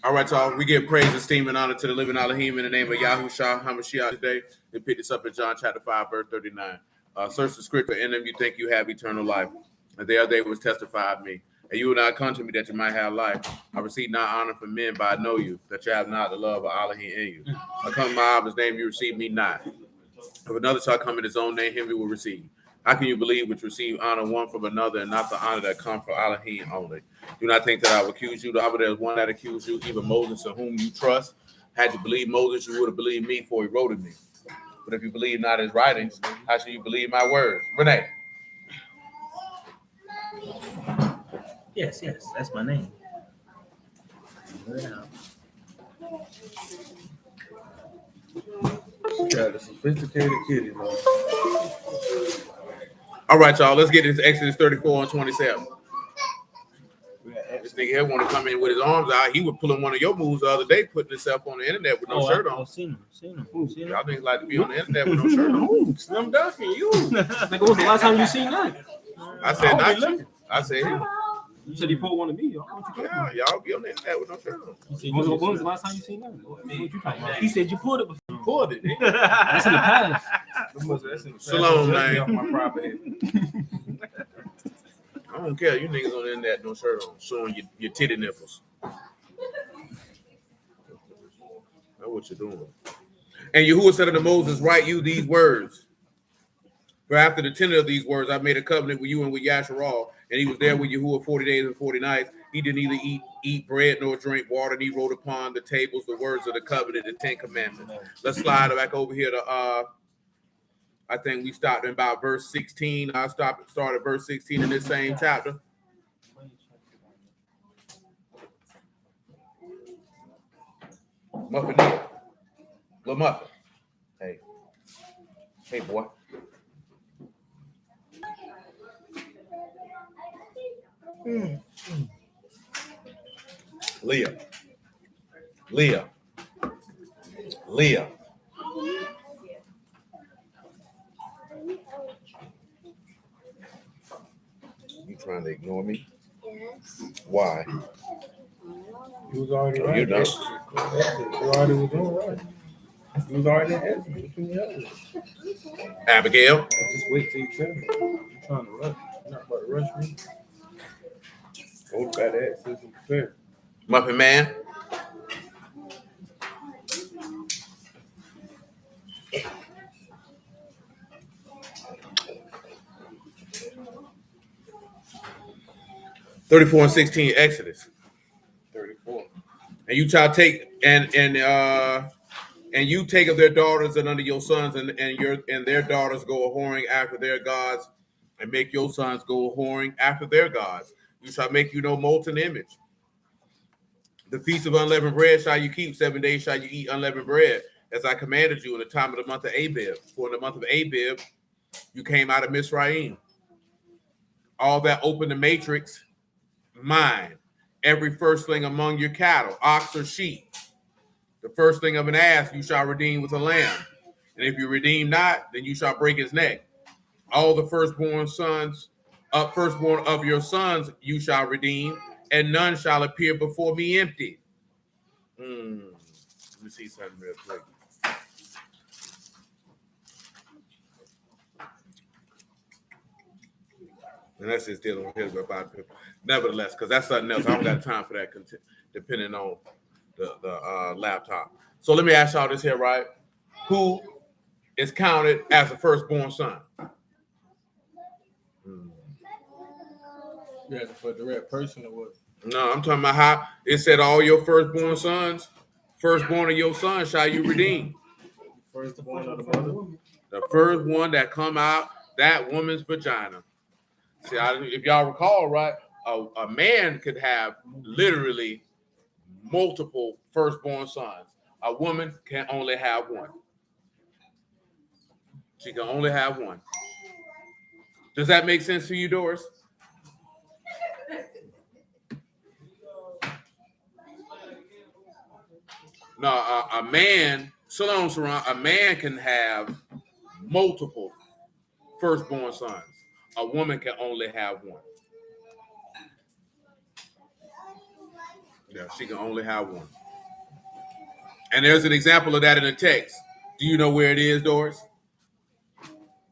All right, y'all. We give praise, esteem, and honor to the living Elohim in the name of Yahushua HaMashiach today. And pick this up in John chapter 5, verse 39. Search the scripture, in them you think you have eternal life. And there they was testified me. And you will not come to me that you might have life. I receive not honor from men, but I know you, that you have not the love of Elohim in you. I come in my Abba's name, you receive me not. If another shall come in his own name, him you will receive. How can you believe which receive honor one from another and not the honor that comes from Elohim only? Do not think that I will accuse you. There is one that accused you, even Moses, in whom you trust. Had you believed Moses, you would have believed me, for he wrote of me. But if you believe not his writings, how should you believe my words? Renee. Yes, that's my name. Got a sophisticated kitty, man. All right, y'all. Let's get into Exodus 34 and 27. This nigga here want to come in with his arms out. He was pulling one of your moves the other day, putting himself on the internet with no shirt on. I've seen him. Y'all niggas like to be on the internet with no shirt on. Slim Ducky, you. Nigga, when was the last time you seen that? I said not you. I said him. You said he pulled one of me. Yeah, y'all be on the internet with no shirt on. When was the last time you seen that? What you talking about? He said you pulled it before. You pulled it. That's in the past. Shalom, man. Off my property. I don't care. You niggas on the internet no shirt on, showing your titty nipples. That's what you're doing. And Yahuwah said unto Moses, write you these words. For after the 10 of these words, I made a covenant with you and with Yasharal, and he was there with Yahuwah 40 days and 40 nights. He didn't either eat bread nor drink water, and he wrote upon the tables the words of the covenant, the 10 commandments. Let's slide back over here to I think we stopped in about verse 16. I started verse 16 in this same chapter. Muffin here. Little Muffin. Hey, boy. Leah. You trying to ignore me? Yes. Why? You was already right. You done? You already was doing right. You was already asking. What you help with? Abigail. Just wait till you tell me. You trying to rush? You're not about to rush me. Go back that since I'm prepared. Muffin Man. (34 and 16) Exodus. 34. And you shall take and you take of their daughters and unto your sons and their daughters go a whoring after their gods, and make your sons go a whoring after their gods. You shall make you no molten image. The feast of unleavened bread shall you keep. 7 days shall you eat unleavened bread, as I commanded you in the time of the month of Abib. For in the month of Abib you came out of Mizraim. All that open the matrix, mine. Every firstling among your cattle, ox or sheep. The firstling of an ass you shall redeem with a lamb. And if you redeem not, then you shall break his neck. All the firstborn of your sons you shall redeem, and none shall appear before me empty. Let me see something real quick. And that's just dealing with his about people. Nevertheless, because that's something else. I don't got time for that, depending on the laptop. So let me ask y'all this here, right? Who is counted as a firstborn son? You asking for a direct person or what? No, I'm talking about how it said all your firstborn sons, firstborn of your sons shall you redeem. Firstborn of the mother. The first one that come out that woman's vagina. See, if y'all recall, right, a man could have literally multiple firstborn sons. A woman can only have one. She can only have one. Does that make sense to you, Doris? No, a man, Shalom Saran, a man can have multiple firstborn sons. A woman can only have one. Yeah, she can only have one. And there's an example of that in the text. Do you know where it is, Doris?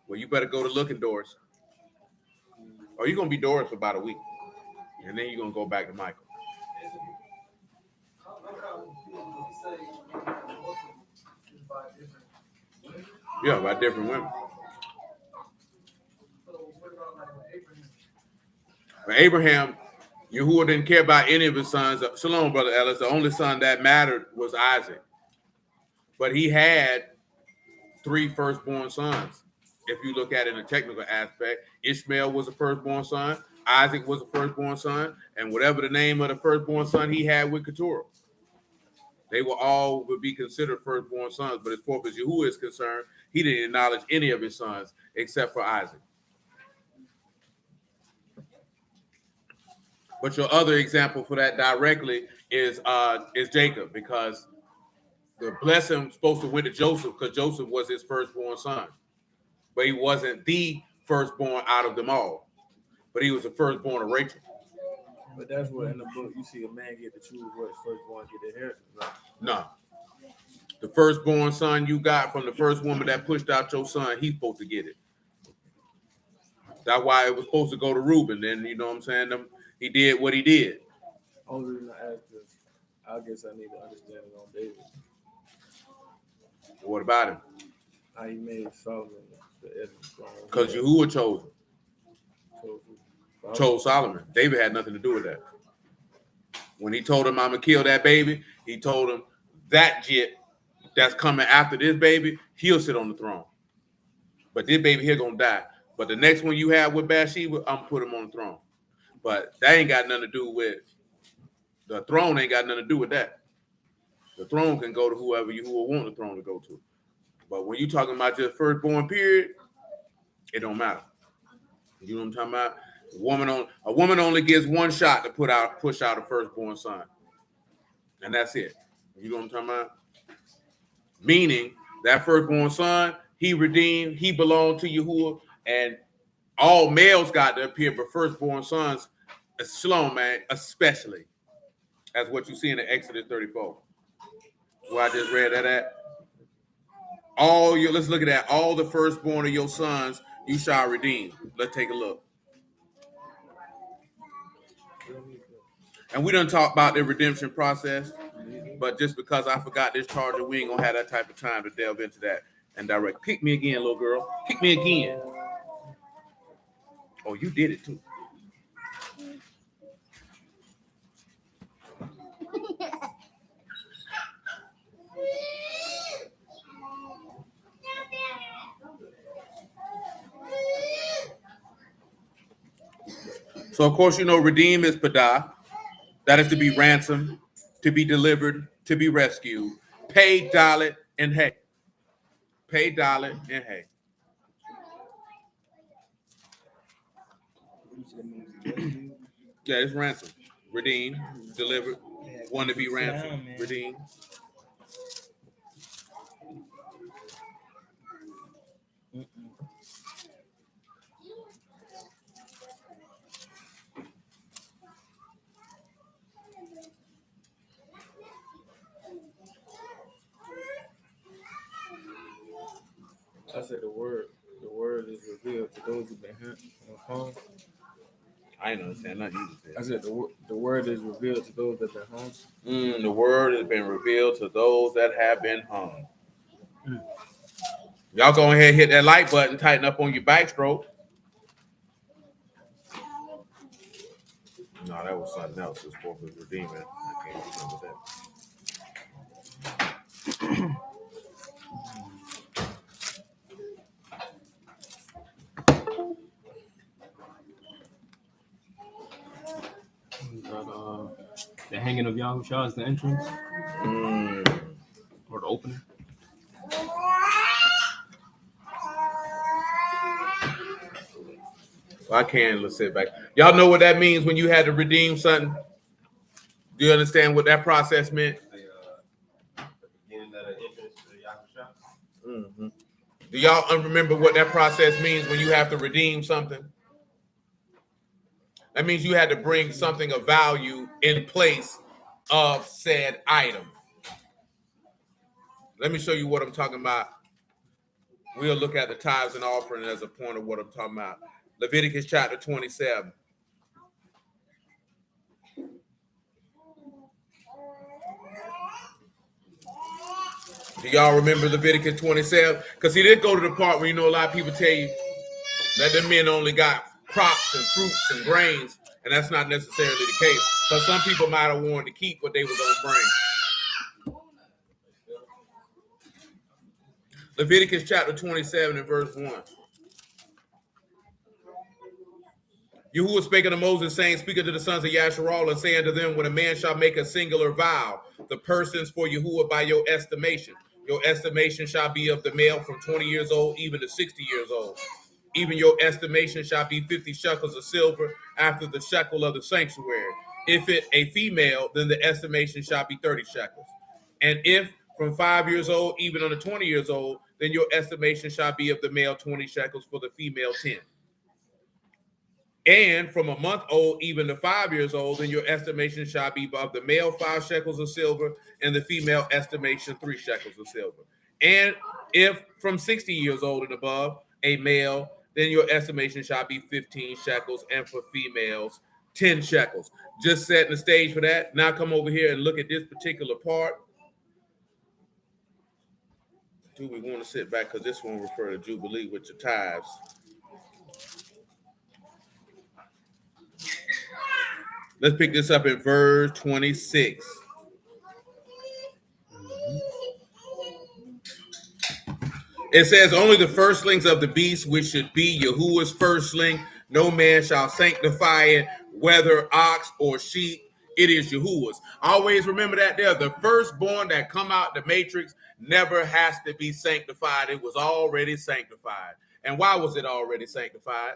Well, you better go to looking, Doris. Or you're going to be Doris for about a week. And then you're going to go back to Michael. Yeah, by different women. But Abraham, Yahuwah didn't care about any of his sons. Shalom, Brother Ellis. The only son that mattered was Isaac. But he had 3 firstborn sons. If you look at it in a technical aspect, Ishmael was a firstborn son, Isaac was a firstborn son, and whatever the name of the firstborn son he had with Keturah. They would be considered firstborn sons, but as far as Yahuwah is concerned, he didn't acknowledge any of his sons except for Isaac. But your other example for that directly is Jacob, because the blessing was supposed to went to Joseph because Joseph was his firstborn son. But he wasn't the firstborn out of them all. But he was the firstborn of Rachel. But that's what in the book you see a man get to choose what his firstborn get the inheritance, right? No. The firstborn son you got from the first woman that pushed out your son, he's supposed to get it. That's why it was supposed to go to Reuben. Then, you know what I'm saying? He did what he did. Only reason I asked this, I guess I need to understand it on David. What about him? How he made Solomon the heir of the throne. Because Yahuwah chose Solomon. David had nothing to do with that. When he told him, I'm going to kill that baby, he told him that jit that's coming after this baby, he'll sit on the throne. But this baby here going to die. But the next one you have with Bathsheba, I'm going to put him on the throne. But that ain't got nothing to do with, the throne ain't got nothing to do with that. The throne can go to whoever Yahuwah want the throne to go to. But when you're talking about just firstborn period, it don't matter. You know what I'm talking about? A woman only gets one shot to push out a firstborn son. And that's it. You know what I'm talking about? Meaning that firstborn son, he redeemed, he belonged to Yahuwah, and all males got to appear, but firstborn sons, shalom, man, especially. That's what you see in the Exodus 34. Where I just read that at. Let's look at that. All the firstborn of your sons you shall redeem. Let's take a look. And we done talk about the redemption process, but just because I forgot this charger, we ain't gonna have that type of time to delve into that and direct. Kick me again, little girl. Kick me again. Oh, you did it too. So, of course, you know, redeem is pada. That is to be ransomed, to be delivered, to be rescued. Pay, dalit, and hay. Pay, dalit, and hay. Yeah, it's ransom. Redeemed, delivered, one to be ransomed, redeemed. I said the word is revealed to those who've been home. I ain't understand nothing you just said. I said the word is revealed to those that have been hung. The word has been revealed to those that have been hung. Y'all go ahead and hit that like button, tighten up on your backstroke. No, that was something else. It's for the redeemer. I can't remember that. The hanging of Yahushua is the entrance or the opening. Well, I can. Let's sit back. Y'all know what that means when you had to redeem something? Do you understand what that process meant? The beginning of the entrance to Yahushua. Mm-hmm. Do y'all remember what that process means when you have to redeem something? That means you had to bring something of value in place of said item. Let me show you what I'm talking about. We'll look at the tithes and offering as a point of what I'm talking about. Leviticus chapter 27. Do y'all remember Leviticus 27? Because he did go to the part where, a lot of people tell you that the men only got crops and fruits and grains, and that's not necessarily the case. Because some people might have wanted to keep what they were going to bring. Leviticus chapter 27 and verse 1. Yahuwah spake unto Moses, saying, Speak unto the sons of Yasharal, and say unto them, When a man shall make a singular vow, the persons for Yahuwah by your estimation. Your estimation shall be of the male from 20 years old even to 60 years old. Even your estimation shall be 50 shekels of silver after the shekel of the sanctuary. If it a female, then the estimation shall be 30 shekels. And if from 5 years old even unto 20 years old, then your estimation shall be of the male 20 shekels, for the female 10. And from a month old even to 5 years old, then your estimation shall be of the male 5 shekels of silver, and the female estimation 3 shekels of silver. And if from 60 years old and above, a male, then your estimation shall be 15 shekels, and for females, 10 shekels. Just setting the stage for that. Now come over here and look at this particular part. Do we want to sit back? Because this one refer to Jubilee with your tithes. Let's pick this up in verse 26. It says, Only the firstlings of the beast, which should be Yahuwah's firstling, no man shall sanctify it, whether ox or sheep, it is Yahuwah's. Always remember that there. The firstborn that come out the matrix never has to be sanctified. It was already sanctified. And why was it already sanctified?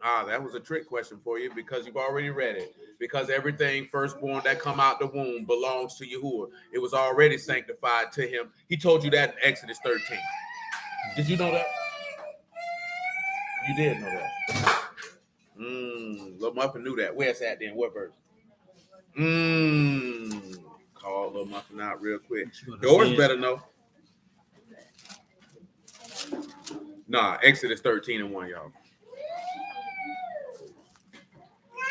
That was a trick question for you because you've already read it. Because everything firstborn that come out the womb belongs to Yahuwah. It was already sanctified to him. He told you that in Exodus 13. Did you know that? You did know that. Little Muffin knew that. Where's that then? What verse? Call Little Muffin out real quick. Doris better know. Nah, Exodus 13 and 1, y'all.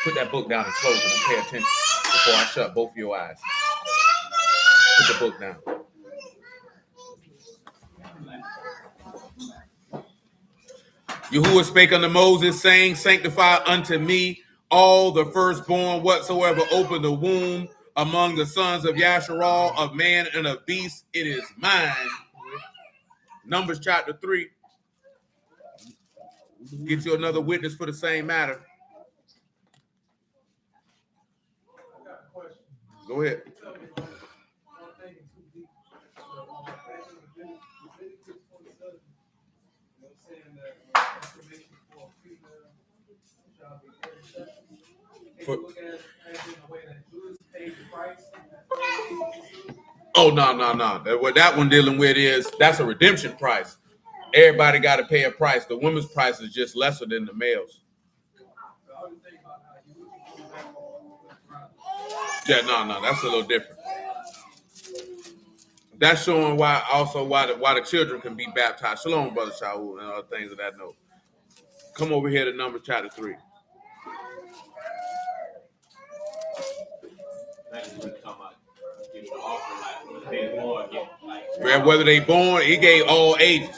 Put that book down and close it and pay attention before I shut both of your eyes. Put the book down. Yahuwah spake unto Moses, saying, Sanctify unto me all the firstborn whatsoever open the womb among the sons of Yasharal, of man and of beast. It is mine. Numbers chapter 3. Get you another witness for the same matter. Go ahead. Oh, no. What that one dealing with is that's a redemption price. Everybody got to pay a price. The women's price is just lesser than the males. Yeah, no, that's a little different. That's showing why the children can be baptized. Shalom, Brother Shaul, and other things of that note. Come over here to Numbers chapter 3. Whether they born, he gave all ages,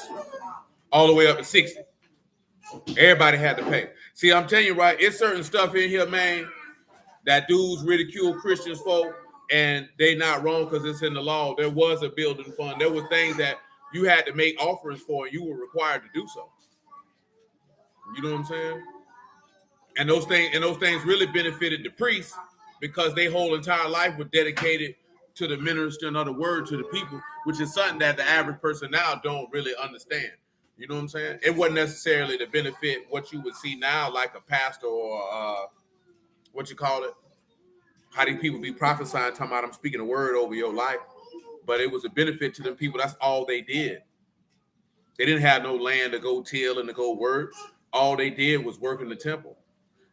all the way up to 60. Everybody had to pay. See, I'm telling you, right, it's certain stuff in here, man, that dudes ridicule Christians for, and they not wrong because it's in the law. There was a building fund. There were things that you had to make offerings for, and you were required to do so. You know what I'm saying? And those things really benefited the priests because their whole entire life was dedicated to the ministering of the word to the people, which is something that the average person now don't really understand. You know what I'm saying? It wasn't necessarily to benefit what you would see now, like a pastor or what you call it. How these people be prophesying, talking about I'm speaking a word over your life, but it was a benefit to them people. That's all they did. They didn't have no land to go till and to go work. All they did was work in the temple.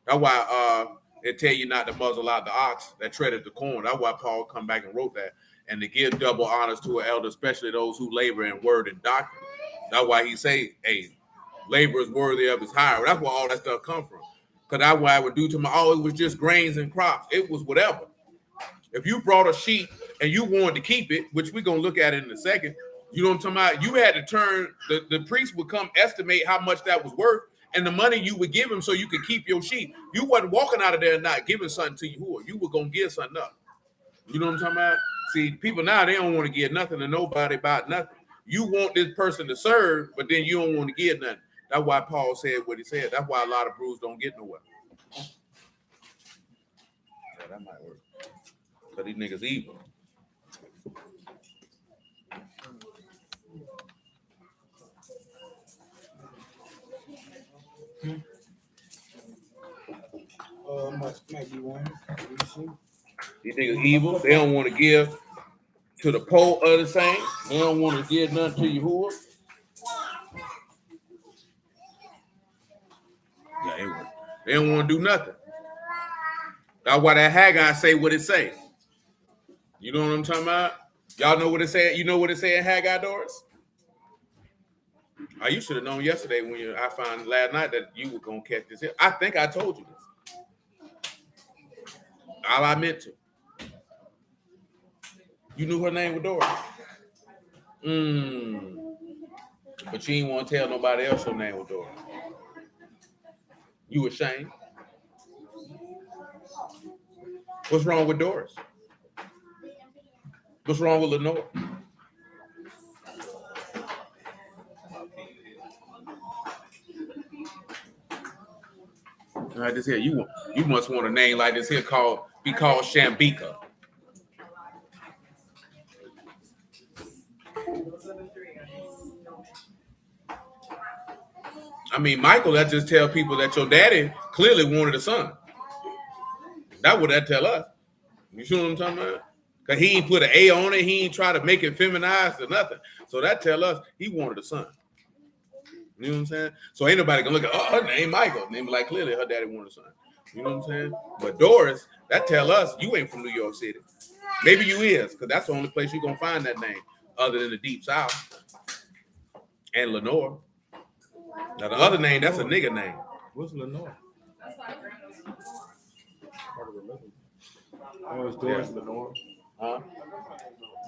That's why It tell you not to muzzle out the ox that treaded the corn. That's why Paul come back and wrote that. And to give double honors to an elder, especially those who labor in word and doctrine. That's why he say, hey, labor is worthy of his hire. That's where all that stuff come from. Because that's why I would do to my, oh, it was just grains and crops. It was whatever. If you brought a sheep and you wanted to keep it, which we're going to look at it in a second, you know what I'm talking about? You had to turn, the priest would come estimate how much that was worth and the money you would give him so you could keep your sheep. You wasn't walking out of there and not giving something to you. You were going to give something up. You know what I'm talking about? See, people now, they don't want to give nothing to nobody about nothing. You want this person to serve, but then you don't want to give nothing. That's why Paul said what he said. That's why a lot of brews don't get nowhere. Yeah, that might work. Because these niggas evil. Might be one. These niggas evil. They don't want to give to the poor of the saints. They don't want to give nothing to Yahuwah. Yeah, they don't want to do nothing. That's why that Haggai say what it say. You know what I'm talking about? Y'all know what it said? You know what it said in Haggai, Doris? You should have known yesterday when I found last night that you were going to catch this here. I think I told you this. All I meant to. You knew her name was Doris. But you didn't want to tell nobody else your name was Doris. You ashamed? What's wrong with Doris? What's wrong with Lenore? Like this here, you must want a name like this here be called Shambika. I mean, Michael, that just tell people that your daddy clearly wanted a son. That would that tell us. You see what I'm talking about? Because he ain't put an A on it. He ain't try to make it feminized or nothing. So that tell us he wanted a son. You know what I'm saying? So ain't nobody gonna look at, her name Michael. Name like clearly her daddy wanted a son. You know what I'm saying? But Doris, that tell us you ain't from New York City. Maybe you is, because that's the only place you're gonna find that name other than the Deep South. And Lenore. Now the other name, that's a nigga name. What's Lenore? Oh, it's Doris Lenore. Huh?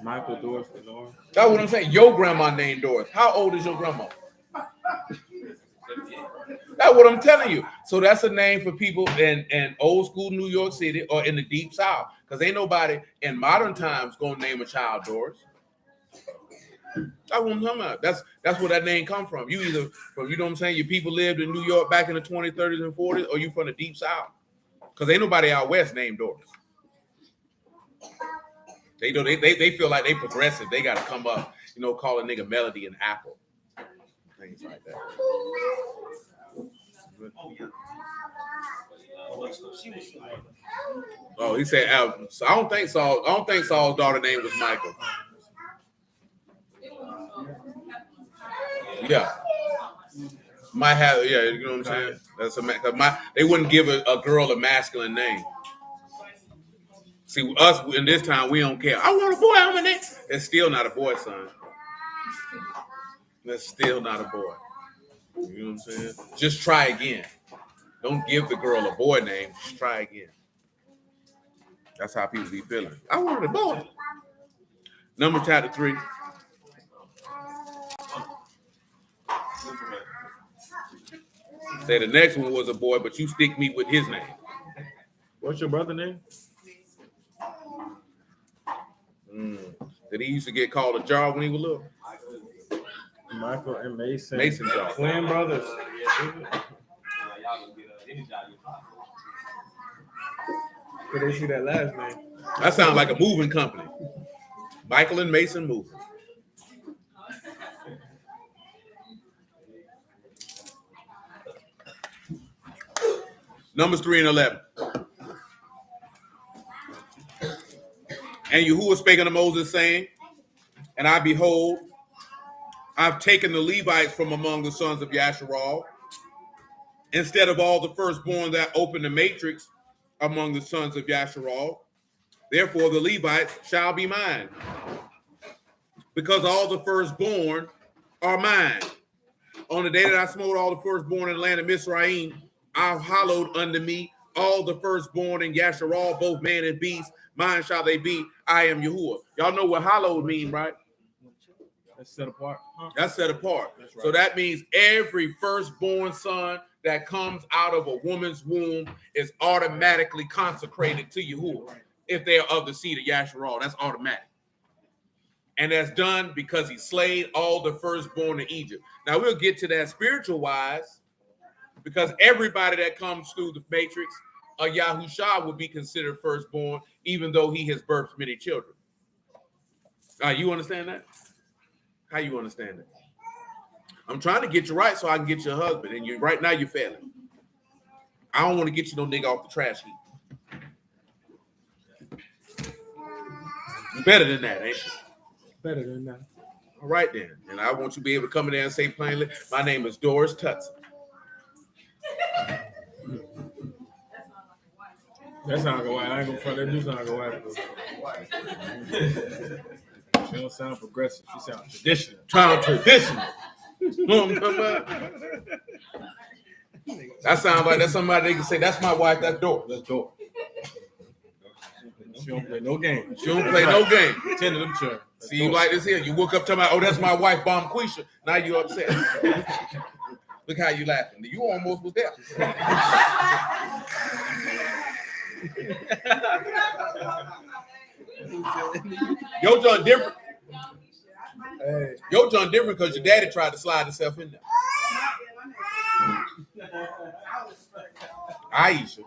Michael Doris Lenore. That's what I'm saying. Your grandma named Doris. How old is your grandma? That's what I'm telling you. So that's a name for people in old school New York City or in the Deep South. Because ain't nobody in modern times gonna name a child Doris. That's what I'm talking about. That's where that name come from. You either from, you know what I'm saying, your people lived in New York back in the 20s, 30s, and 40s, or you from the Deep South. Because ain't nobody out west named Doris. They feel like they progressive. They got to come up, call a nigga Melody and Apple. Things like that. Oh, he said Al. So I don't think Saul's daughter's name was Michael. Yeah. Might have, yeah, you know what I'm saying? That's they wouldn't give a girl a masculine name. See, us in this time, we don't care. I want a boy, I'm a name. It's still not a boy, son. That's still not a boy. You know what I'm saying? Just try again. Don't give the girl a boy name. Just try again. That's how people be feeling. I wanted a boy. Numbers chapter 3. Say the next one was a boy, but you stick me with his name. What's your brother's name? That he used to get called a jar when he was little. Michael and Mason. Mason jar. Twin brothers. Could they see that last name? That sounds like a moving company. Michael and Mason Moving. Numbers 3 and 11. And Yahuwah spake unto Moses, saying, and I behold, I've taken the Levites from among the sons of Yasharal, instead of all the firstborn that opened the matrix among the sons of Yasharal. Therefore, the Levites shall be mine, because all the firstborn are mine. On the day that I smote all the firstborn in the land of Mizraim, I hallowed unto me all the firstborn in Yasharal, both man and beast. Mine shall they be. I am Yahuwah. Y'all know what hallowed mean, right? That's set apart. That's set apart. That's right. So that means every firstborn son that comes out of a woman's womb is automatically consecrated to Yahuwah if they are of the seed of Yasharal. That's automatic. And that's done because he slayed all the firstborn in Egypt. Now we'll get to that spiritual wise, because everybody that comes through the matrix, a Yahusha will be considered firstborn, even though he has birthed many children. You understand that? How you understand that? I'm trying to get you right so I can get you a husband, and you right now you're failing. I don't want to get you no nigga off the trash heap. You better than that, ain't you? Better than that. All right then. And I want you to be able to come in there and say plainly, my name is Doris Tutson. That sound like a wife. I ain't gonna front. That do sound like a wife. She don't sound progressive. She sounds traditional. Sound traditional. You know what I'm talking about? That sounds like that's somebody they can say, that's my wife, that's Doris. That's dope. She don't play no games. She don't play no game. 10 of them children. See, you like this here. You woke up talking about, oh, that's my wife, Bomb Quisha. Now you upset. Look how you laughing. You almost was there. Your John different. Hey. Your John different because your daddy tried to slide himself in there. Aisha.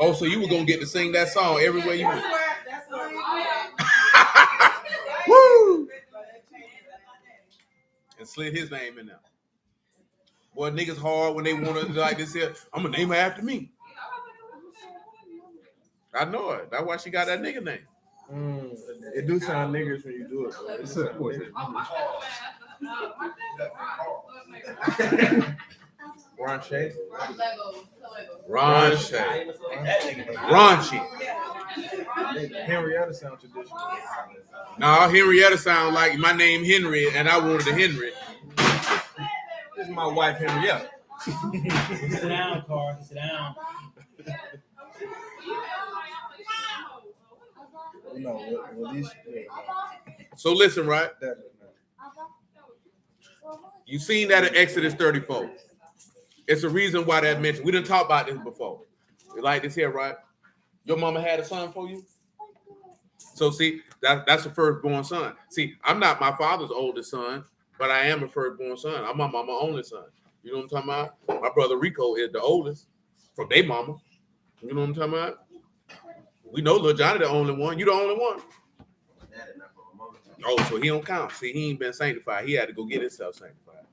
Oh, so you were gonna get to sing that song everywhere you went. Woo! And slid his name in there. Boy, niggas hard when they want to like this here. I'm gonna name her after me. I know it. That's why she got that nigga name. It do sound niggers when you do it. Ronche. Ronche. Raunchy. Henrietta sound traditional. Nah, Henrietta sound like my name Henry, and I wanted a Henry. This is my wife Henrietta. Sit down, Carl. Sit down. No, at least. So listen, right? You seen that in Exodus 34. It's a reason why that mentioned. We didn't talk about this before. You like this here, right? Your mama had a son for you. So see, that's a firstborn son. See, I'm not my father's oldest son, but I am a firstborn son. I'm my mama's only son. You know what I'm talking about? My brother Rico is the oldest from their mama. You know what I'm talking about? We know Lil Johnny the only one. You the only one. Oh, so he don't count. See, he ain't been sanctified. He had to go get himself sanctified.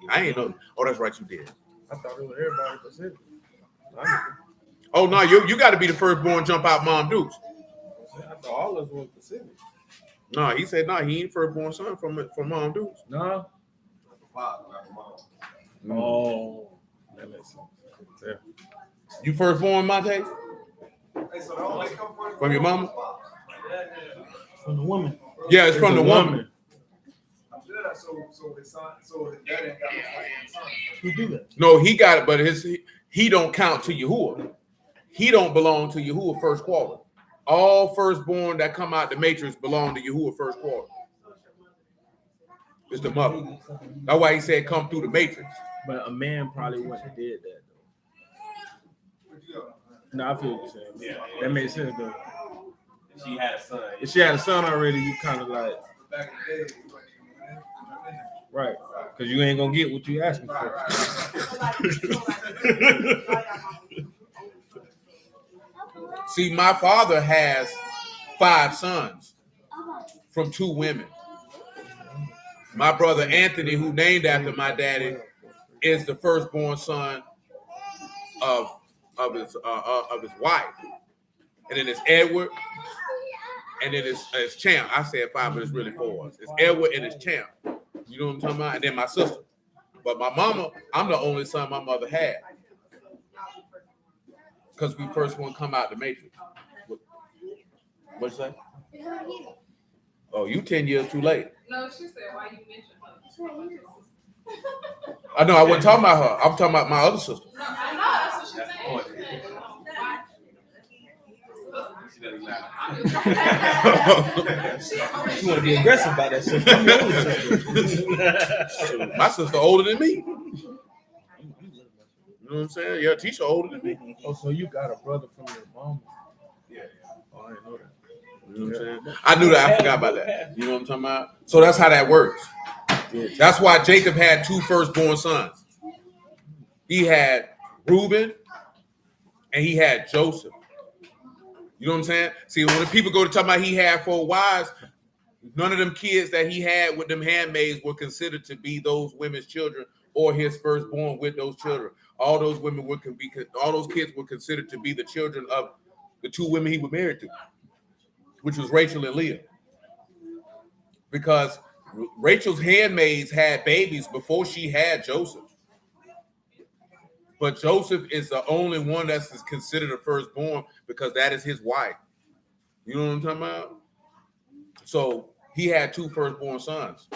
I ain't know. Oh, that's right, you did. I thought it was everybody Pacific. Oh no, you got to be the firstborn jump out Mom Dukes. I thought all of us were Pacific. No, he said no. He ain't firstborn son from Mom Dukes. No. Oh, that makes sense. Yeah. You firstborn, Monte? From your mama? From the woman. Yeah, it's from the woman. So his dad ain't got no son. Who do that? No, he got it, but he don't count to Yahuwah. He don't belong to Yahuwah first quarter. All firstborn that come out the matrix belong to Yahuwah first quarter. It's the mother. That's why he said come through the matrix. But a man probably wouldn't have did that though. No, I feel what you're saying. Yeah, that makes sense though. She had a son. If she had a son already, you kind of like Back in the day, right, because you ain't gonna get what you asking for. See, my father has 5 sons from 2 women. My brother Anthony, who named after my daddy, is the firstborn son of his wife, and then it's Edward, and then it's Champ. I said 5, but it's really 4. It's Edward and it's Champ. You know what I'm talking about? And then my sister. But my mama, I'm the only son my mother had. because we first want to come out the matrix. What'd you say? Oh, you 10 years too late. No, she said why you mentioned her. I know I wasn't talking about her. I'm talking about my other sister. No, I know that's what she's saying. You want to be aggressive about that shit. I'm your older sister. My sister older than me. You know what I'm saying? Yeah, Tisha older than me. Oh, so you got a brother from your mom? Yeah. Oh, I didn't know that. You know what I'm saying? I knew that. I forgot about that. You know what I'm talking about? So that's how that works. That's why Jacob had 2 firstborn sons. He had Reuben and he had Joseph. You know what I'm saying? See, when the people go to talk about he had 4 wives, none of them kids that he had with them handmaids were considered to be those women's children or his firstborn with those children. All those women all those kids were considered to be the children of the 2 women he was married to, which was Rachel and Leah. Because Rachel's handmaids had babies before she had Joseph. But Joseph is the only one that's considered a firstborn because that is his wife. You know what I'm talking about? So he had 2 firstborn sons.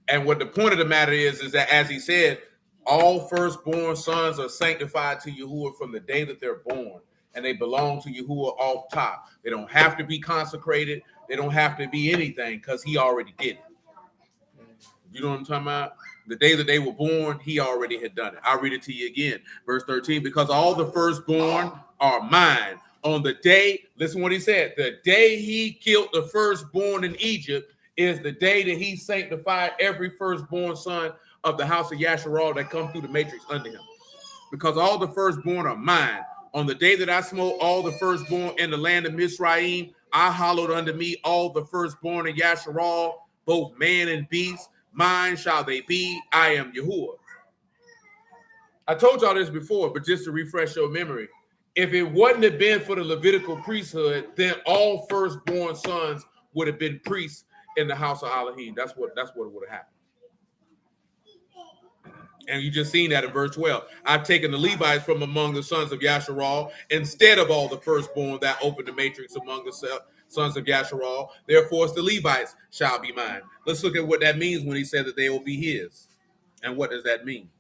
And what the point of the matter is that, as he said, all firstborn sons are sanctified to Yahuwah from the day that they're born. And they belong to Yahuwah off top. They don't have to be consecrated. They don't have to be anything because he already did it. You know what I'm talking about? The day that they were born, he already had done it. I'll read it to you again. Verse 13, because all the firstborn are mine. On the day, listen what he said, the day he killed the firstborn in Egypt is the day that he sanctified every firstborn son of the house of Yasharal that come through the matrix under him. Because all the firstborn are mine. On the day that I smote all the firstborn in the land of Mizraim, I hallowed unto me all the firstborn in Yasharal, both man and beast. Mine shall they be. I am Yahuwah. I told y'all this before, but just to refresh your memory, if it wouldn't have been for the Levitical priesthood, then all firstborn sons would have been priests in the house of Elohim. That's what would have happened. And you just seen that in verse 12. I've taken the Levites from among the sons of Yasharal instead of all the firstborn that opened the matrix among the sons of Yasharal. Therefore, the Levites shall be mine. Let's look at what that means when he said that they will be his. And what does that mean?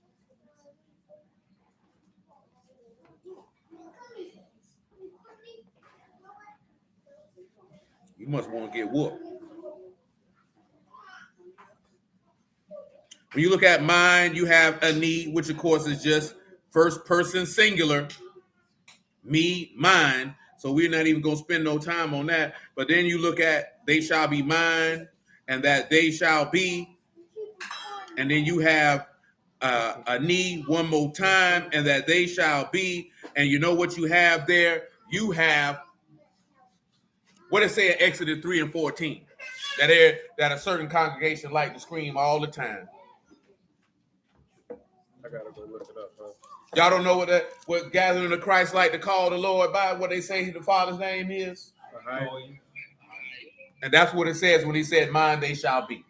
You must want to get whooped. When you look at mine, you have ani, which of course is just first person singular. Me, mine. So we're not even going to spend no time on that. But then you look at they shall be mine and that they shall be. And then you have ani one more time and that they shall be. And you know what you have there? You have what it say in Exodus 3 and 14. That a certain congregation like to scream all the time. I gotta go look it up, bro. Y'all don't know what gathering of Christ like to call the Lord by, what they say the Father's name is? And that's what it says when he said, mine they shall be.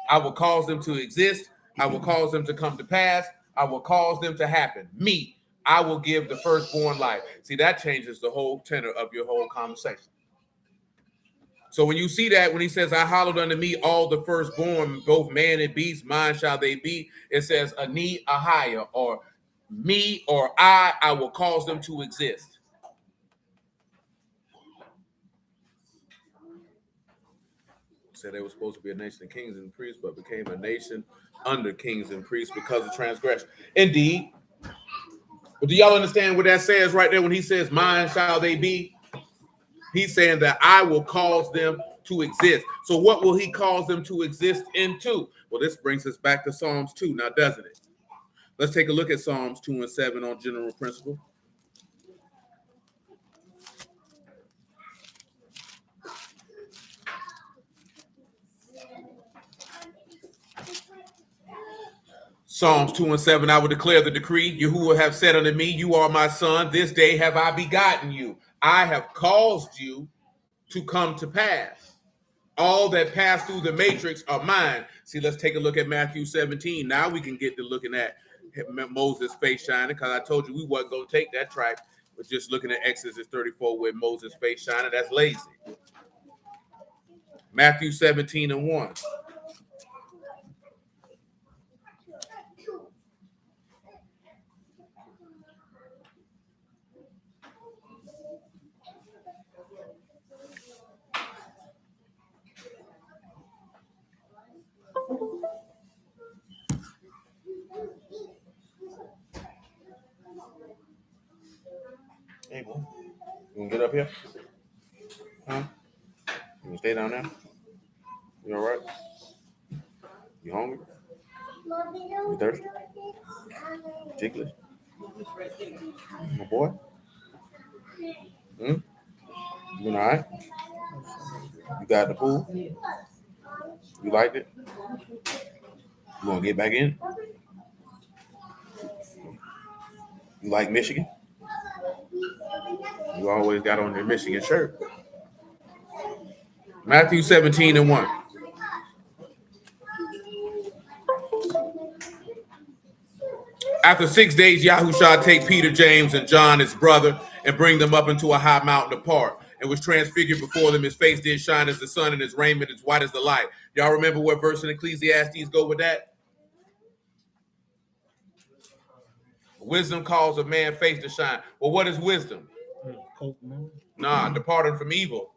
I will cause them to exist. I will cause them to come to pass. I will cause them to happen. Me, I will give the firstborn life. See, that changes the whole tenor of your whole conversation. So when you see that, when he says, I hallowed unto me all the firstborn, both man and beast, mine shall they be, it says, ani ahaya, or me or I will cause them to exist. Said they were supposed to be a nation of kings and priests, but became a nation under kings and priests because of transgression. Indeed. But do y'all understand what that says right there when he says, mine shall they be? He's saying that I will cause them to exist. So what will he cause them to exist into? Well, this brings us back to Psalms 2 now, doesn't it? Let's take a look at Psalms 2 and 7 on general principle. Psalms 2 and 7, I will declare the decree. Yahuwah have said unto me, you are my son. This day have I begotten you. I have caused you to come to pass. All that pass through the matrix are mine. See, let's take a look at Matthew 17. Now we can get to looking at Moses' face shining, because I told you we wasn't going to take that track. But just looking at Exodus 34 with Moses' face shining, that's lazy. Matthew 17:1. Hey, boy. You want to get up here? Huh? You want to stay down there? You all right? You hungry? You thirsty? Ticklish? My boy? You doing all right? You got the pool? You liked it? You want to get back in? You like Michigan? You always got on your Michigan shirt. Matthew 17:1. After 6 days, Yahushua take Peter, James, and John, his brother, and bring them up into a high mountain apart, and was transfigured before them. His face did shine as the sun, and his raiment as white as the light. Y'all remember what verse in Ecclesiastes go with that? Wisdom calls a man's face to shine. Well, what is wisdom? Departing from evil.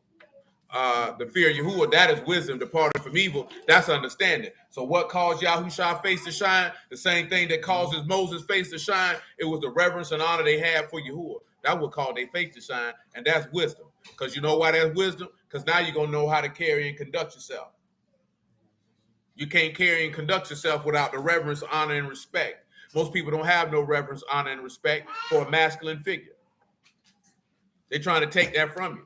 The fear of Yahuwah, that is wisdom. Departing from evil, that's understanding. So what caused Yahushua's face to shine? The same thing that causes Moses' face to shine. It was the reverence and honor they had for Yahuwah. That would cause their face to shine, and that's wisdom. Because you know why that's wisdom? Because now you're going to know how to carry and conduct yourself. You can't carry and conduct yourself without the reverence, honor, and respect. Most people don't have no reverence, honor, and respect for a masculine figure. They're trying to take that from you.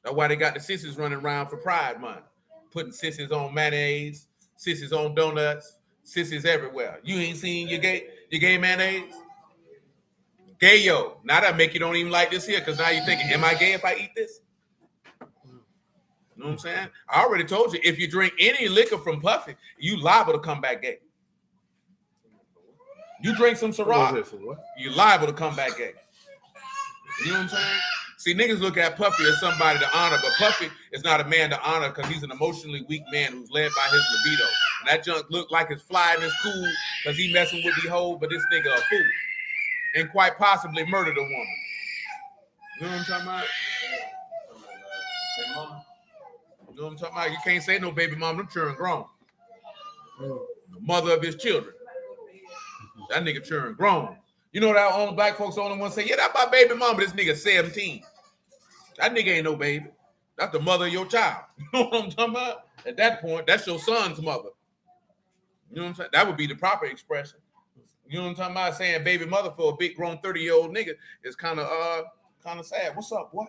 That's why they got the sissies running around for Pride Month, putting sissies on mayonnaise, sissies on donuts, sissies everywhere. You ain't seen your gay mayonnaise? Gayo. Now that make you don't even like this here, because now you're thinking, am I gay if I eat this? You know what I'm saying? I already told you, if you drink any liquor from Puffy, you liable to come back gay. You drink some Ciroc, you're liable to come back gay. You know what I'm saying? See, niggas look at Puffy as somebody to honor, but Puffy is not a man to honor because he's an emotionally weak man who's led by his libido. And that junk look like it's fly and it's cool because he messing with the hoe, but this nigga a fool. And quite possibly murdered a woman. You know what I'm talking about? You know what I'm talking about? You can't say no baby mom, them children grown. The mother of his children. That nigga children grown. You know that only black folks only one say, yeah, that's my baby mama. This nigga 17. That nigga ain't no baby. That's the mother of your child. You know what I'm talking about? At that point, that's your son's mother. You know what I'm saying? That would be the proper expression. You know what I'm talking about? Saying baby mother for a big grown 30-year-old nigga is kind of sad. What's up, boy?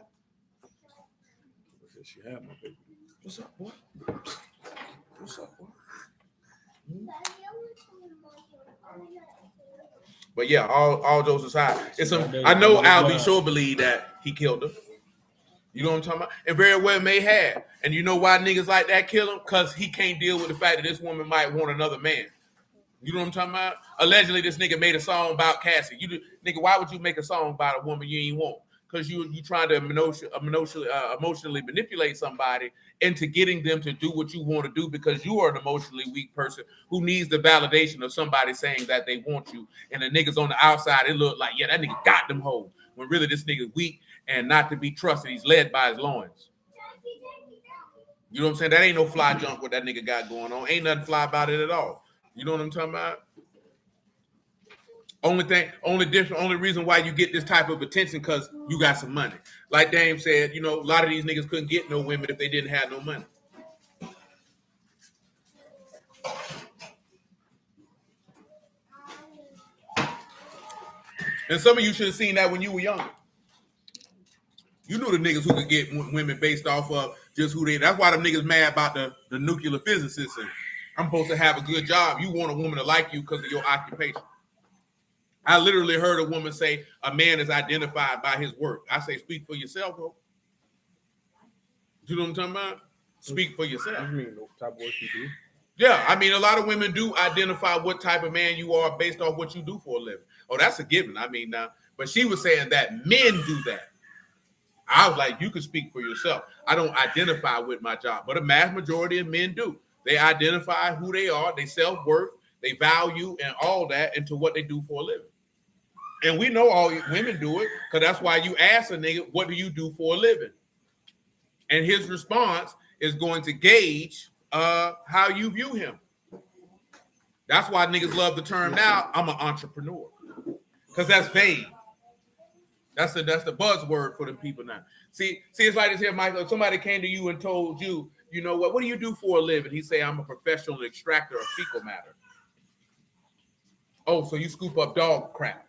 She had my baby. What's up, boy? What's up, boy? But yeah, all jokes aside, I know Al B. Sure believe that he killed her. You know what I'm talking about? And very well may have. And you know why niggas like that kill him? Because he can't deal with the fact that this woman might want another man. You know what I'm talking about? Allegedly, this nigga made a song about Cassie. Nigga, why would you make a song about a woman you ain't want? Because you trying to emotionally manipulate somebody into getting them to do what you want to do because you are an emotionally weak person who needs the validation of somebody saying that they want you. And the niggas on the outside, it look like, yeah, that nigga got them hoes. When really this nigga weak and not to be trusted. He's led by his loins. You know what I'm saying? That ain't no fly junk what that nigga got going on. Ain't nothing fly about it at all. You know what I'm talking about? Only reason why you get this type of attention because you got some money. Like Dame said, you know, a lot of these niggas couldn't get no women if they didn't have no money. And some of you should have seen that when you were younger. You knew the niggas who could get women based off of just who they. That's why them niggas mad about the nuclear physicists. And I'm supposed to have a good job. You want a woman to like you because of your occupation. I literally heard a woman say a man is identified by his work. I say, speak for yourself, bro. You know what I'm talking about? Speak for yourself. I mean, what type of work you do? Yeah, I mean, a lot of women do identify what type of man you are based off what you do for a living. Oh, that's a given. I mean, now But she was saying that men do that. I was like, you can speak for yourself. I don't identify with my job, but a mass majority of men do. They identify who they are, they self-worth, they value, and all that into what they do for a living. And we know all women do it, because that's why you ask a nigga, what do you do for a living? And his response is going to gauge how you view him. That's why niggas love the term now, I'm an entrepreneur. Because that's vague. That's the buzzword for the people now. See, it's like this here, Michael. If somebody came to you and told you, you know what do you do for a living? He say, I'm a professional extractor of fecal matter. Oh, so you scoop up dog crap.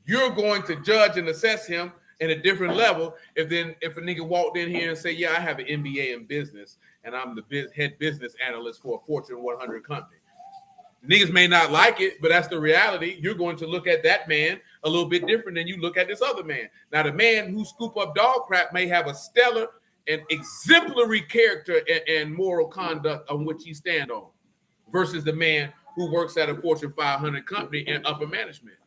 You're going to judge and assess him in a different level if a nigga walked in here and say, yeah, I have an MBA in business and I'm the head business analyst for a Fortune 100 company. Niggas may not like it, but that's the reality. You're going to look at that man a little bit different than you look at this other man. Now, the man who scoop up dog crap may have a stellar and exemplary character and moral conduct on which he stand on versus the man who works at a Fortune 500 company in upper management.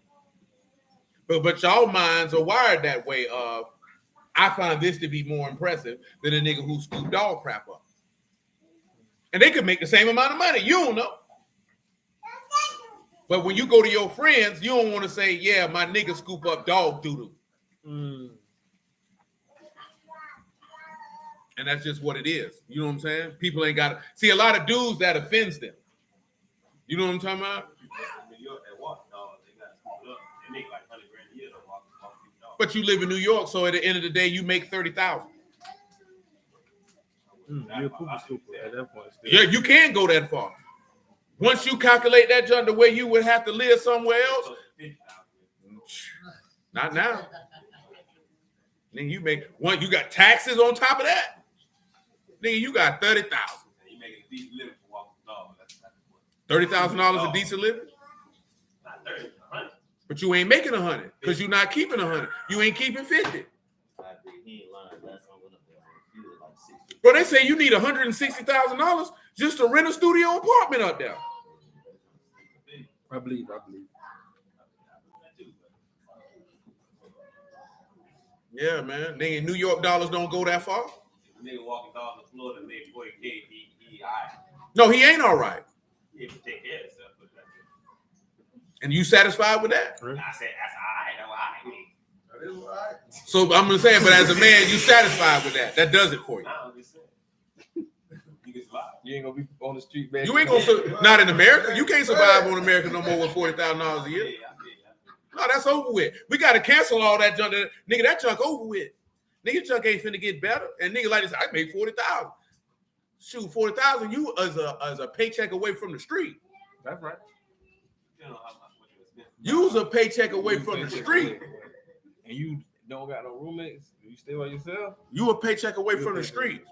But y'all minds are wired that way of, I find this to be more impressive than a nigga who scoop dog crap up. And they could make the same amount of money. You don't know. But when you go to your friends, you don't want to say, yeah, my nigga scoop up dog doo-doo. And that's just what it is. You know what I'm saying? People ain't got to see a lot of dudes that offends them. You know what I'm talking about? But you live in New York, so at the end of the day, you make $30,000. You're a pooper scooper at that point. Still. Yeah, you can go that far. Once you calculate that, John, the way you would have to live somewhere else, not now. Then you make one. You got taxes on top of that. Nigga, you got $30,000. You make a decent living for walking dog. $30,000 a decent living. Not 30, 100. But you ain't making 100 because you're not keeping 100. You ain't keeping 50. Bro, they say you need $160,000 just to rent a studio apartment up there. I believe. Yeah, man. Nigga, New York dollars don't go that far. Nigga walking dog in Florida made 40K. He all right. No, he ain't all right. He can take care of himself. And you satisfied with that? I said, that's all right. That's all right. So I'm gonna say, but as a man, you satisfied with that? That does it for you. I'm just saying. You can survive. You ain't gonna be on the street, man. You ain't gonna not in America. You can't survive on America no more with $40,000 a year. No, that's over with. We gotta cancel all that junk. Nigga, that junk over with. Nigga, junk ain't finna get better. And nigga like this, I made $40,000. Shoot, $40,000. You as a paycheck away from the street. That's right. You know how much you spend. Use a paycheck away from the street. And you don't got no roommates. You stay by yourself. You a paycheck away from the street.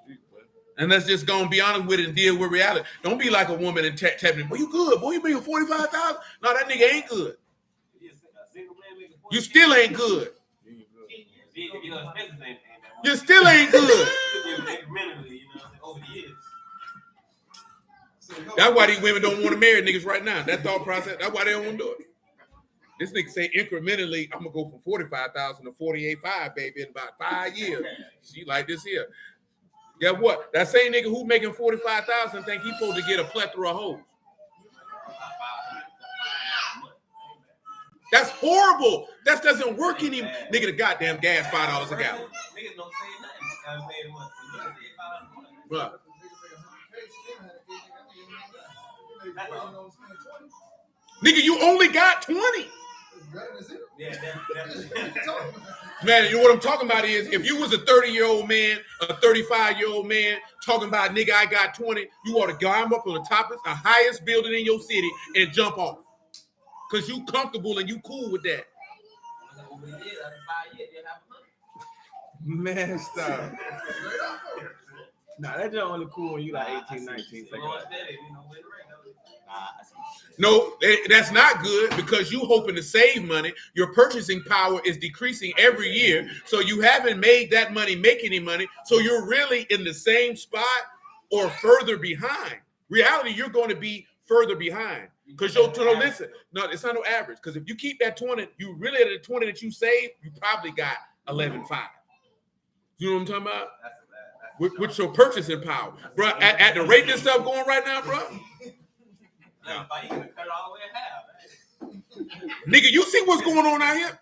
And let's just go and be honest with it and deal with reality. Don't be like a woman and tap me, boy, you good, boy, you making $45,000. No, that nigga ain't good. You still ain't good. You still ain't good. That's why these women don't want to marry niggas right now. That thought process, that's why they don't want to do it. This nigga say incrementally, I'm gonna go from 45,000 to 48.5, baby, in about 5 years. She like this here. Guess what? That same nigga who making 45,000 think he supposed to get a plethora of hoes. That's horrible. That doesn't work anymore. Nigga, the goddamn gas $5 a gallon. Niggas don't say nothing. Bruh. Nigga, you only got 20. Man, you know what I'm talking about is if you was a 30-year-old man, a 35-year-old man talking about nigga, I got 20, you ought to climb up on the top of the highest building in your city and jump off. Cause you comfortable and you cool with that. Man, stop. Nah, that just only cool when you like 18, 19. No, that's not good because you hoping to save money. Your purchasing power is decreasing every year. So you haven't made that money make any money. So you're really in the same spot or further behind. Reality, you're going to be further behind. Because listen, no, it's not no average. Because if you keep that 20, you really at the 20 that you saved, you probably got 11.5. You know what I'm talking about? With your purchasing power, bro. At the rate this stuff going right now, bro. Nigga, you see what's going on out here?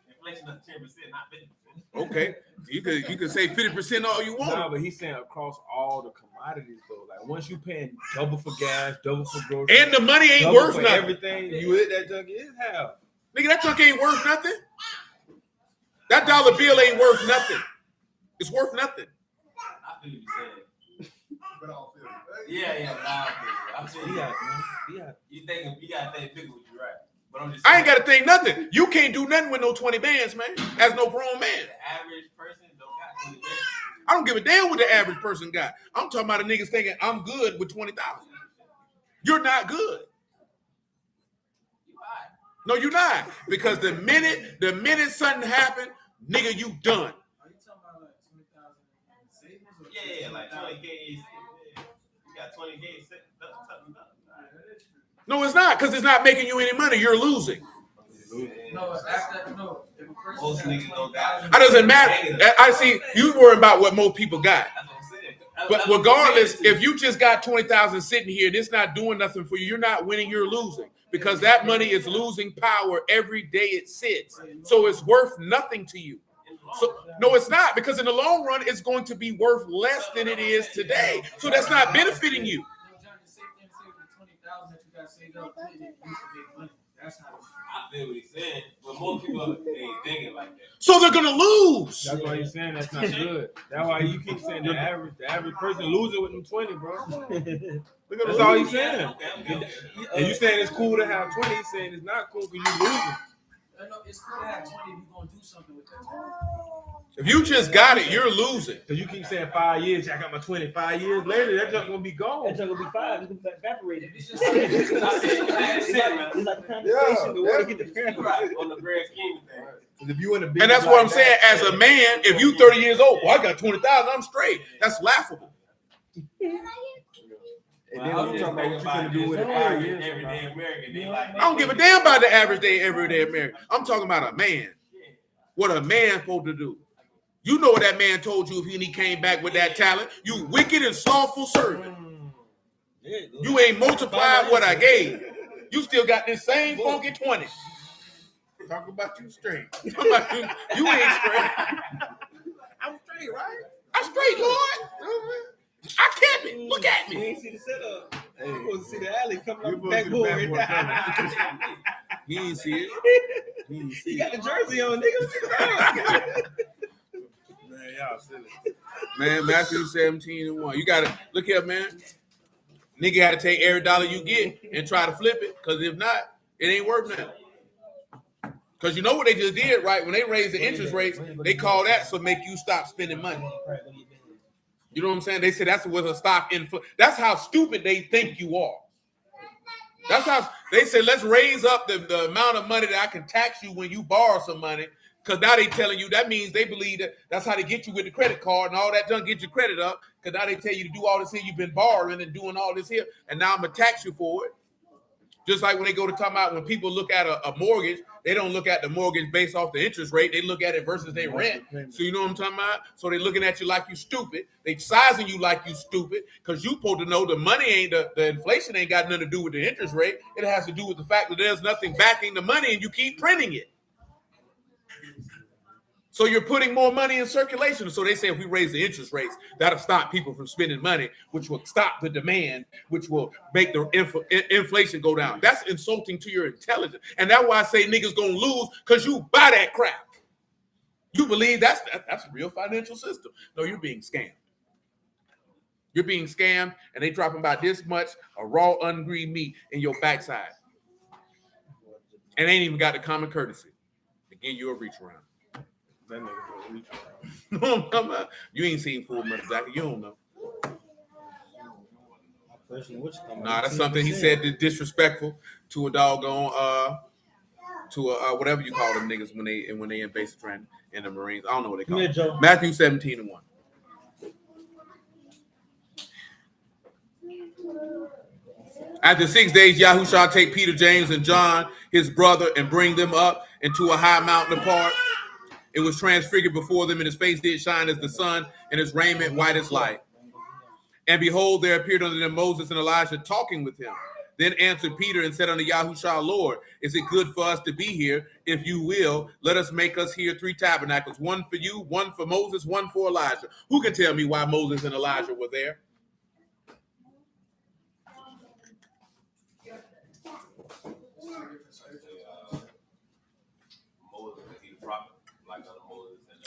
Inflation of 10%, not 50%. Okay, you could say 50% all you want. Nah, but he's saying across all the commodities though. Like once you paying double for gas, double for groceries, and the money ain't double worth for nothing. everything, you hit that junk is half. Nigga, that junk ain't worth nothing. That dollar bill ain't worth nothing. It's worth nothing. I feel you saying. Yeah, but I feel you. You gotta think bigger with you, right? But I'm just saying, I ain't got to think nothing. You can't do nothing with no 20 bands, man. As no grown man. the average person don't got 20 bands. I don't give a damn what the average person got. I'm talking about the niggas thinking I'm good with 20,000. You're not good. You alright. No, you're not. Because the minute something happened, nigga, you done. Are you talking about like 20,000 savings? Yeah, like 20K. You got 20K. No, it's not, because it's not making you any money. You're losing. No, after no. If a person Most niggas don't got. It doesn't matter. I see you worry about what most people got. That's what I'm saying. But regardless, if you just got 20,000 sitting here, and it's not doing nothing for you, you're not winning, you're losing. Because that money is losing power every day it sits. So it's worth nothing to you. So no, it's not, because in the long run, it's going to be worth less than it is today. So that's not benefiting you. Saved up, it used to make money. That's how I feel what he's saying, but most people ain't thinking like that. So they're gonna lose. That's why he's saying that's not good. That's why you keep saying the average person losing with them 20, bro. That's all he's saying. Okay. And you saying it's cool to have 20, he's saying it's not cool because you losing. No, it's cool to have 20 if you're gonna do something with that 20. If you just got it, you're losing. Because you keep saying 5 years, I got my 20. 5 years later, that junk gonna be gone. That junk will be 5. It's gonna be evaporated. If it's just It's like the condensation. The water get the You're right on the grand scheme of things. If you in a big And that's what I'm saying. As a man, if you 30 years old, well, I got 20,000, I'm straight. That's laughable. And then I'm talking about what you gonna do with it 5 years. Everyday American, they like. I don't give a damn about the average day, everyday American. I'm talking about a man. What a man's supposed to do. You know what that man told you if he came back with that talent. You wicked and slothful servant. You ain't multiplied what I gave. You still got this same funky 20. Talk about you straight. You ain't straight. I'm straight, right? I'm straight, Lord. I kept it. Look at You me. ain't see the setup. You supposed to see the alley coming You up the supposed to see the backboard. He ain't see it. He got the jersey on, nigga. Man, y'all silly. Man, Matthew 17:1. You gotta look here, man. Nigga gotta take every dollar you get and try to flip it. Cause if not, it ain't worth nothing. Cause you know what they just did, right? When they raised the interest rates, they call that so make you stop spending money. You know what I'm saying? They said that's what's a stop inflation. That's how stupid they think you are. That's how they said, let's raise up the amount of money that I can tax you when you borrow some money. Because now they telling you that means they believe that that's how they get you with the credit card and all that junk, get your credit up. Because now they tell you to do all this here. You've been borrowing and doing all this here. And now I'm going to tax you for it. Just like when they go to talk about when people look at a mortgage, they don't look at the mortgage based off the interest rate. They look at it versus their rent. So you know what I'm talking about? So they're looking at you like you stupid. They sizing you like you stupid because you supposed to know the money ain't the inflation ain't got nothing to do with the interest rate. It has to do with the fact that there's nothing backing the money and you keep printing it. So you're putting more money in circulation. So they say if we raise the interest rates, that'll stop people from spending money, which will stop the demand, which will make the inflation go down. That's insulting to your intelligence. And that's why I say niggas gonna lose because you buy that crap. You believe that's a real financial system. No, you're being scammed. You're being scammed and they dropping about this much of raw ungrieved meat in your backside. And they ain't even got the common courtesy to give you a reach around. That nigga gonna reach around. You ain't seen Full Metal Jacket. You don't know. Nah, that's something he said that's disrespectful to a doggone to a whatever you call them niggas when they in basic training in the Marines. I don't know what they call them. Matthew 17:1. After 6 days, Yahushua take Peter, James, and John, his brother, and bring them up into a high mountain apart. It was transfigured before them, and his face did shine as the sun, and his raiment white as light. And behold, there appeared unto them Moses and Elijah talking with him. Then answered Peter and said unto Yahushua, Lord, is it good for us to be here? If you will, let us make us here 3 tabernacles, one for you, one for Moses, one for Elijah. Who can tell me why Moses and Elijah were there?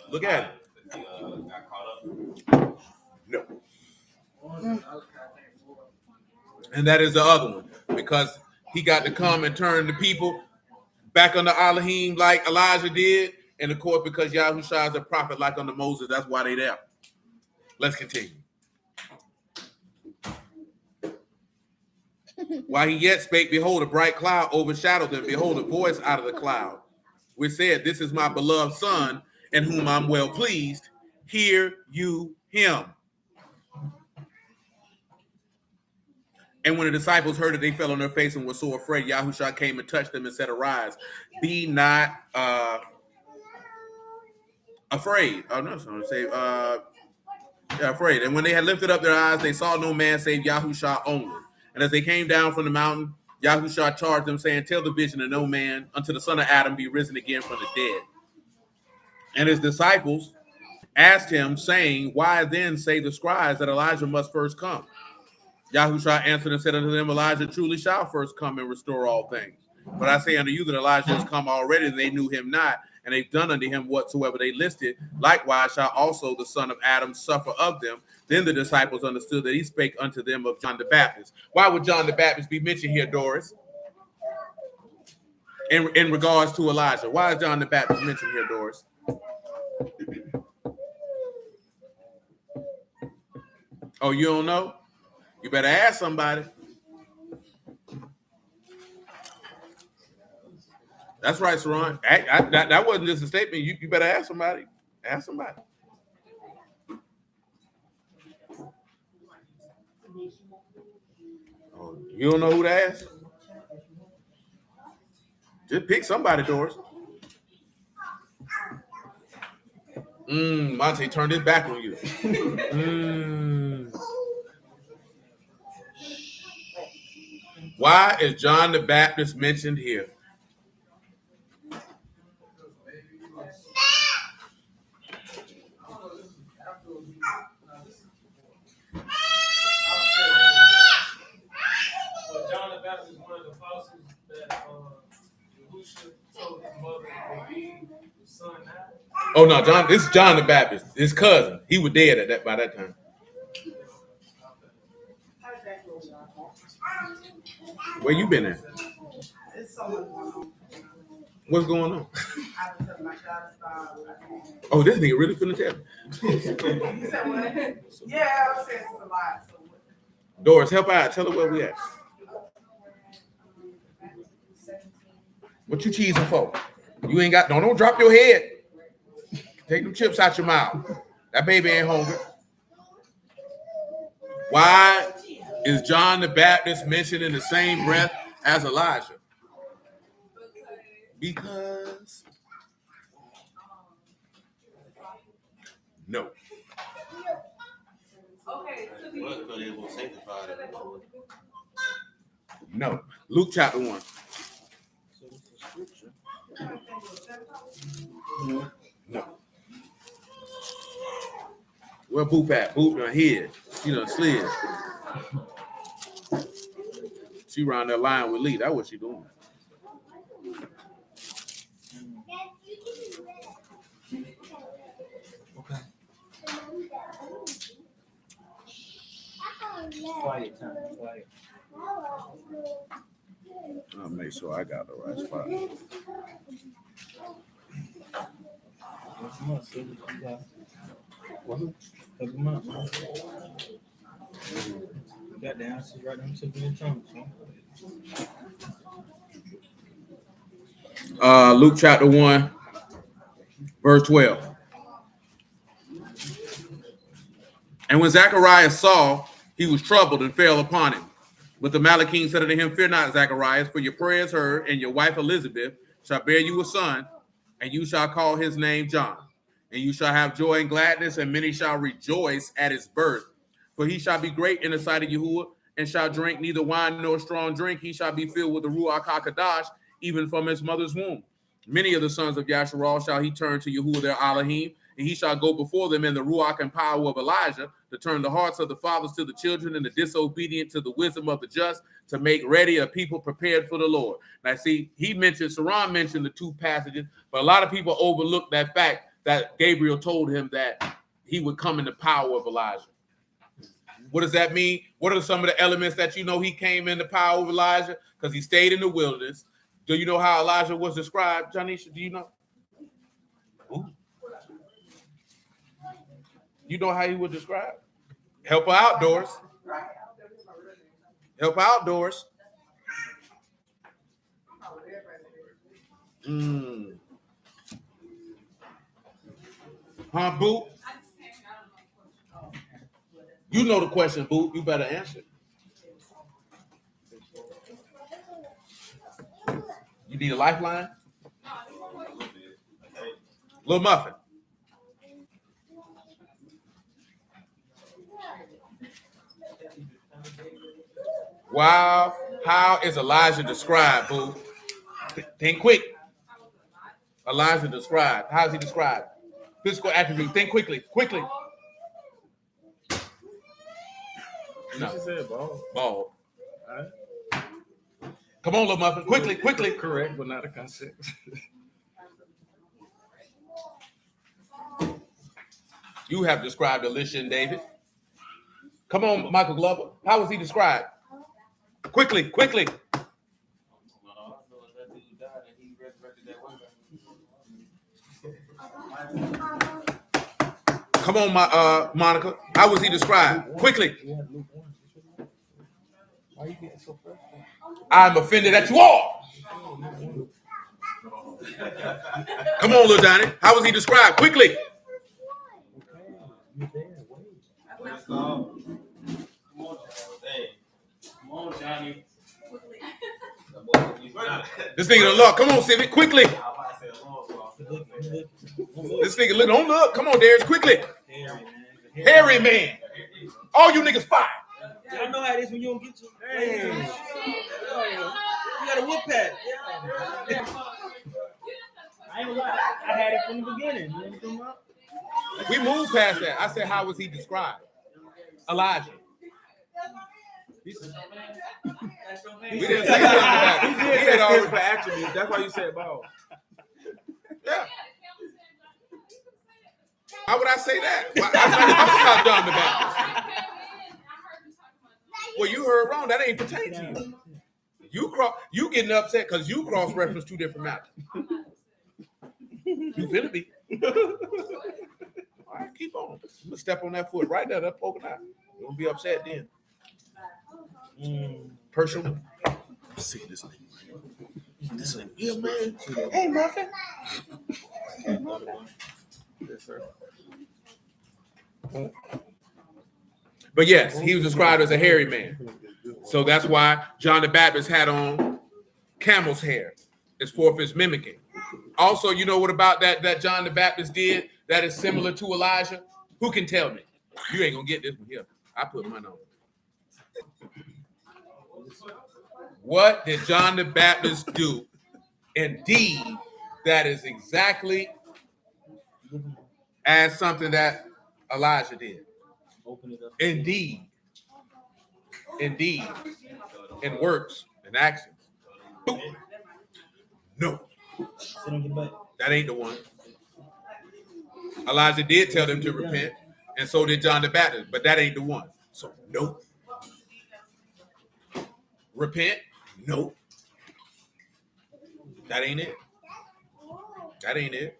Look at it. Got caught up. No. And that is the other one, because he got to come and turn the people back under Elohim like Elijah did, and of course because Yahushua is a prophet like under Moses, that's why they there. Let's continue. While he yet spake, behold, a bright cloud overshadowed them. Behold, a voice out of the cloud, which said, This is my beloved son, in whom I'm well pleased. Hear you him. And when the disciples heard it, they fell on their face and were so afraid. Yahushua came and touched them and said, Arise, be not afraid. Oh, no, so say afraid. And when they had lifted up their eyes, they saw no man save Yahushua only. And as they came down from the mountain, Yahushua charged them, saying, Tell the vision of no man until the son of Adam be risen again from the dead. And his disciples asked him, saying, Why then say the scribes that Elijah must first come? Yahushua answered and said unto them, Elijah truly shall first come and restore all things. But I say unto you that Elijah has come already, and they knew him not, and they've done unto him whatsoever they listed. Likewise shall also the son of Adam suffer of them. Then the disciples understood that he spake unto them of John the Baptist. Why would John the Baptist be mentioned here, Doris? In regards to Elijah. Why is John the Baptist mentioned here, Doris? Oh, you don't know? You better ask somebody. That's right, Saran. That wasn't just a statement. You better ask somebody. Ask somebody. Oh, you don't know who to ask? Just pick somebody, Doris. Monte turned his back on you. Why is John the Baptist mentioned here? John the Baptist is one of the apostles that Yahushua told his mother to be the son now. Oh no, John. This is John the Baptist. His cousin. He was dead by that time. Where you been at? What's going on? Oh, this nigga really finna tell me. Yeah, I said it's a lot. Doris, help out. Tell her where we at. What you cheesing for? You ain't got. Don't drop your head. Take them chips out your mouth. That baby ain't hungry. Why is John the Baptist mentioned in the same breath as Elijah? Because no. Okay. No. Luke chapter 1. No. Where Boop at? Boop done hid. She done slid. She around that line with Lee. That's what she doing. Okay. Quiet time. Quiet. I'll make sure I got the right spot. Help him out. Got the answers right on tip of your tongue, son. Luke chapter 1, verse 12. And when Zacharias saw, he was troubled and fell upon him. But the Malachim said unto him, Fear not, Zacharias, for your prayer is heard, and your wife Elizabeth shall bear you a son, and you shall call his name John. And you shall have joy and gladness, and many shall rejoice at his birth. For he shall be great in the sight of Yahuwah, and shall drink neither wine nor strong drink. He shall be filled with the Ruach HaKadosh, even from his mother's womb. Many of the sons of Yasharal shall he turn to Yahuwah their Elohim, and he shall go before them in the Ruach and power of Elijah, to turn the hearts of the fathers to the children and the disobedient to the wisdom of the just, to make ready a people prepared for the Lord. Now, see, Saran mentioned the two passages, but a lot of people overlook that fact that Gabriel told him that he would come in the power of Elijah. What does that mean? What are some of the elements that you know he came in the power of Elijah? Because he stayed in the wilderness. Do you know how Elijah was described, Janisha? Do you know? Ooh. You know how he was described? Help outdoors. Help outdoors. Huh, Boo? You know the question, Boo. You better answer. You need a lifeline? Little Muffin. Wow. How is Elijah described, Boo? Think quick. Elijah described. How is he described? Physical attribute. Think quickly. Quickly. No. She said bald. Bald. Right. Come on, little Muffin. Quickly, quickly. Correct, but not a concept. You have described Elisha and David. Come on, Michael Glover. How was he described? Quickly, quickly. Come on, Monica. How was he described? Quickly. Why are you getting so frustrated? I'm offended at you all. Come on, little Johnny. How was he described? Quickly. Come on, Johnny. This nigga done look. Come on, Civic. Quickly. This nigga look. Don't look. Come on, Darius. Quickly. Hairy man. All you niggas fired. Y'all know how it is when you don't get your. You got a whoop pad. I ain't gonna lie. I had it from the beginning. You know what I'm talking about? We moved past that. I said, how was he described? Elijah. We didn't say that. He said physical attribute. That's why you said bald. Yeah. How would I say that? I'm not John the Baptist. Well, you heard wrong. That ain't pertain to you. You getting upset because you cross-reference two different matters. You finna be. All right, keep on. I'm gonna step on that foot right there, that poking out. You won't be upset then. Personal. See this thing. This thing. Yeah, man. Hey, Muffin. Yes, sir. But yes, he was described as a hairy man. So that's why John the Baptist had on camel's hair. It's for his mimicking. Also, you know what about that John the Baptist did that is similar to Elijah? Who can tell me? You ain't gonna get this one here. I put mine on. What did John the Baptist do? Indeed, that is exactly as something that Elijah did. Indeed, in works and actions. No, that ain't the one. Elijah did tell them to repent, and so did John the Baptist, but that ain't the one. So, nope. Repent? Nope. That ain't it. That ain't it.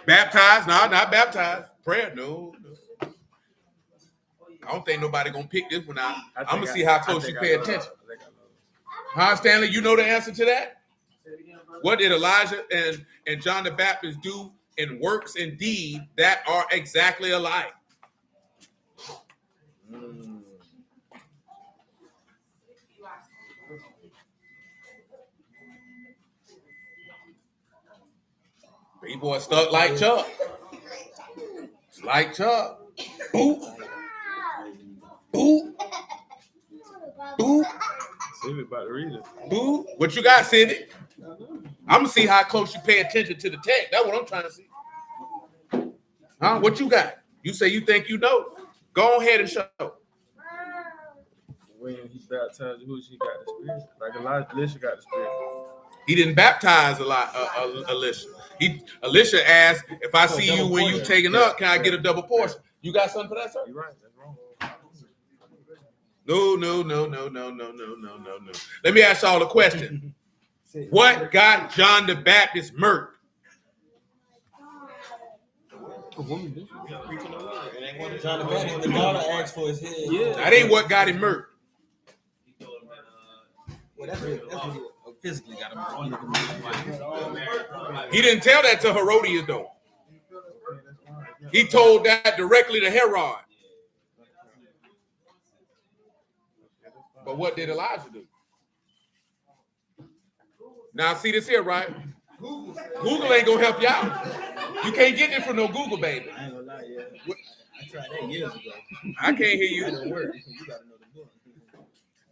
Baptized? No, not baptized. Prayer? No. I don't think nobody gonna pick this one out. I'm gonna see how close you pay attention. Huh, Stanley? You know the answer to that? What did Elijah and John the Baptist do in works and deed that are exactly alike? He boy stuck like Chuck. Like Chuck. Boop. Boop. Boop. Civic about to read it. Boop. What you got, Civic? I'm gonna see how close you pay attention to the text. That's what I'm trying to see. Huh? What you got? You say you think you know. Go ahead and show. When he baptized who she got the spirit. Like Elisha got the spirit. He didn't baptize Elisha. Elisha asked, if I see you when you taking up, can I get a double portion? You got something for that, sir? You're right. That's wrong. No. Let me ask y'all a question. What got John the Baptist murdered? John the Baptist, the daughter asked for his head. Yeah. That ain't what got him murdered. Well, that's what he physically got him. He didn't tell that to Herodias, though. He told that directly to Herod. But what did Elijah do? Now, see this here, right? Google ain't gonna help you out. You can't get this from no Google, baby. I ain't gonna lie, yeah. I tried that years ago. I can't hear you. That don't work. You gotta know the book.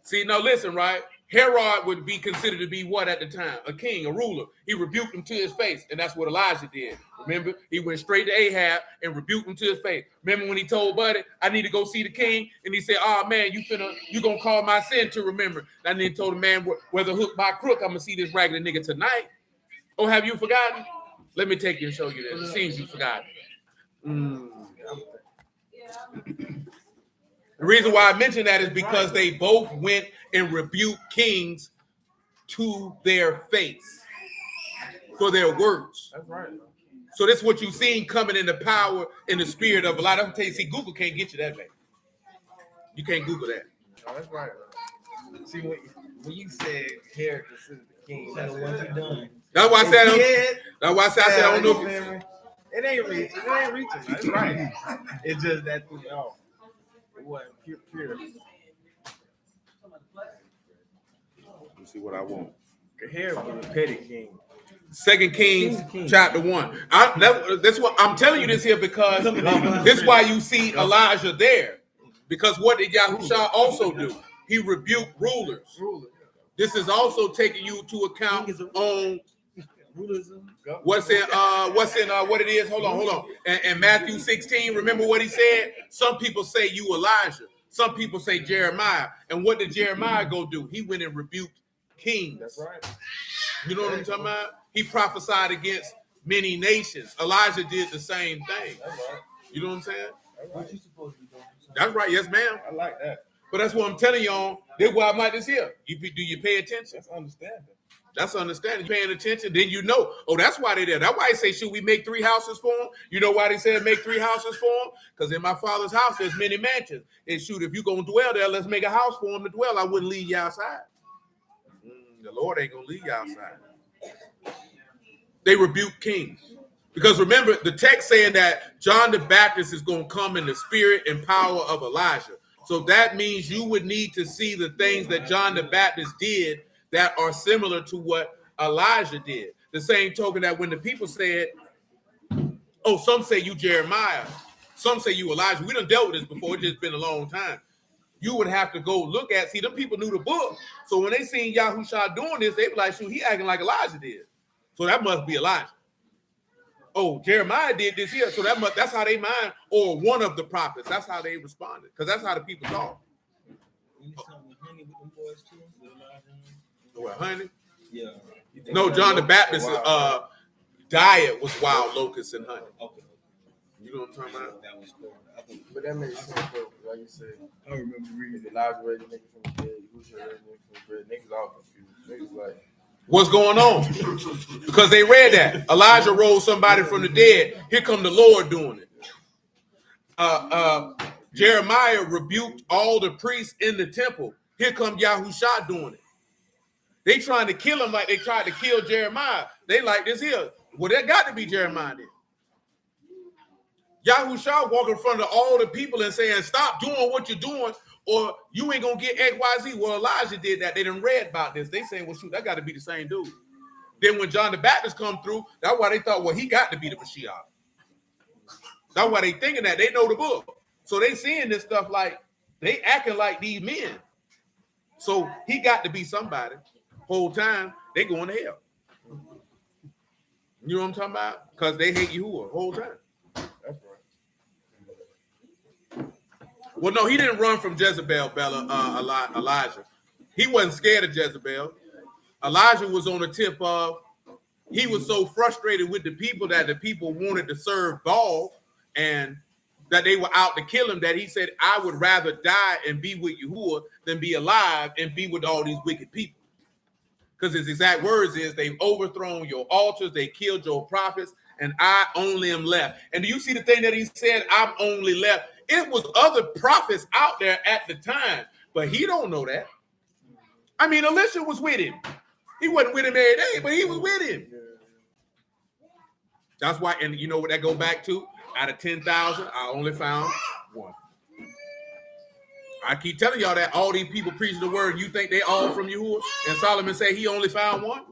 See, now listen, right? Herod would be considered to be what at the time? A king, a ruler. He rebuked him to his face, and that's what Elijah did. Remember, he went straight to Ahab and rebuked him to his face. Remember when he told Buddy, I need to go see the king? And he said, oh, man, you gonna call my sin to remember. And then he told the man, whether hook by crook, I'm gonna see this ragged nigga tonight. Oh, have you forgotten? Let me take you and show you that. It seems you forgot. The reason why I mention that is because they both went and rebuked kings to their face for their words. That's right. So this is what you've seen coming in the power and the spirit of a lot. I'm telling you, see, Google can't get you that way. You can't Google that. No, that's right. See, when you said Herod considered the king, that's what you done. That's why I said. That's why I said I don't know. It ain't reaching. That's right. It's just that threw me off. It wasn't pure. Let me see what I want. Herod was a petty king. 2 Kings chapter 1. That's what I'm telling you this here because this is why you see Elijah there. Because what did Yahushua also do? He rebuked rulers. This is also taking you to account on what's in what it is. Hold on. And Matthew 16, remember what he said? Some people say you Elijah. Some people say Jeremiah. And what did Jeremiah go do? He went and rebuked kings. That's right. You know what I'm talking about? He prophesied against many nations. Elijah did the same thing. That's right. You know what I'm saying? What you supposed to be doing? That's right. Yes, ma'am. I like that. But that's what I'm telling you on. This is why I'm like this here. Do you pay attention? That's understanding. That's understanding. You paying attention, then you know. Oh, that's why they're there. That's why they say, should we make 3 houses for them? You know why they said make 3 houses for them? Because in my father's house, there's many mansions. And shoot, if you're going to dwell there, let's make a house for them to dwell. I wouldn't leave you outside. The Lord ain't going to leave you outside. They rebuke kings. Because remember, the text saying that John the Baptist is going to come in the spirit and power of Elijah. So that means you would need to see the things that John the Baptist did that are similar to what Elijah did. The same token that when the people said, oh, some say you Jeremiah, some say you Elijah. We done dealt with this before. It's just been a long time. You would have to go look at, see, them people knew the book. So when they seen Yahushua doing this, they be like, shoot, he acting like Elijah did. So that must be Elijah. Oh, Jeremiah did this here. So that's how they mind, or one of the prophets. That's how they responded. Because that's how the people talk. What, honey? Yeah. No, John the Baptist diet was wild locusts and honey. Okay. You know what I'm talking about? That was cool. But that makes sense, though. Like you said, I remember reading it. Elijah raised a nigga from the dead. Who's your raised a nigga from the dead? Niggas all confused. Niggas like, What's going on? Because they read that. Elijah rose somebody from the dead. Here come the Lord doing it. Jeremiah rebuked all the priests in the temple. Here come Yahushua doing it. They trying to kill him like they tried to kill Jeremiah. They like this here. Well, that got to be Jeremiah then. Yahushua walking in front of all the people and saying, stop doing what you're doing, or you ain't going to get XYZ. Well, Elijah did that. They done read about this. They saying, well, shoot, that got to be the same dude. Then when John the Baptist come through, that's why they thought, well, he got to be the Mashiach. That's why they thinking that. They know the book. So they seeing this stuff like, they acting like these men. So he got to be somebody. Whole time, they going to hell. You know what I'm talking about? Because they hate Yahuwah whole time. That's right. Well, no, he didn't run from Jezebel, Elijah. He wasn't scared of Jezebel. Elijah was on the tip of, he was so frustrated with the people that the people wanted to serve Baal and that they were out to kill him, that he said, I would rather die and be with Yahuwah than be alive and be with all these wicked people. Because his exact words is, they've overthrown your altars, they killed your prophets, and I only am left. And do you see the thing that he said, I'm only left? It was other prophets out there at the time, but he don't know that. I mean, Elisha was with him. He wasn't with him every day, but he was with him. That's why, and you know what that go back to? Out of 10,000, I only found one. I keep telling y'all that all these people preaching the word, you think they all from Yahuwah? And Solomon said he only found one?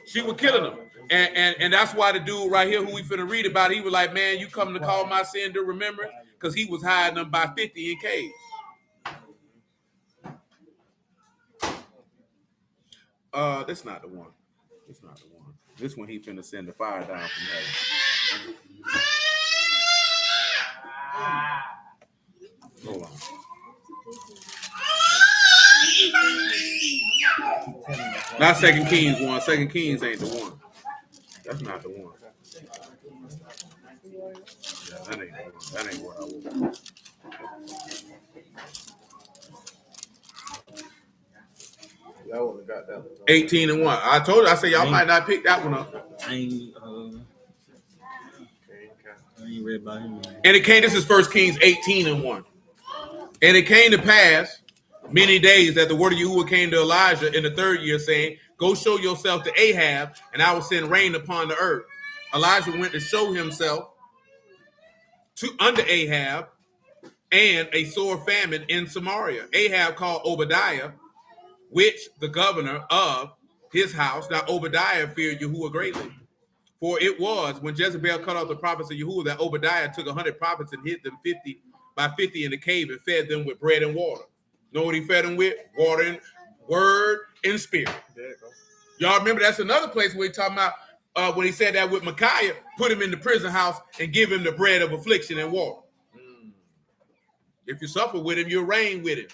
She was killing them. And that's why the dude right here who we finna read about, he was like, man, you coming to call my sin to remembrance? Because he was hiding them by 50 in caves. That's not the one. That's not the one. This one he finna send the fire down from heaven. Hold on. Not 2 Kings 1. 2 Kings ain't the one. That's not the one. Yeah, that ain't the one. That ain't what I want. Y'all would have got that one. 18 and 1. I told you, I said y'all might not pick that one up. I ain't read about him. And it came, this is 1 Kings 18 and 1. And it came to pass many days that the word of Yahuwah came to Elijah in the 3rd year, saying, go show yourself to Ahab, and I will send rain upon the earth. Elijah went to show himself unto Ahab, and a sore famine in Samaria. Ahab called Obadiah, which the governor of his house. Now Obadiah feared Yahuwah greatly. For it was when Jezebel cut off the prophets of Yahuwah that Obadiah took 100 prophets and hid them 50 by 50 in the cave and fed them with bread and water. Know what he fed them with? Water and word and spirit. Y'all remember that's another place where he talking about when he said that with Micaiah, put him in the prison house and give him the bread of affliction and water. If you suffer with him, you'll reign with him.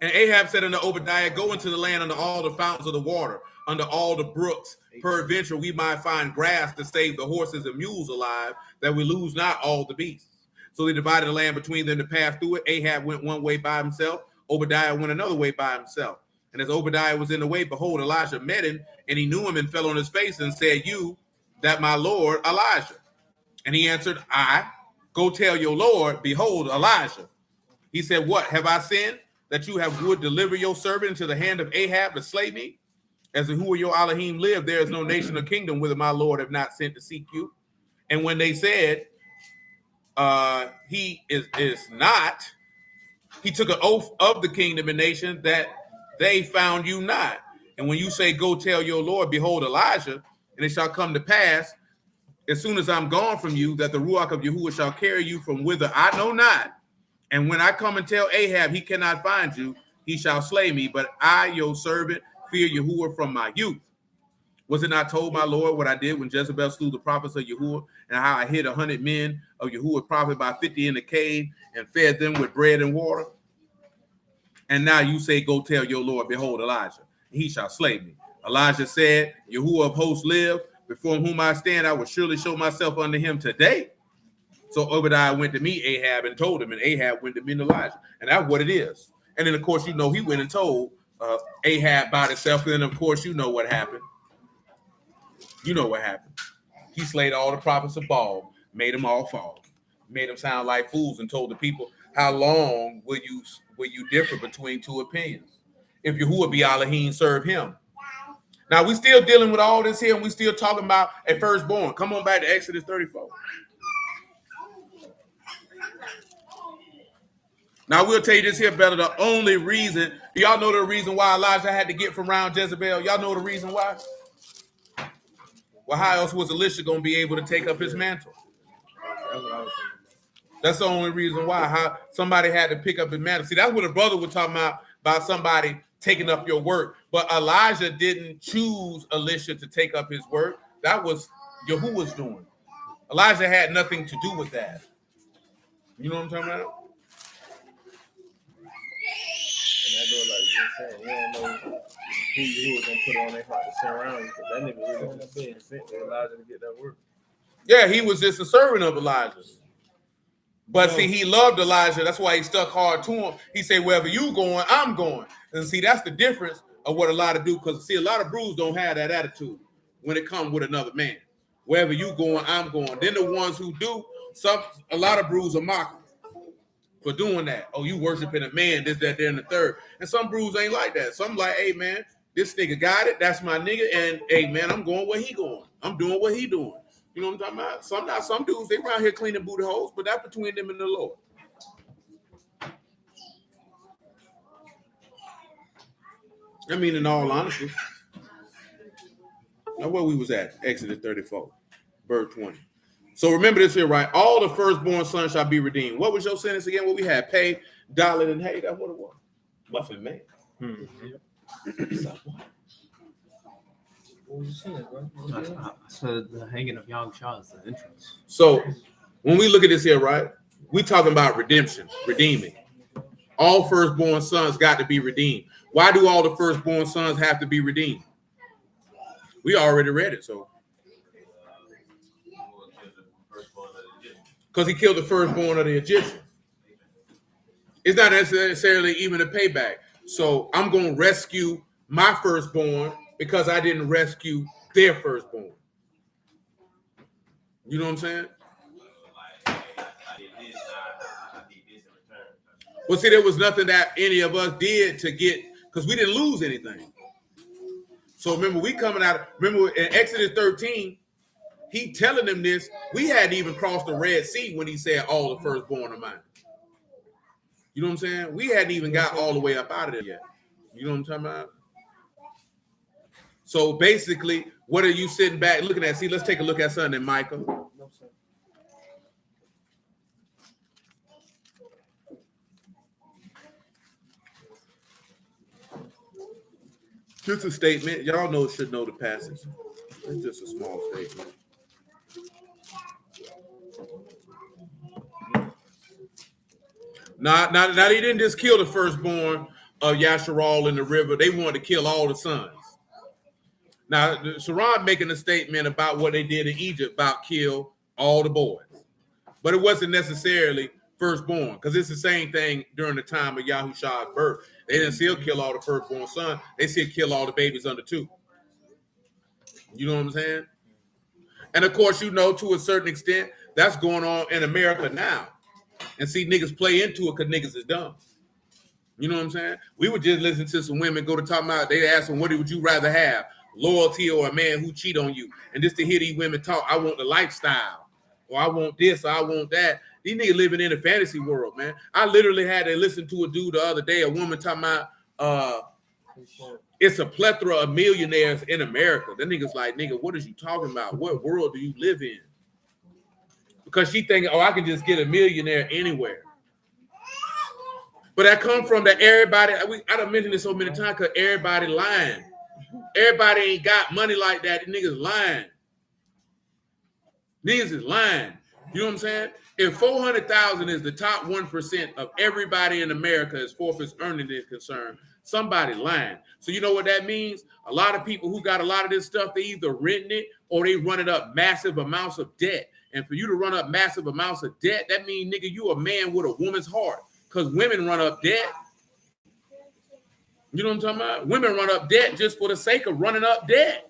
And Ahab said unto Obadiah, go into the land under all the fountains of the water, under all the brooks. Peradventure we might find grass to save the horses and mules alive, that we lose not all the beasts. So they divided the land between them to pass through it. Ahab went one way by himself. Obadiah went another way by himself. And as Obadiah was in the way, behold, Elijah met him, and he knew him and fell on his face and said, you, that my Lord Elijah. And he answered, I, go tell your Lord, behold, Elijah. He said, what, have I sinned, that you have would deliver your servant into the hand of Ahab to slay me? As Yahuwah your Elohim live, there is no nation or kingdom whither my Lord have not sent to seek you. And when they said, he is not, he took an oath of the kingdom and nation that they found you not. And when you say, go tell your Lord, behold Elijah, and it shall come to pass, as soon as I'm gone from you, that the Ruach of Yahuwah shall carry you from whither I know not. And when I come and tell Ahab he cannot find you, he shall slay me. But I, your servant, fear Yahuwah from my youth. Was it not told my Lord what I did when Jezebel slew the prophets of Yahuwah, and how I hid 100 men of Yahuwah prophet by 50 in the cave and fed them with bread and water? And now you say, go tell your Lord, behold Elijah, he shall slay me. Elijah said, Yahuwah of hosts live, before whom I stand, I will surely show myself unto him today. So Obadiah went to meet Ahab and told him, and Ahab went to meet Elijah. And that's what it is. And then, of course, you know, he went and told Ahab about himself. And then, of course, you know what happened. You know what happened. He slayed all the prophets of Baal, made them all fall, made them sound like fools, and told the people, how long will you differ between two opinions? If Yahuwah be Elohim, serve him. Now, we still dealing with all this here, and we still talking about a firstborn. Come on back to Exodus 34. Now we'll tell you this here better. The only reason, y'all know the reason why Elijah had to get from around Jezebel. Y'all know the reason why. Well, how else was Elisha going to be able to take up his mantle? That's what I was thinking. That's the only reason why. How somebody had to pick up his mantle. See, that's what a brother was talking about somebody taking up your work. But Elijah didn't choose Elisha to take up his work. That was Yahuwah's doing. Elijah had nothing to do with that. You know what I'm talking about? And I do it like you were saying. You don't know who was gonna put on their heart to send around you, because that nigga really on that bed sent to Elijah to get that work. Yeah, he was just a servant of Elijah's. But see, he loved Elijah. That's why he stuck hard to him. He said, wherever you going, I'm going. And see, that's the difference of what a lot of do. Because see, a lot of brews don't have that attitude when it comes with another man. Wherever you going, I'm going. Then the ones who do, a lot of brews are mocking for doing that. Oh, you worshiping a man, this, that, there, and the third. And some brews ain't like that. Some like, hey, man, this nigga got it. That's my nigga. And, hey, man, I'm going where he going. I'm doing what he doing. You know what I'm talking about? Some dudes, they around here cleaning booty holes, but that's between them and the Lord. I mean, in all honesty. Now, where we was at, Exodus 34, verse 20. So remember this here, right? All the firstborn sons shall be redeemed. What was your sentence again? What we had? Pay, dollar, and hay. That's what it was. Muffin man. What was you saying, bro? I said the hanging of Yahusha is the entrance. So when we look at this here, right? We talking about redemption, redeeming. All firstborn sons got to be redeemed. Why do all the firstborn sons have to be redeemed? We already read it, so. Because he killed the firstborn of the Egyptians. It's not necessarily even a payback. So I'm going to rescue my firstborn because I didn't rescue their firstborn. You know what I'm saying? Well, see, there was nothing that any of us did to get, because we didn't lose anything. So remember, remember in Exodus 13, he telling them this. We hadn't even crossed the Red Sea when he said all the firstborn of mine. You know what I'm saying? We hadn't even got all the way up out of there yet. You know what I'm talking about? So basically, what are you sitting back looking at? See, let's take a look at something in Micah. Just a statement. Y'all should know the passage. It's just a small statement. Now, they didn't just kill the firstborn of Yasharal in the river. They wanted to kill all the sons. Now, Sharon making a statement about what they did in Egypt about kill all the boys. But it wasn't necessarily firstborn, because it's the same thing during the time of Yahusha's birth. They didn't still kill all the firstborn sons. They still kill all the babies under 2. You know what I'm saying? And of course, to a certain extent, that's going on in America now. And see, niggas play into it because niggas is dumb. You know what I'm saying? We would just listen to some women go to talk about, they ask them, what would you rather have? Loyalty or a man who cheat on you? And just to hear these women talk, I want the lifestyle. Or I want this, or I want that. These niggas living in a fantasy world, man. I literally had to listen to a dude the other day, a woman talking about it's a plethora of millionaires in America. The nigga's like, nigga, what is you talking about? What world do you live in? Because she thinking, I can just get a millionaire anywhere. But that come from that everybody, I done mentioned this so many times, because everybody lying. Everybody ain't got money like that. The niggas lying. Niggas is lying. You know what I'm saying? If 400,000 is the top 1% of everybody in America as far as earning is concerned, somebody lying. So you know what that means? A lot of people who got a lot of this stuff, they either renting it or they running up massive amounts of debt. And for you to run up massive amounts of debt, that means, nigga, you a man with a woman's heart. Because women run up debt. You know what I'm talking about? Women run up debt just for the sake of running up debt.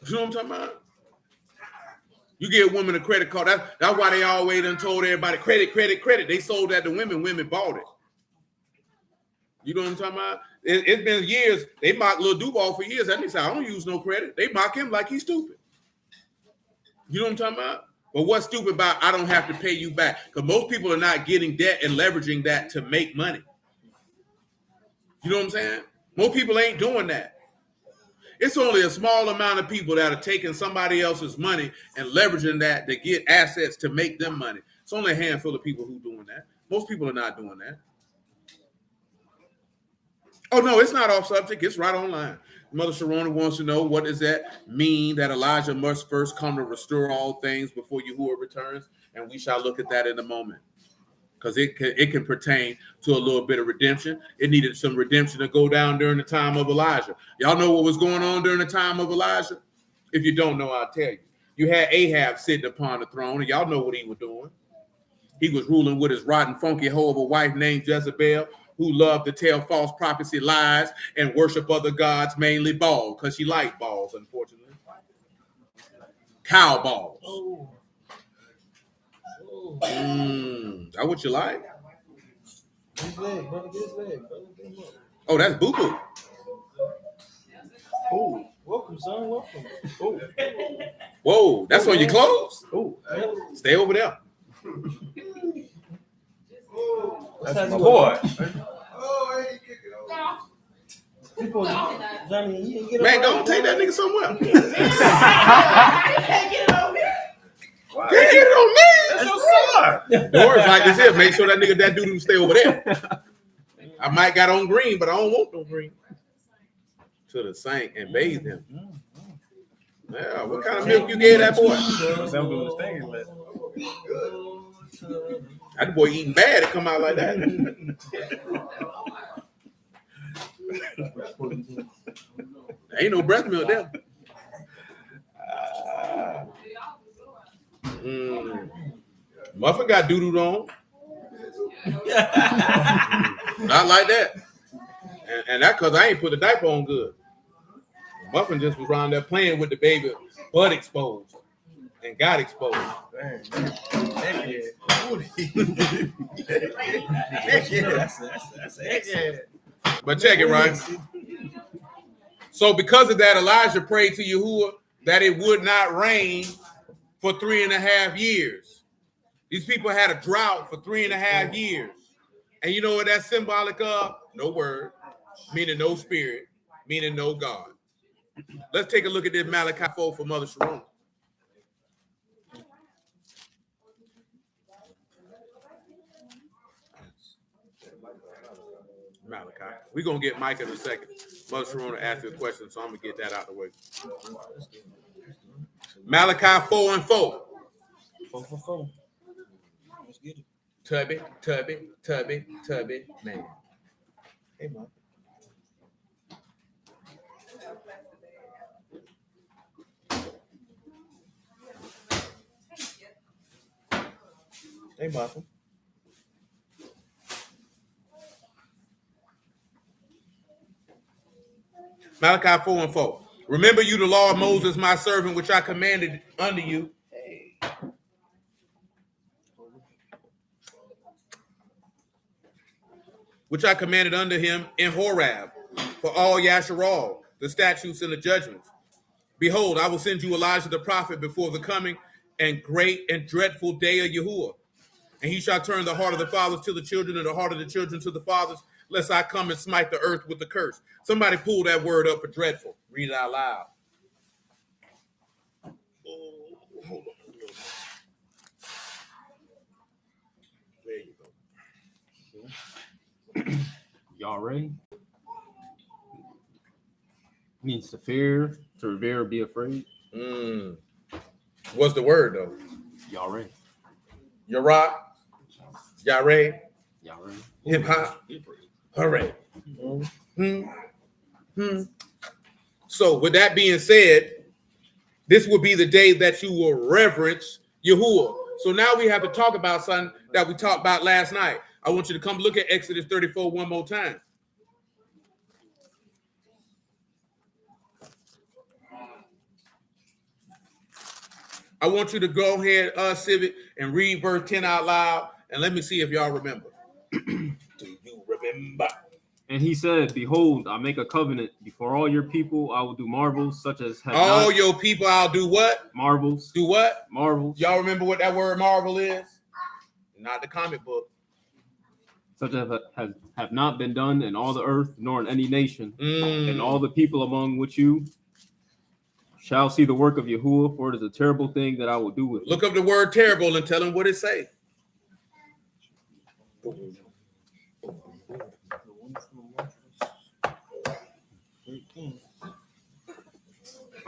You know what I'm talking about? You give women a credit card. That's why they always done told everybody, credit, credit, credit. They sold that to women. Women bought it. You know what I'm talking about? It's been years. They mock Lil Duval for years. That nigga said, I don't use no credit. They mock him like he's stupid. You know what I'm talking about? But what's stupid about I don't have to pay you back? Because most people are not getting debt and leveraging that to make money. You know what I'm saying? Most people ain't doing that. It's only a small amount of people that are taking somebody else's money and leveraging that to get assets to make them money. It's only a handful of people who are doing that. Most people are not doing that. Oh, no, it's not off subject. It's right online. Mother Sharona wants to know, what does that mean that Elijah must first come to restore all things before Yahuwah returns? And we shall look at that in a moment. Because it can pertain to a little bit of redemption. It needed some redemption to go down during the time of Elijah. Y'all know what was going on during the time of Elijah? If you don't know, I'll tell you. You had Ahab sitting upon the throne, and y'all know what he was doing. He was ruling with his rotten, funky hoe of a wife named Jezebel, who loved to tell false prophecy lies and worship other gods, mainly Baal, because she liked balls, unfortunately. Cow balls. That what you like? His leg, brother, get his leg. Oh, that's Boo Boo. Oh, welcome, son. Welcome. Oh. Whoa, that's on your clothes? Oh, Stay over there. that's my boy. Oh, I ain't kicking over. People, Johnny, you ain't get Man, right, don't take that nigga somewhere. Can't get it over here. Can't get it on me. That's your son. The words like this here, make sure that dude stay over there. I might got on green, but I don't want no green. To the sink and bathe him. Yeah, what kind of milk you gave that boy? Some dude was thinking that. That boy eating bad to come out like that. There ain't no breast milk there. Muffin got doo-doo on. Not like that. And that because I ain't put the diaper on good. Muffin just was around there playing with the baby, butt exposed, and got exposed. But check it, right? So because of that, Elijah prayed to Yahuwah that it would not rain for 3.5 years. These people had a drought for 3.5 years. And you know what that's symbolic of? No word, meaning no spirit, meaning no God. Let's take a look at this Malachi 4 for Mother Sharona. Malachi. We're going to get Mike in a second. Mother Sharona asked you a question, so I'm going to get that out of the way. Malachi 4 and 4. 4 for 4. Let's get it. Tubby, man. Hey, Mom. Hey, Muffin. Malachi 4 and 4. Remember you the law of Moses, my servant, which I commanded unto you. Which I commanded unto him in Horeb for all Yasharal, the statutes and the judgments. Behold, I will send you Elijah the prophet before the coming and great and dreadful day of Yahuwah. And he shall turn the heart of the fathers to the children and the heart of the children to the fathers, lest I come and smite the earth with the curse. Somebody pull that word up for dreadful. Read it out loud. Oh, hold on. There you go. Y'all ready? Means to fear, to revere, be afraid. What's the word though? Y'all ready? Yara, Yare, Y'all ready? hip hop, hooray. So with that being said, this will be the day that you will reverence Yahuwah. So now we have to talk about something that we talked about last night. I want you to come look at Exodus 34 one more time. I want you to go ahead, Civic, and read verse 10 out loud, and let me see if y'all remember. Do you remember? And he said, "Behold, I make a covenant before all your people. I will do marvels such as have All not your people, I'll do what? marvels. Do what? Marvels. Y'all remember what that word marvel is? Not the comic book. Such as have not been done in all the earth, nor in any nation. And all Mm. the people among which you shall see the work of Yahuwah, for it is a terrible thing that I will do with you." Look up the word terrible and tell them what it say.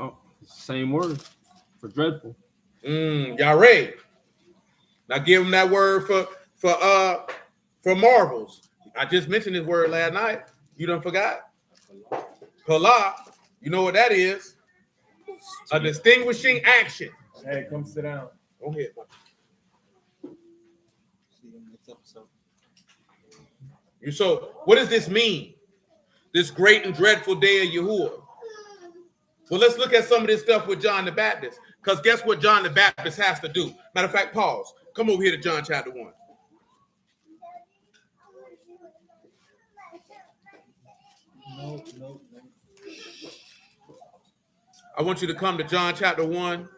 Oh, same word for dreadful. Y'all ready? Now give them that word for marvels. I just mentioned this word last night. You done forgot? Pala. You know what that is? A distinguishing action. Hey, come sit down. Go ahead. See you next episode. So what does this mean? This great and dreadful day of Yahuwah. Well, let's look at some of this stuff with John the Baptist. Because guess what John the Baptist has to do? Matter of fact, pause. Come over here to John chapter 1. No. I want you to come to John chapter 1.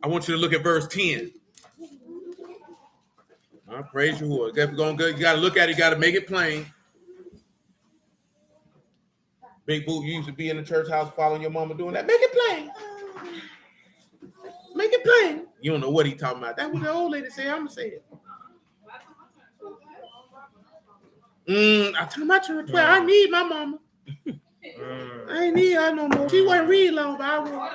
I want you to look at verse 10. Praise Yahuwah. If you're going good, you got to look at it. You got to make it plain. Big Boot, you used to be in the church house following your mama doing that. Make it plain. Make it plain. You don't know what he talking about. That's what the old lady said. I'm going to say it. I told my church, well, I need my mama. I ain't need her no more. She wasn't read long, but I will.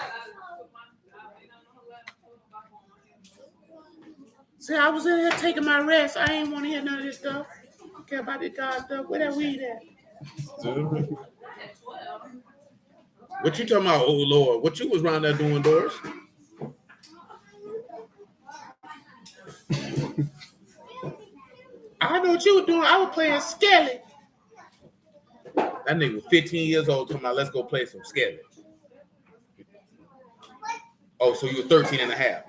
See, I was in here taking my rest. I ain't want to hear none of this stuff. I don't care about this God stuff. Where that weed at? What you talking about, oh Lord? What you was around there doing, Doris? I know what you were doing. I was playing Skelly. That nigga was 15 years old talking about, let's go play some Skelly. Oh, so you were 13 and a half.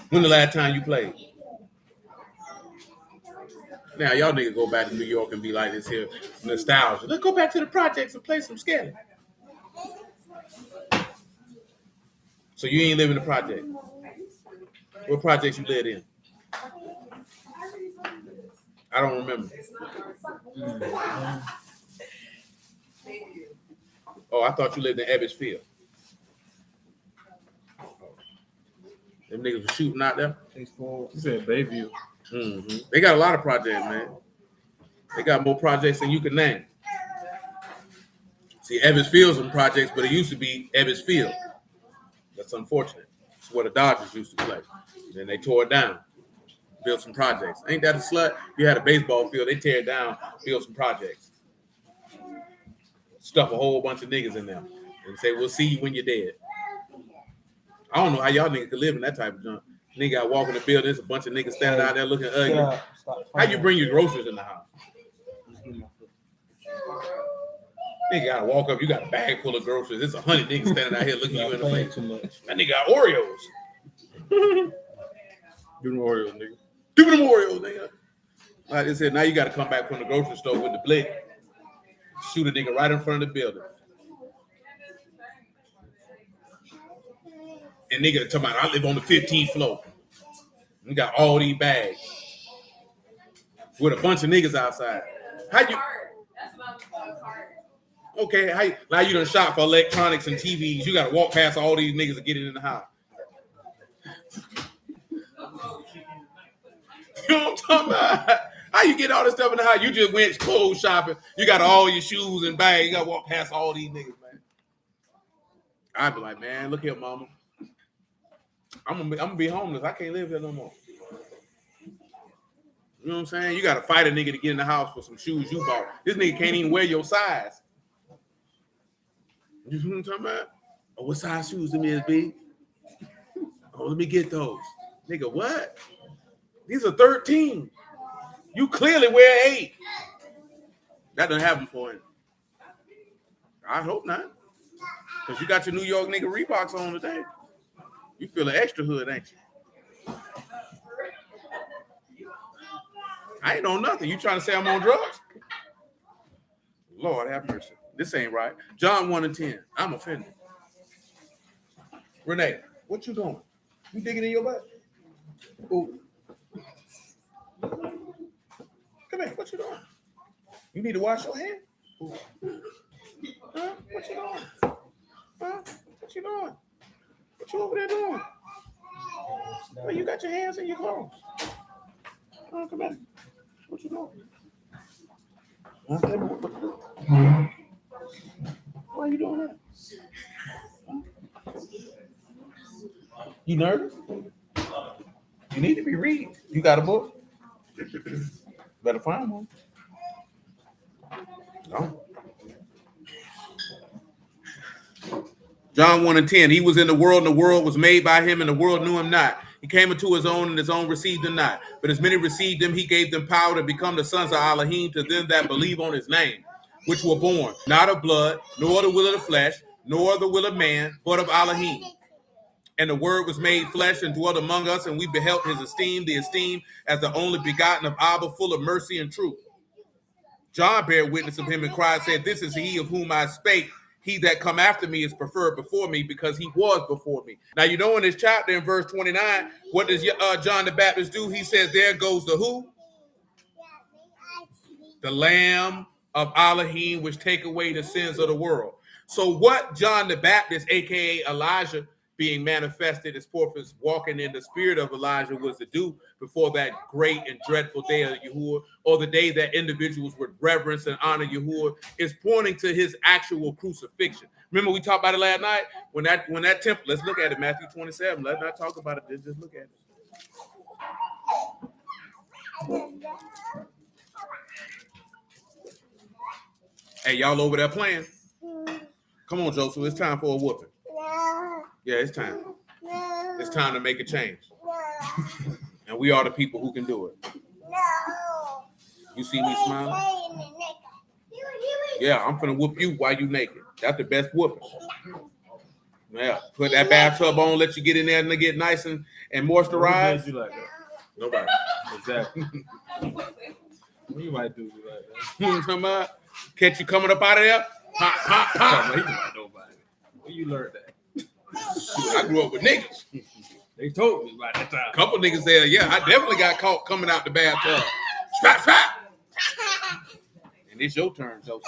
When the last time you played? Now, y'all niggas go back to New York and be like this here nostalgia. Let's go back to the projects and play some Skelly. So you ain't live in the project. What projects you lived in? I don't remember. Oh, I thought you lived in Ebbets Field. Them niggas were shooting out there. You said Bayview. Mm-hmm. They got a lot of projects, man. They got more projects than you can name. See, Ebbets Field's some projects, but it used to be Ebbets Field. That's unfortunate. It's where the Dodgers used to play. Then they tore it down, built some projects. Ain't that a slut? You had a baseball field, they tear it down, build some projects. Stuff a whole bunch of niggas in there and say, we'll see you when you're dead. I don't know how y'all niggas could live in that type of junk. Nigga got walk in the building, there's a bunch of niggas standing out there looking ugly. How you bring your groceries in the house? Nigga gotta walk up, you got a bag full of groceries. There's 100 niggas standing out here looking you in the face. Too much. That nigga got Oreos. Do them Oreos, nigga. Do them Oreos, nigga. Like I said, now you gotta come back from the grocery store with the blick. Shoot a nigga right in front of the building. And nigga talking about, I live on the 15th floor. We got all these bags with a bunch of niggas outside. How you? Okay, how you, now you done shop for electronics and TVs. You gotta walk past all these niggas and get it in the house. You know what I'm talking about? How you get all this stuff in the house? You just went clothes shopping. You got all your shoes and bags. You gotta walk past all these niggas, man. I'd be like, man, look here, mama. I'm gonna be homeless. I can't live here no more. You know what I'm saying? You gotta fight a nigga to get in the house for some shoes you bought. This nigga can't even wear your size. You know what I'm talking about? Oh, what size shoes them is, B? Oh, let me get those. Nigga, what? These are 13. You clearly wear 8. That doesn't happen for him. I hope not. Because you got your New York nigga Reeboks on today. You feel an extra hood, ain't you? I ain't on nothing. You trying to say I'm on drugs? Lord have mercy. This ain't right. John 1:10. I'm offended. Renee, what you doing? You digging in your butt? Ooh. Come here. What you doing? You need to wash your hands. Ooh. Huh? What you doing? Huh? What you doing? What you over there doing? Well, you got your hands in your clothes. Oh, come here. What you doing? Huh? Tell me what you doing. Why are you doing that? You nervous? You need to be reading. You got a book? Better find one. No. John 1:10. He was in the world, and the world was made by him, and the world knew him not. He came into his own, and his own received him not. But as many received him, he gave them power to become the sons of Elohim, to them that believe on his name, which were born not of blood, nor the will of the flesh, nor the will of man, but of Elohim. And the word was made flesh and dwelt among us, and we beheld his esteem, the esteem as the only begotten of Abba, full of mercy and truth. John bare witness of him and cried, said, this is he of whom I spake. He that come after me is preferred before me, because he was before me. Now, you know, in this chapter, in verse 29, what does John the Baptist do? He says, there goes the who? The Lamb of Elohim, which take away the sins of the world. So what John the Baptist, a.k.a. Elijah, being manifested as forth as walking in the spirit of Elijah, was to do before that great and dreadful day of Yahuwah, or the day that individuals would reverence and honor Yahuwah, is pointing to his actual crucifixion. Remember, we talked about it last night when that temple. Let's look at it, Matthew 27. Let's not talk about it. Just look at it. Hey, y'all over there playing? Come on, Joseph. It's time for a whooping. Yeah, it's time. It's time to make a change. And we are the people who can do it. You see me smiling? Yeah, I'm finna whoop you while you naked. That's the best whooping. Yeah, put that bathtub on, let you get in there and get nice and moisturized. You like that? Nobody. Exactly. What you might do you like that? You know what I'm talking about? Catch you coming up out of there? Pop, pop, pop. Nobody. Where you learned that? Shoot, I grew up with niggas. They told me about that time. A couple niggas said, yeah, I definitely got caught coming out the bathtub. Strap, strap. And it's your turn, Joseph.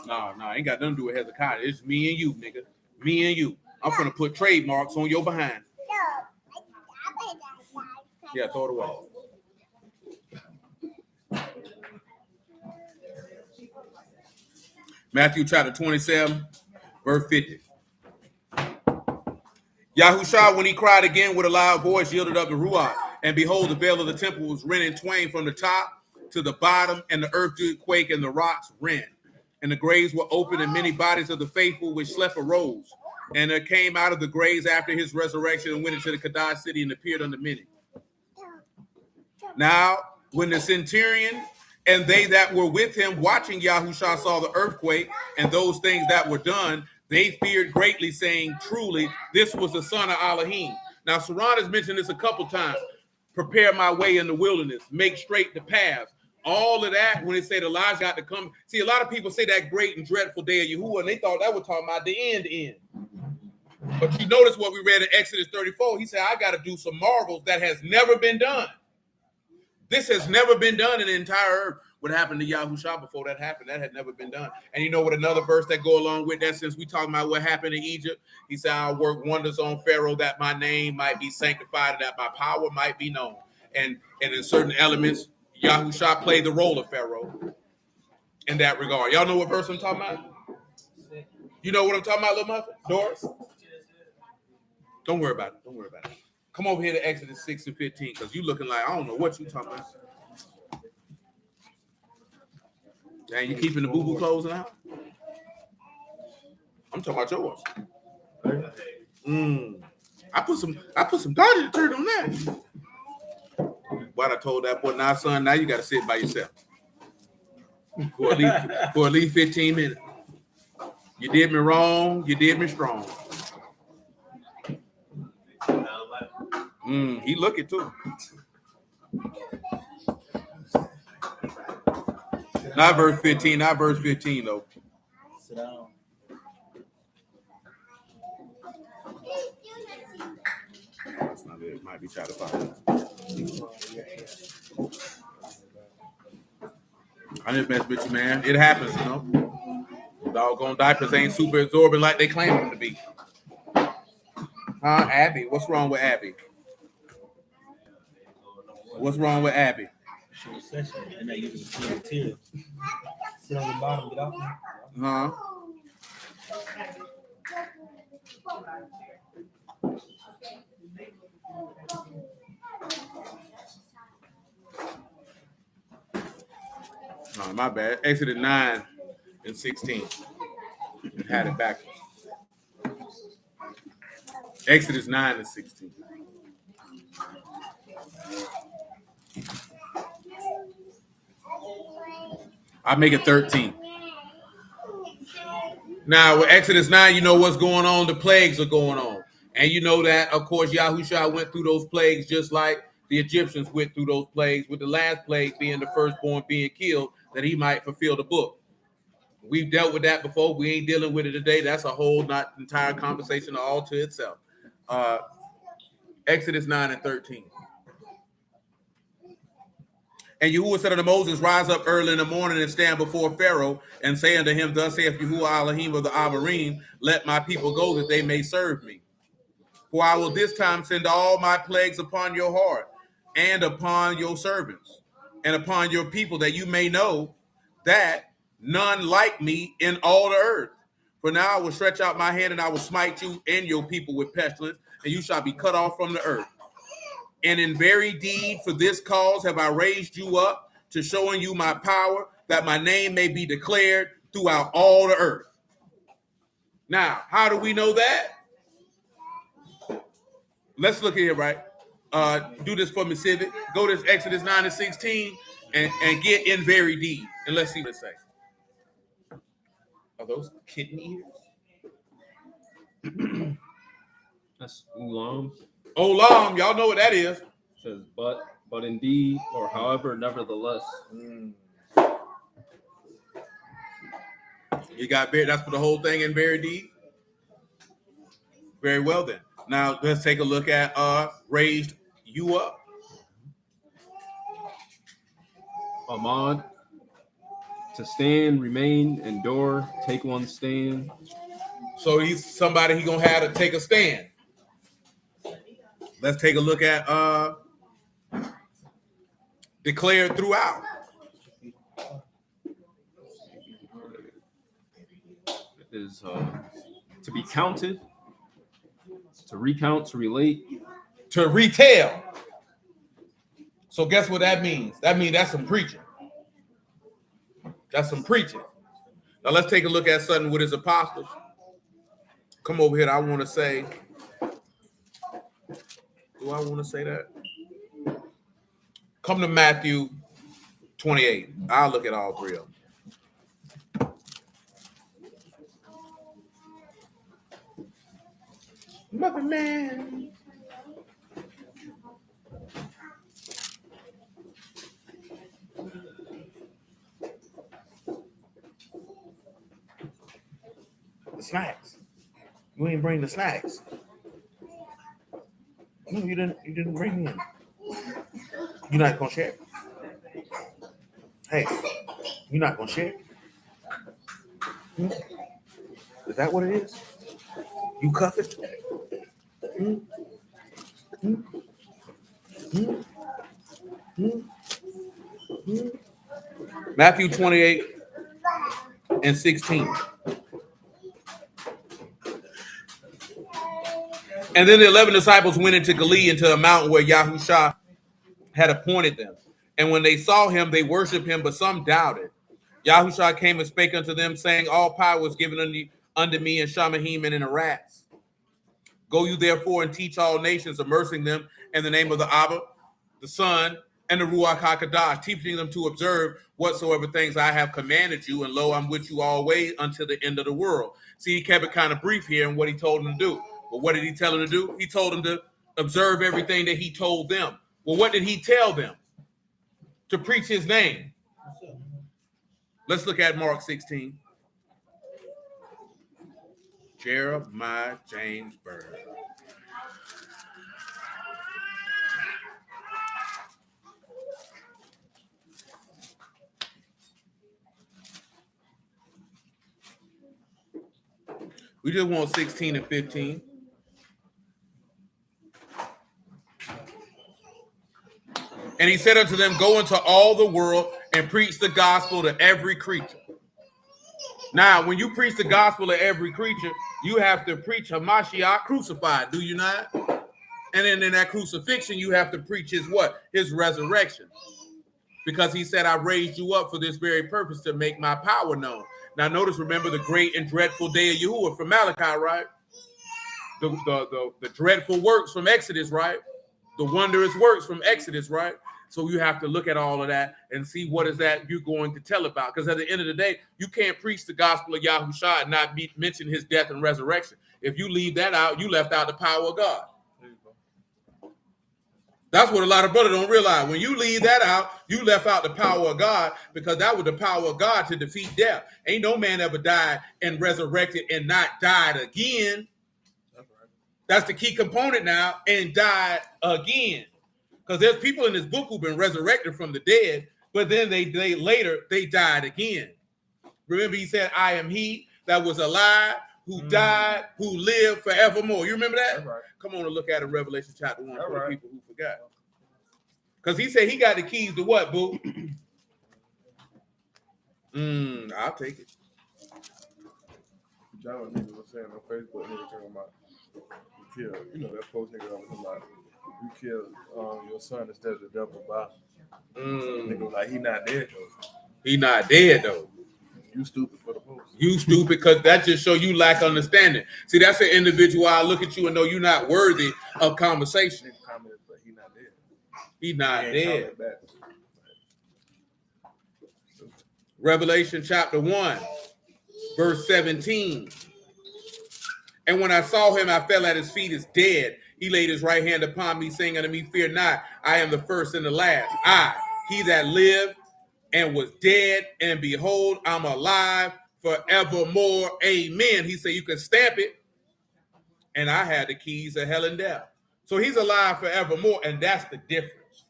No, ain't got nothing to do with Hezekiah. It's me and you, nigga. Me and you. I'm finna put trademarks on your behind. Yeah, throw it away. Matthew chapter 27, verse 50. Yahushua, when he cried again with a loud voice, yielded up the Ruach. And behold, the veil of the temple was rent in twain from the top to the bottom, and the earth did quake, and the rocks rent. And the graves were opened, and many bodies of the faithful which slept arose. And there came out of the graves after his resurrection, and went into the Kadash city, and appeared unto many. Now, when the centurion and they that were with him watching Yahushua saw the earthquake and those things that were done, they feared greatly, saying, truly, this was the son of Elohim. Now, Saran has mentioned this a couple times. Prepare my way in the wilderness, make straight the paths. All of that, when it said Elijah got to come. See, a lot of people say that great and dreadful day of Yahuwah, and they thought that was talking about the end. But you notice what we read in Exodus 34. He said, I got to do some marvels that has never been done. This has never been done in the entire earth. What happened to Yahushua before that happened? That had never been done. And you know what, another verse that go along with that, since we talking about what happened in Egypt, he said, I'll work wonders on Pharaoh that my name might be sanctified and that my power might be known. And in certain elements, Yahushua played the role of Pharaoh in that regard. Y'all know what verse I'm talking about? You know what I'm talking about, little muffin? Doris? Don't worry about it. Come over here to Exodus 6 and 15, because you looking like, I don't know what you talking about. Dang, you keeping the boo-boo clothes now? I'm talking about yours. I put some thought in the dirt on that. What I told that boy, now son, now you got to sit by yourself for at least 15 minutes. You did me wrong. You did me strong. He looking too. Not verse 15. Not verse 15 though. Sit down. That's not it. Might be trying to find it. I just mess with you, man. It happens, you know. Doggone diapers ain't super absorbent like they claim them to be. Abby? What's wrong with Abby? What's wrong with Abby? She was session, and they used to see material. Sit on the bottom, get off. Huh? No, my bad. Exodus 9 and 16. Had it backwards. Exodus 9 and 16. I make it 13. Now, with Exodus 9, you know what's going on. The plagues are going on. And you know that, of course, Yahushua went through those plagues just like the Egyptians went through those plagues, with the last plague being the firstborn being killed, that he might fulfill the book. We've dealt with that before. We ain't dealing with it today. That's a whole not entire conversation all to itself. Exodus 9 and 13. And Yahuwah said unto Moses, rise up early in the morning and stand before Pharaoh and say unto him, thus saith Yahuwah Elohim of the Amorim, let my people go that they may serve me. For I will this time send all my plagues upon your heart and upon your servants and upon your people, that you may know that none like me in all the earth. For now I will stretch out my hand and I will smite you and your people with pestilence, and you shall be cut off from the earth. And in very deed for this cause have I raised you up, to showing you my power, that my name may be declared throughout all the earth. Now, how do we know that? Let's look here, right? Do this for me, Civic. Go to Exodus 9 and 16 and get in very deed. And let's see what it says. Are those kitten ears? That's ulam. Olam, y'all know what that is. It says but indeed, or however, nevertheless. You got that's for the whole thing in very deed. Very well then. Now let's take a look at raised you up. Ahmad, to stand, remain, endure, take one stand. So he's somebody he gonna have to take a stand. Let's take a look at declared throughout. It is to be counted, to recount, to relate, To retell. So guess what that means? That means that's some preaching. That's some preaching. Now let's take a look at something with his apostles. Come over here. I want to say. Do I want to say that? Come to Matthew 28. I'll look at all three of them. Mother man. The snacks. You ain't bring the snacks. No, you didn't bring in. You're not gonna share. Hey, you're not gonna share. Is that what it is? You cuff it? Matthew 28 and 16. And then the 11 disciples went into Galilee, into a mountain where Yahushua had appointed them. And when they saw him, they worshiped him, but some doubted. Yahushua came and spake unto them, saying, all power was given unto me in Shamahim and in Arats. Go you therefore and teach all nations, immersing them in the name of the Abba, the Son, and the Ruach HaKadosh, teaching them to observe whatsoever things I have commanded you, and lo, I'm with you always until the end of the world. See, he kept it kind of brief here in what he told them to do. But what did he tell them to do? He told them to observe everything that he told them. Well, what did he tell them? to preach his name. Let's look at Mark 16. Jeremiah James Bird. We just want 16 and 15. And he said unto them, go into all the world and preach the gospel to every creature. Now, when you preach the gospel to every creature, you have to preach Hamashiach crucified, do you not? And then in that crucifixion, you have to preach his what? His resurrection. Because he said, I raised you up for this very purpose, to make my power known. Now, notice, remember the great and dreadful day of Yahuwah from Malachi, right? The dreadful works from Exodus, right? The wondrous works from Exodus, right? So you have to look at all of that and see what is that you're going to tell about. Because at the end of the day, you can't preach the gospel of Yahushua and not mention his death and resurrection. If you leave that out, you left out the power of God. That's what a lot of brothers don't realize. When you leave that out, you left out the power of God, because that was the power of God to defeat death. Ain't no man ever died and resurrected and not died again. That's the key component now, and died again. Because there's people in this book who've been resurrected from the dead, but then they later died again. Remember, he said, I am he that was alive, who died, who lived forevermore. You remember that? That's right. Come on and look at it, Revelation chapter 1 That's for right. the people who forgot. Because he said he got the keys to what, boo? I'll take it. John nigga was saying on Facebook, nigga talking about you kill, you know that post nigga was talking about you kill your son instead of the devil by. Nigga was like, he not dead though. He not dead though. You stupid for the post. You stupid, because that just show you lack understanding. See, that's an individual I look at you and know you're not worthy of conversation. Nigga commented, but he not dead. He not He ain't dead. back. Revelation chapter 1, verse 17. And when I saw him, I fell at his feet as dead. He laid his right hand upon me, saying unto me, fear not, I am the first and the last. I, he that lived and was dead, and behold, I'm alive forevermore. Amen. He said you can stamp it. And I had the keys of hell and death. So he's alive forevermore, and that's the difference.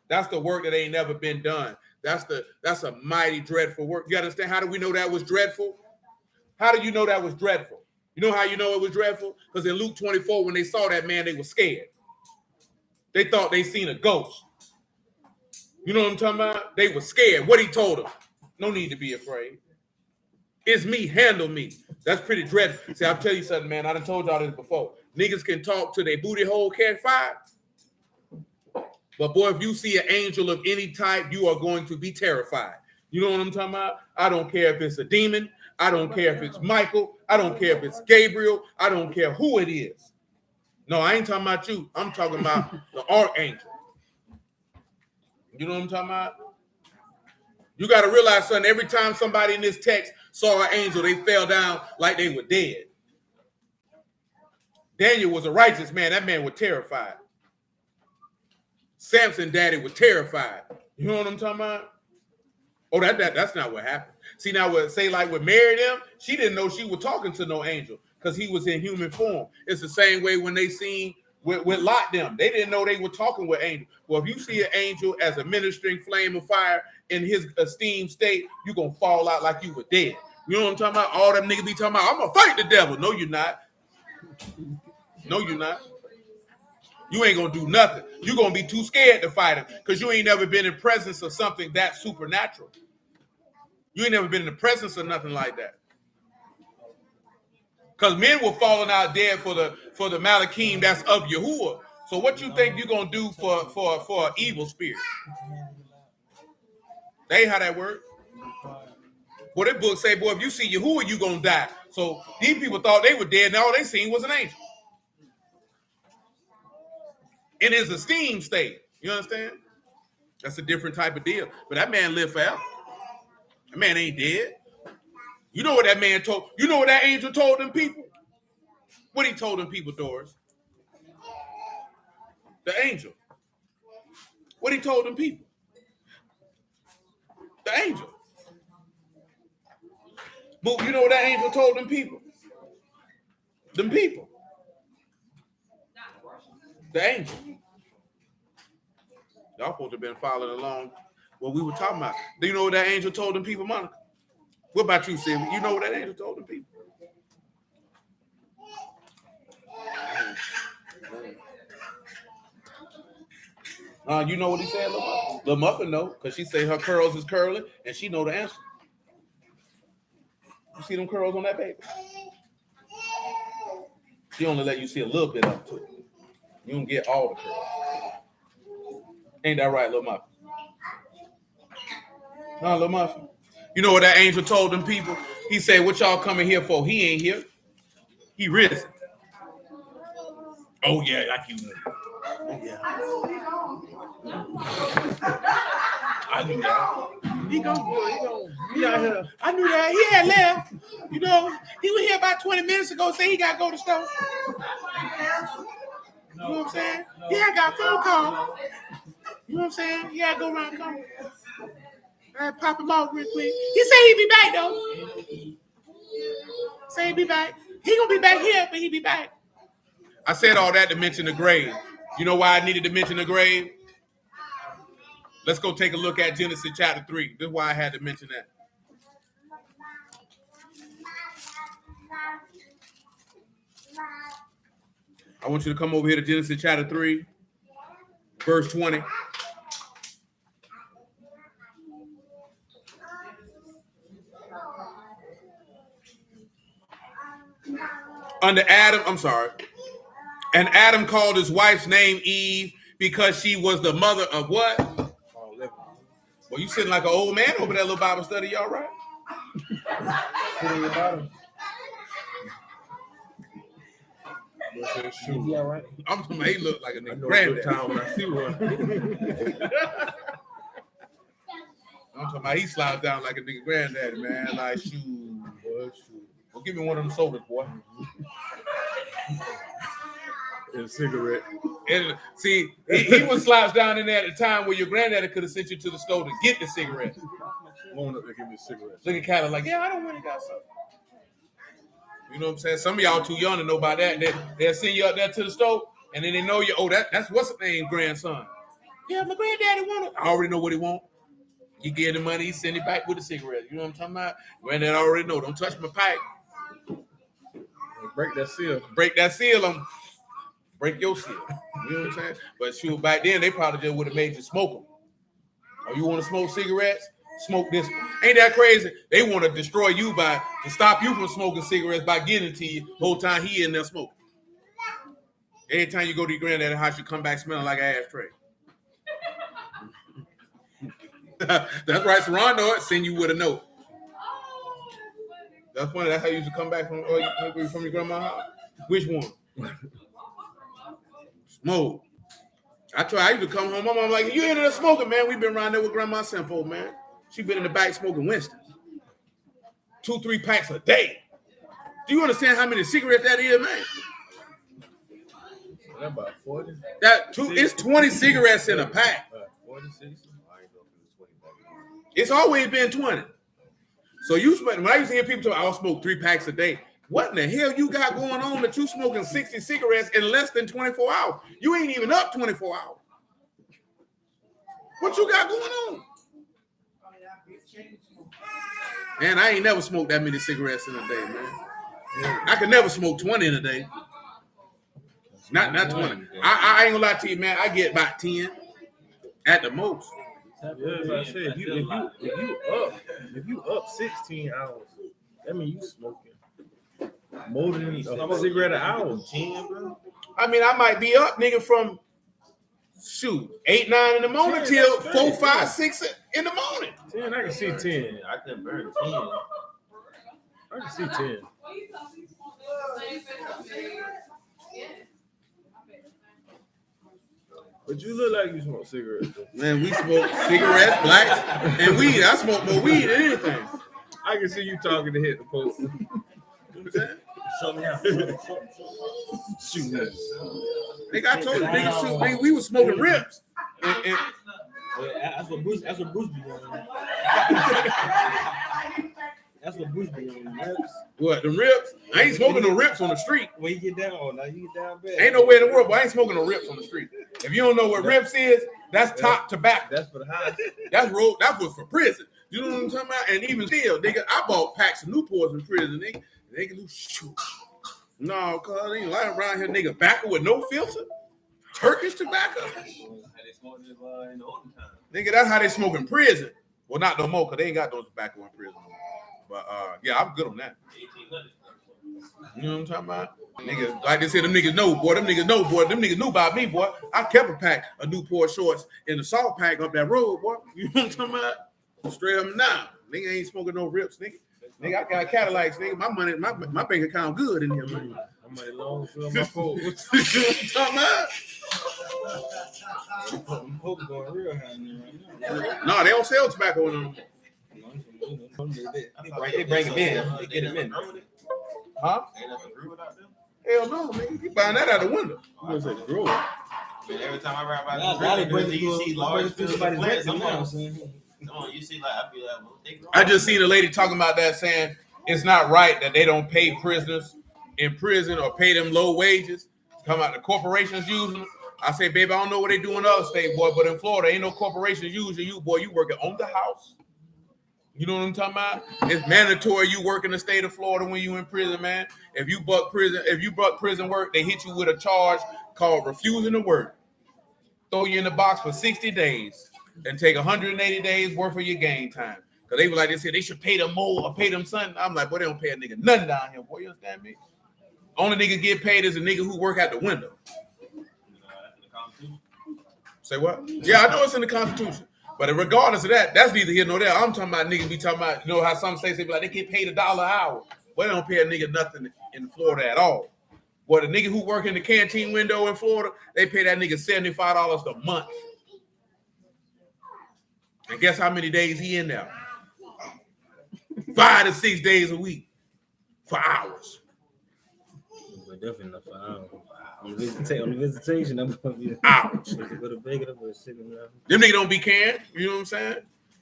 That's the work that ain't never been done. That's a mighty dreadful work. You understand? How do we know that was dreadful? How do you know that was dreadful? You know how you know it was dreadful? Because in Luke 24, when they saw that man, they were scared. They thought they seen a ghost. You know what I'm talking about? They were scared. What he told them? No need to be afraid. It's me, handle me. That's pretty dreadful. See, I'll tell you something, man. I done told y'all this before. Niggas can talk to their booty hole, can't fight. But boy, if you see an angel of any type, you are going to be terrified. You know what I'm talking about? I don't care if it's a demon. I don't care if it's Michael. I don't care if it's Gabriel. I don't care who it is. No, I ain't talking about you. I'm talking about the archangel. You know what I'm talking about? You got to realize, son, every time somebody in this text saw an angel, they fell down like they were dead. Daniel was a righteous man. That man was terrified. Samson daddy was terrified. You know what I'm talking about? Oh, that's not what happened. See, now, say like with Mary them, she didn't know she was talking to no angel because he was in human form. It's the same way when they seen with Lot them. They didn't know they were talking with angels. Well, if you see an angel as a ministering flame of fire in his esteemed state, you're going to fall out like you were dead. You know what I'm talking about? All them niggas be talking about, I'm going to fight the devil. No, you're not. No, you're not. You ain't going to do nothing. You're going to be too scared to fight him because you ain't never been in presence of something that supernatural. You ain't never been in the presence of nothing like that. Because men were falling out dead for the Malachim that's of Yahuwah. So what you think you're going to do for an evil spirit? That ain't how that works. Well, that book say, boy, if you see Yahuwah, you going to die. So these people thought they were dead, and all they seen was an angel. In his esteemed state. You understand? That's a different type of deal. But that man lived forever. That man ain't dead. You know what that man told? You know what that angel told them people? What he told them people, Doris? The angel. What he told them people? The angel. But you know what that angel told them people? Them people. The angel. Y'all supposed to have been following along what we were talking about. Do you know what that angel told them people, Monica? What about you, Sylvia? You know what that angel told them people? You know what he said, Lil Muffin? Lil Muffin know, because she say her curls is curly, and she know the answer. You see them curls on that baby? She only let you see a little bit of it. You don't get all the curls. Ain't that right, Lil Muffin? No, Lil Muffin. You know what that angel told them people? He said, what y'all coming here for? He ain't here. He risen. Oh, yeah, like you know. Oh, yeah. I knew that. He out here. I knew that. He had left. You know, he was here about 20 minutes ago, say he got to go to the store. You know what I'm saying? Yeah, I got a phone call. You know what I'm saying? Yeah, go around the corner. I pop him out real quick. He said he'd be back, though. Say he'd be back. He gonna be back here, but he be back. I said all that to mention the grave. You know why I needed to mention the grave? Let's go take a look at Genesis chapter 3. This is why I had to mention that. I want you to come over here to Genesis chapter 3, verse 20. Under Adam, and Adam called his wife's name Eve because she was the mother of what? Well, you sitting like an old man over that little Bible study, y'all right? Yeah, right. I'm talking about he look like a nigga granddad. Time when I see one. I'm talking about he slides down like a nigga granddaddy, man. Like, shoot. Well, give me one of them sodas, boy. And a cigarette. And see, he was slouched down in there at the time where your granddaddy could have sent you to the store to get the cigarette. Long enough to give me a cigarette. Looking kind of like, yeah, I don't really got something. You know what I'm saying? Some of y'all too young to know about that. They'll send you up there to the store, and then they know you. Oh, that's what's the name, grandson. Yeah, my granddaddy want it. I already know what he want. You give the money, he send it back with a cigarette. You know what I'm talking about? Granddad already know. Don't touch my pipe. Break that seal. Break that seal. Break your seal. You know what I'm saying? But shoot, back then they probably just would have made you smoke them. Oh, you want to smoke cigarettes? Smoke this one. Ain't that crazy? They want to destroy you to stop you from smoking cigarettes by getting to you the whole time he in there smoking. Every time you go to your granddad's house, you come back smelling like an ashtray. That's right, Serrano send you with a note. That's funny. That's how you used to come back from your grandma's house. Which one? Smoke. I used to come home. My mom like, you in there smoking, man? We've been around there with Grandma Simple, man. She been in the back smoking Winston. 2-3 packs a day. Do you understand how many cigarettes that is, man? That's about 40. It's 20 cigarettes in a pack. 46. It's always been 20. So when I used to hear people talk, I'll smoke 3 packs a day. What in the hell you got going on that you smoking 60 cigarettes in less than 24 hours? You ain't even up 24 hours. What you got going on? Man, I ain't never smoked that many cigarettes in a day, man. I could never smoke 20 in a day. Not 20. I ain't gonna lie to you, man. I get about 10 at the most. Yeah, as I said, if you up 16 hours, that means you smoking more than a cigarette an hour. 10, bro. I mean, I might be up, nigga, from 8, 9 in the morning till 4, 5, 6 in the morning. 10, I can see 10. I can burn 10. I can see 10. But you look like you smoke cigarettes. Man, we smoke cigarettes, blacks, and weed. I smoke more weed than anything. I can see you talking to hit the post. Show me how. Shoot, nigga, I told you, nigga, we was smoking ribs. That's what Bruce be doing. That's what Bruce be on, rips. What, the rips? I ain't smoking no rips on the street. When you get down, now you get down bad. Ain't nowhere in the world, but I ain't smoking no rips on the street. If you don't know what rips is, that's top tobacco. That's for the high. That was for prison. You know what I'm talking about? And even still, nigga, I bought packs of Newports in prison, nigga. They can do shoot. No, cuz they ain't lying around here, nigga, tobacco with no filter. Turkish tobacco. Nigga, that's how they smoke in prison. Well, not no more, because they ain't got no tobacco in prison. But yeah, I'm good on that. You know what I'm talking about? Niggas, like they said, them niggas know, boy. Them niggas know, boy. Them niggas knew about me, boy. I kept a pack of Newport shorts in the salt pack up that road, boy. You know what I'm talking about? Straight up and down. Nigga ain't smoking no rips, nigga. Nigga, I got Cadillacs, nigga. My money, my bank account good in here, man. I'm like long for my phone. You know what I'm talking about? I'm hoping going real high now. No, they don't sell tobacco in them. They bring him in. They get him in. Huh? Hell no, nigga. You buying that out the window. What's that grow? Man, every time I ride by Now they bring you see large fields of plants. now. Come on, you see like I be like, well, they grow. I just seen a lady talking about that, saying it's not right that they don't pay prisoners in prison or pay them low wages. Come out, the corporations using them. I say, baby, I don't know what they do in other states, boy, but in Florida, ain't no corporations using you, boy. You working on the house. You know what I'm talking about? It's mandatory you work in the state of Florida when you in prison, man. If you buck prison work, they hit you with a charge called refusing to work. Throw you in the box for 60 days and take 180 days worth of your game time. Because they were like, they said they should pay them more or pay them something. I'm like, boy, they don't pay a nigga nothing down here, boy. You understand me? Only nigga get paid is a nigga who work at the window. Say what? Yeah, I know it's in the Constitution. But regardless of that, that's neither here nor there. I'm talking about niggas be talking about, you know how some states they be like, they get paid $1 an hour. Well, they don't pay a nigga nothing in Florida at all. Well, the nigga who work in the canteen window in Florida, they pay that nigga $75 a month. And guess how many days he in there? 5 to 6 days a week for hours. But definitely not for hours. On the visitation, I'm gonna be Hours. go to Vegas, I'm gonna sit in there. Them niggas don't be caring, you know what I'm saying?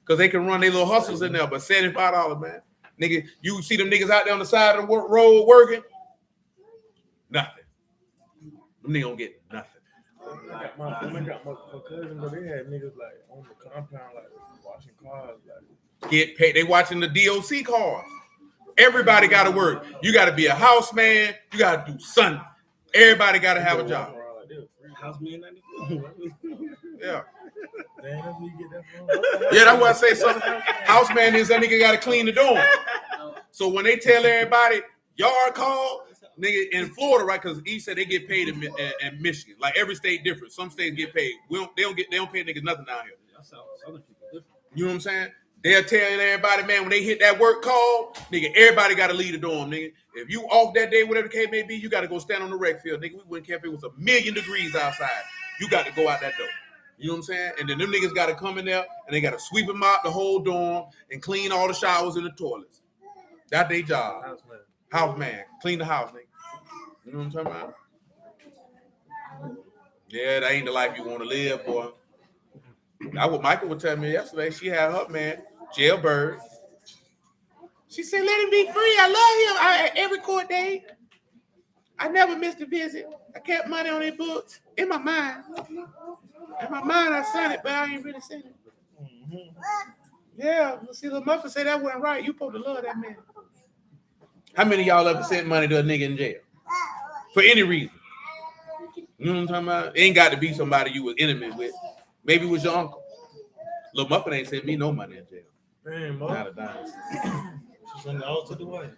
Because they can run their little hustles in there, but $75, man. Nigga, you see them niggas out there on the side of the road working? Nothing. Them niggas don't get nothing. My cousin, but they had niggas like on the compound, like washing cars, like Get paid. They watching the DOC cars. Everybody got to work. You got to be a houseman. You got to do something. Everybody got to have a job. Houseman 94. Yeah. Damn, that's where you get that from. Yeah, that's what I say. Something. Houseman is that nigga got to clean the dorm. So when they tell everybody yard call, nigga in Florida, right? Because he said they get paid in Michigan. Like every state different. Some states get paid. They don't pay niggas nothing down here. You know what I'm saying? They'll tell everybody, man, when they hit that work call, nigga, everybody got to leave the dorm, nigga. If you off that day, whatever the case may be, you got to go stand on the rec field, nigga. We wouldn't care if it was 1,000,000 degrees outside. You got to go out that door. You know what I'm saying? And then them niggas got to come in there, and they got to sweep them out the whole dorm and clean all the showers and the toilets. That's their job. House man. Clean the house, nigga. You know what I'm talking about? Yeah, that ain't the life you want to live, boy. That's what Michael would tell me yesterday. She had her man, jailbird. She said, let him be free. I love him. Every court day. I never missed a visit. I kept money on their books. In my mind. In my mind, I signed it, but I ain't really sent it. Yeah. See, the Muffin said that wasn't right. You supposed to love that man. How many of y'all ever sent money to a nigga in jail? For any reason. You know what I'm talking about? It ain't got to be somebody you was intimate with. Maybe it was your uncle. Lil Muffin ain't sent me no money in jail. Damn, Not a dime. She's on the altar to the way.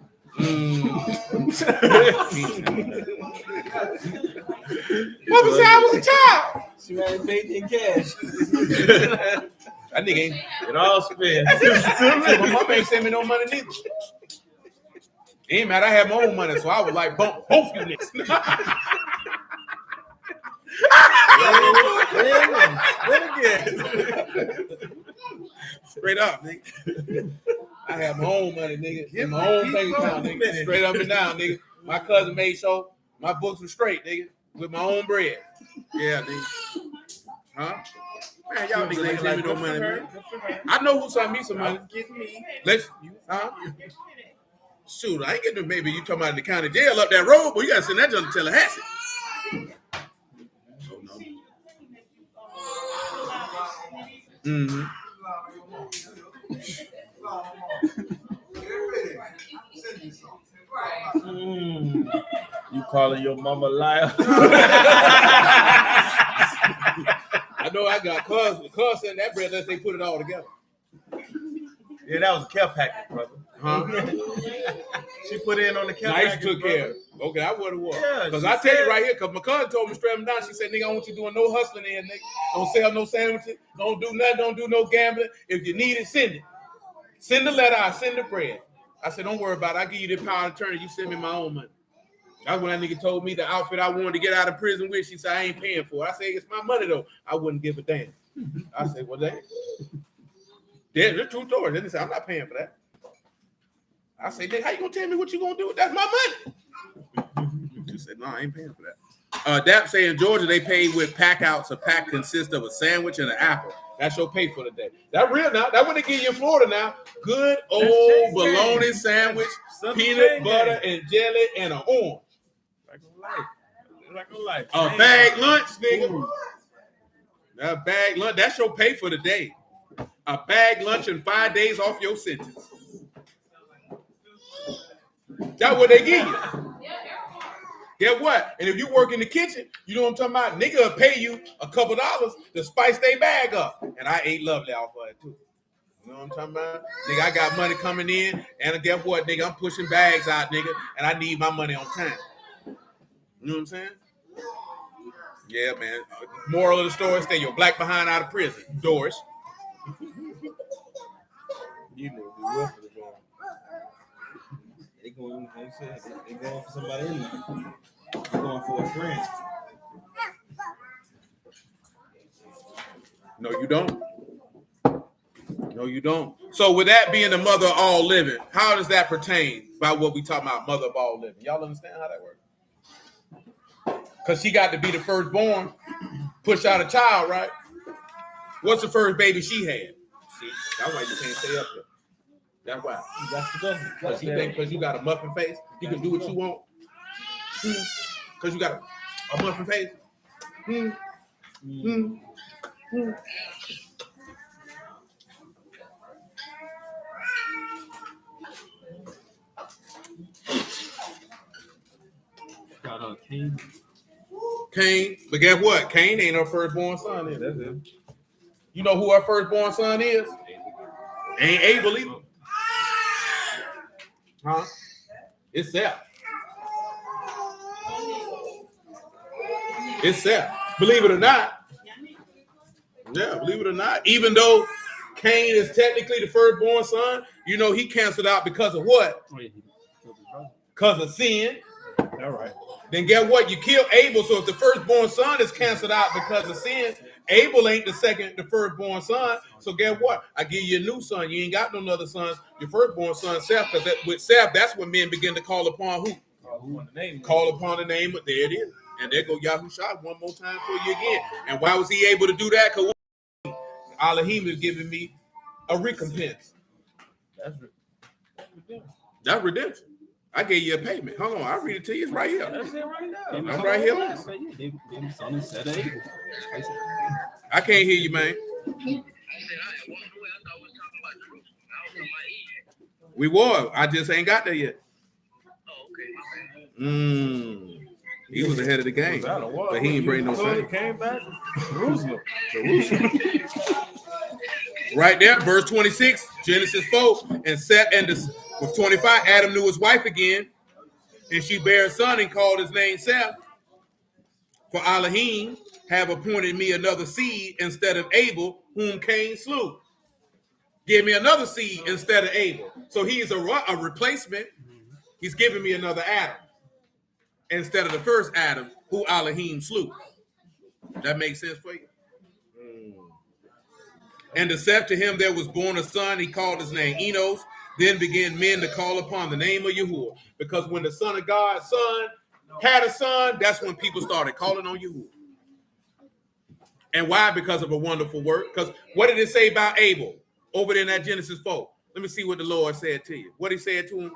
Mother said I was a child. She might paid in cash. That nigga ain't. it all spent. My mama ain't sent me no money neither. It ain't matter. I had my own money, so I was like, bump both you niggas. Straight up, nigga. I have my own money, nigga. In my own bank account, nigga. Straight up and down, nigga. My cousin made sure my books were straight, nigga. With my own bread. Yeah, nigga. Huh? Man, y'all niggas ain't send me no money, man. Good for her. I know who sent me some money. Get me. Let's, shoot, I ain't getting no baby. You talking about in the county jail up that road, but you gotta send that to Tallahassee. Oh, no. Mm-hmm. You calling your mama a liar? I know I got cuz send that bread unless they put it all together. Yeah, that was a care package, brother. Huh? She put in on the care Nice package, took brother. care. Okay, I what it was. Yeah, Because she I tell said- you right here, because my cousin told me straight him down. She said, nigga, I want you doing no hustling in, nigga. Don't sell no sandwiches. Don't do nothing. Don't do no gambling. If you need it, send it. Send the letter. I send the bread. I said, don't worry about it. I give you the power of attorney. You send me my own money. That's when that nigga told me the outfit I wanted to get out of prison with. She said, I ain't paying for it. I said, it's my money, though. I wouldn't give a damn. I said, well, damn. That's the true story. Then they said, I'm not paying for that. I said, nigga, how you going to tell me what you going to do? That's my money. She said, no, I ain't paying for that. Dap say in Georgia, they pay with pack outs. A pack consists of a sandwich and an apple. That's your pay for the day. That real now. That what they give you in Florida now. Good old bologna sandwich, peanut butter and jelly, and an orange. Like a life. A bag lunch, nigga. A bag lunch. That's your pay for the day. A bag lunch and 5 days off your sentence. That's what they give you. Get what? And if you work in the kitchen, you know what I'm talking about? Nigga will pay you a couple dollars to spice their bag up. And I ate lovely off of it too. You know what I'm talking about? Nigga, I got money coming in, and guess what, nigga? I'm pushing bags out, nigga, and I need my money on time. You know what I'm saying? Yeah, man. Moral of the story, stay your black behind out of prison. Doris. You know, we work for the job. They going, like I said, they going for somebody in there. They going for a friend. No, you don't. No, you don't. So with that being the mother of all living, how does that pertain by what we talking about, mother of all living? Y'all understand how that works? Because she got to be the firstborn, push out a child, right? What's the first baby she had? See, that's why you can't stay up there. That's why. You got to go. Because you think because you got a muffin face, you can do what you want. Because you got a muffin face. Got Cain. Cain, but guess what? Cain ain't her firstborn son. Is That's it. you know who her firstborn son is? Ain't Abel either. Huh? It's Seth. It's Seth. Believe it or not. Yeah, believe it or not. Even though Cain is technically the firstborn son, you know he canceled out because of what? Because of sin. All right. Then get what? You kill Abel. So if the firstborn son is canceled out because of sin, Abel ain't the firstborn son. So get what? I give you a new son. You ain't got no other sons. Your firstborn son, Seth. Because with Seth, that's when men begin to call upon who? Call upon the name. But there it is. And there go Yahushua one more time for you again. And why was he able to do that? Because Elohim is giving me a recompense. That's redemption. I gave you a payment. Hold on, I'll read it to you. It's right here. That's it right now. I'm right here. I can't hear you, man. We were. I just ain't got there yet. He was ahead of the game, but he ain't bring no He sense. came back. Jerusalem. Right there, verse 26, Genesis 4, and Seth and with 25, Adam knew his wife again, and she bare a son and called his name Seth. For Elohim have appointed me another seed instead of Abel, whom Cain slew. Give me another seed instead of Abel. So he's a replacement. He's giving me another Adam instead of the first Adam, who Elohim slew. That makes sense for you? And to Seth, to him there was born a son. He called his name Enos. Then began men to call upon the name of Yahuwah. Because when the Son of God's son had a son, that's when people started calling on Yahuwah. And why? Because of a wonderful work. Because what did it say about Abel over there in that Genesis 4? Let me see what the Lord said to you. What he said to him?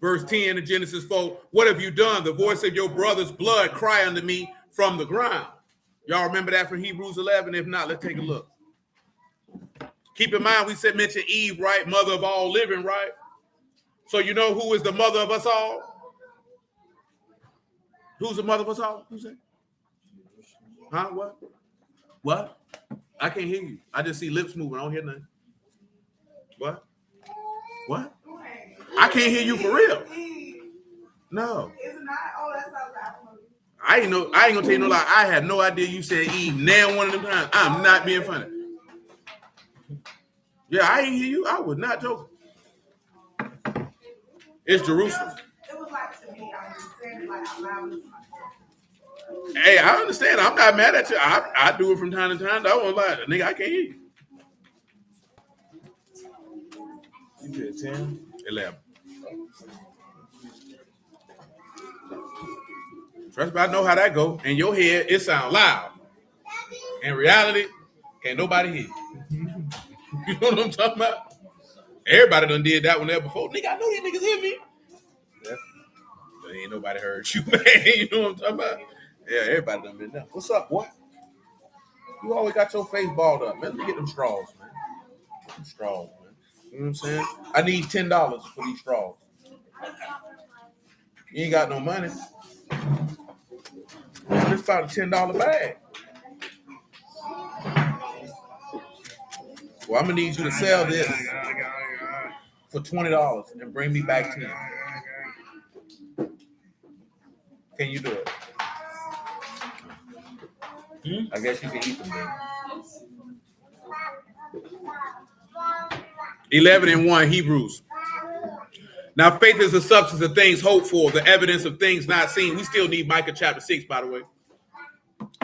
Verse 10 of Genesis 4, what have you done? The voice of your brother's blood cry unto me from the ground. Y'all remember that from Hebrews 11? If not, let's take a look. Keep in mind, we said mention Eve, right? Mother of all living, right? So you know who is the mother of us all? Who's the mother of us all? Who's that? Huh? What? What? I can't hear you. I just see lips moving. I don't hear nothing. What? What? I can't hear you for real. No. Is it not? Oh, that's not that. I ain't gonna tell you no lie. I had no idea you said Eve now one of them times. I'm not being funny. Yeah, I ain't hear you. I was not joking. It's Jerusalem. It was like to me, I was saying it like out loud. Hey, I understand. I'm not mad at you. I do it from time to time. I won't lie. Nigga, I can't hear you. You did 10? 11. Trust me, I know how that go. In your head, it sound loud. In reality, can't nobody hear you. You know what I'm talking about? Everybody done did that one there before. Nigga, I know these niggas hear me. Yeah. But ain't nobody heard you, man. You know what I'm talking about? Yeah, everybody done been there. What's up, boy? You always got your face balled up, man. Let me get them straws, man. Get them straws, man. You know what I'm saying? I need $10 for these straws. You ain't got no money. It's about a $10 bag. Well, I'm gonna need you to sell this for $20 and bring me back 10. Can you do it? I guess you can eat them then. 11:1 Hebrews. Now faith is the substance of things hoped for, the evidence of things not seen. We still need Micah chapter 6, by the way.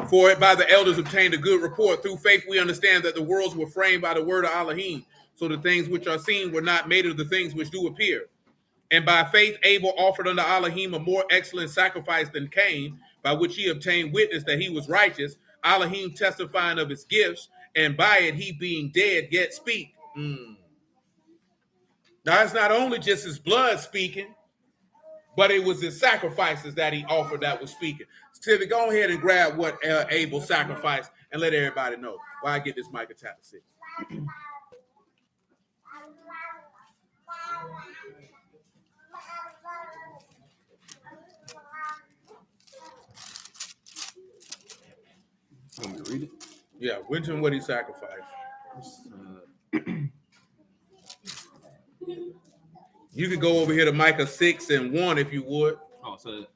For it by the elders obtained a good report. Through faith we understand that the worlds were framed by the word of Elohim. So the things which are seen were not made of the things which do appear. And by faith Abel offered unto Elohim a more excellent sacrifice than Cain, by which he obtained witness that he was righteous, Elohim testifying of his gifts, and by it he being dead yet speak. Now it's not only just his blood speaking, but it was his sacrifices that he offered that was speaking. So go ahead and grab what Abel sacrificed and let everybody know why I get this Micah chapter 6. Want me to read it? Yeah, mention what he sacrificed. You could go over here to Micah 6:1 if you would. Oh, so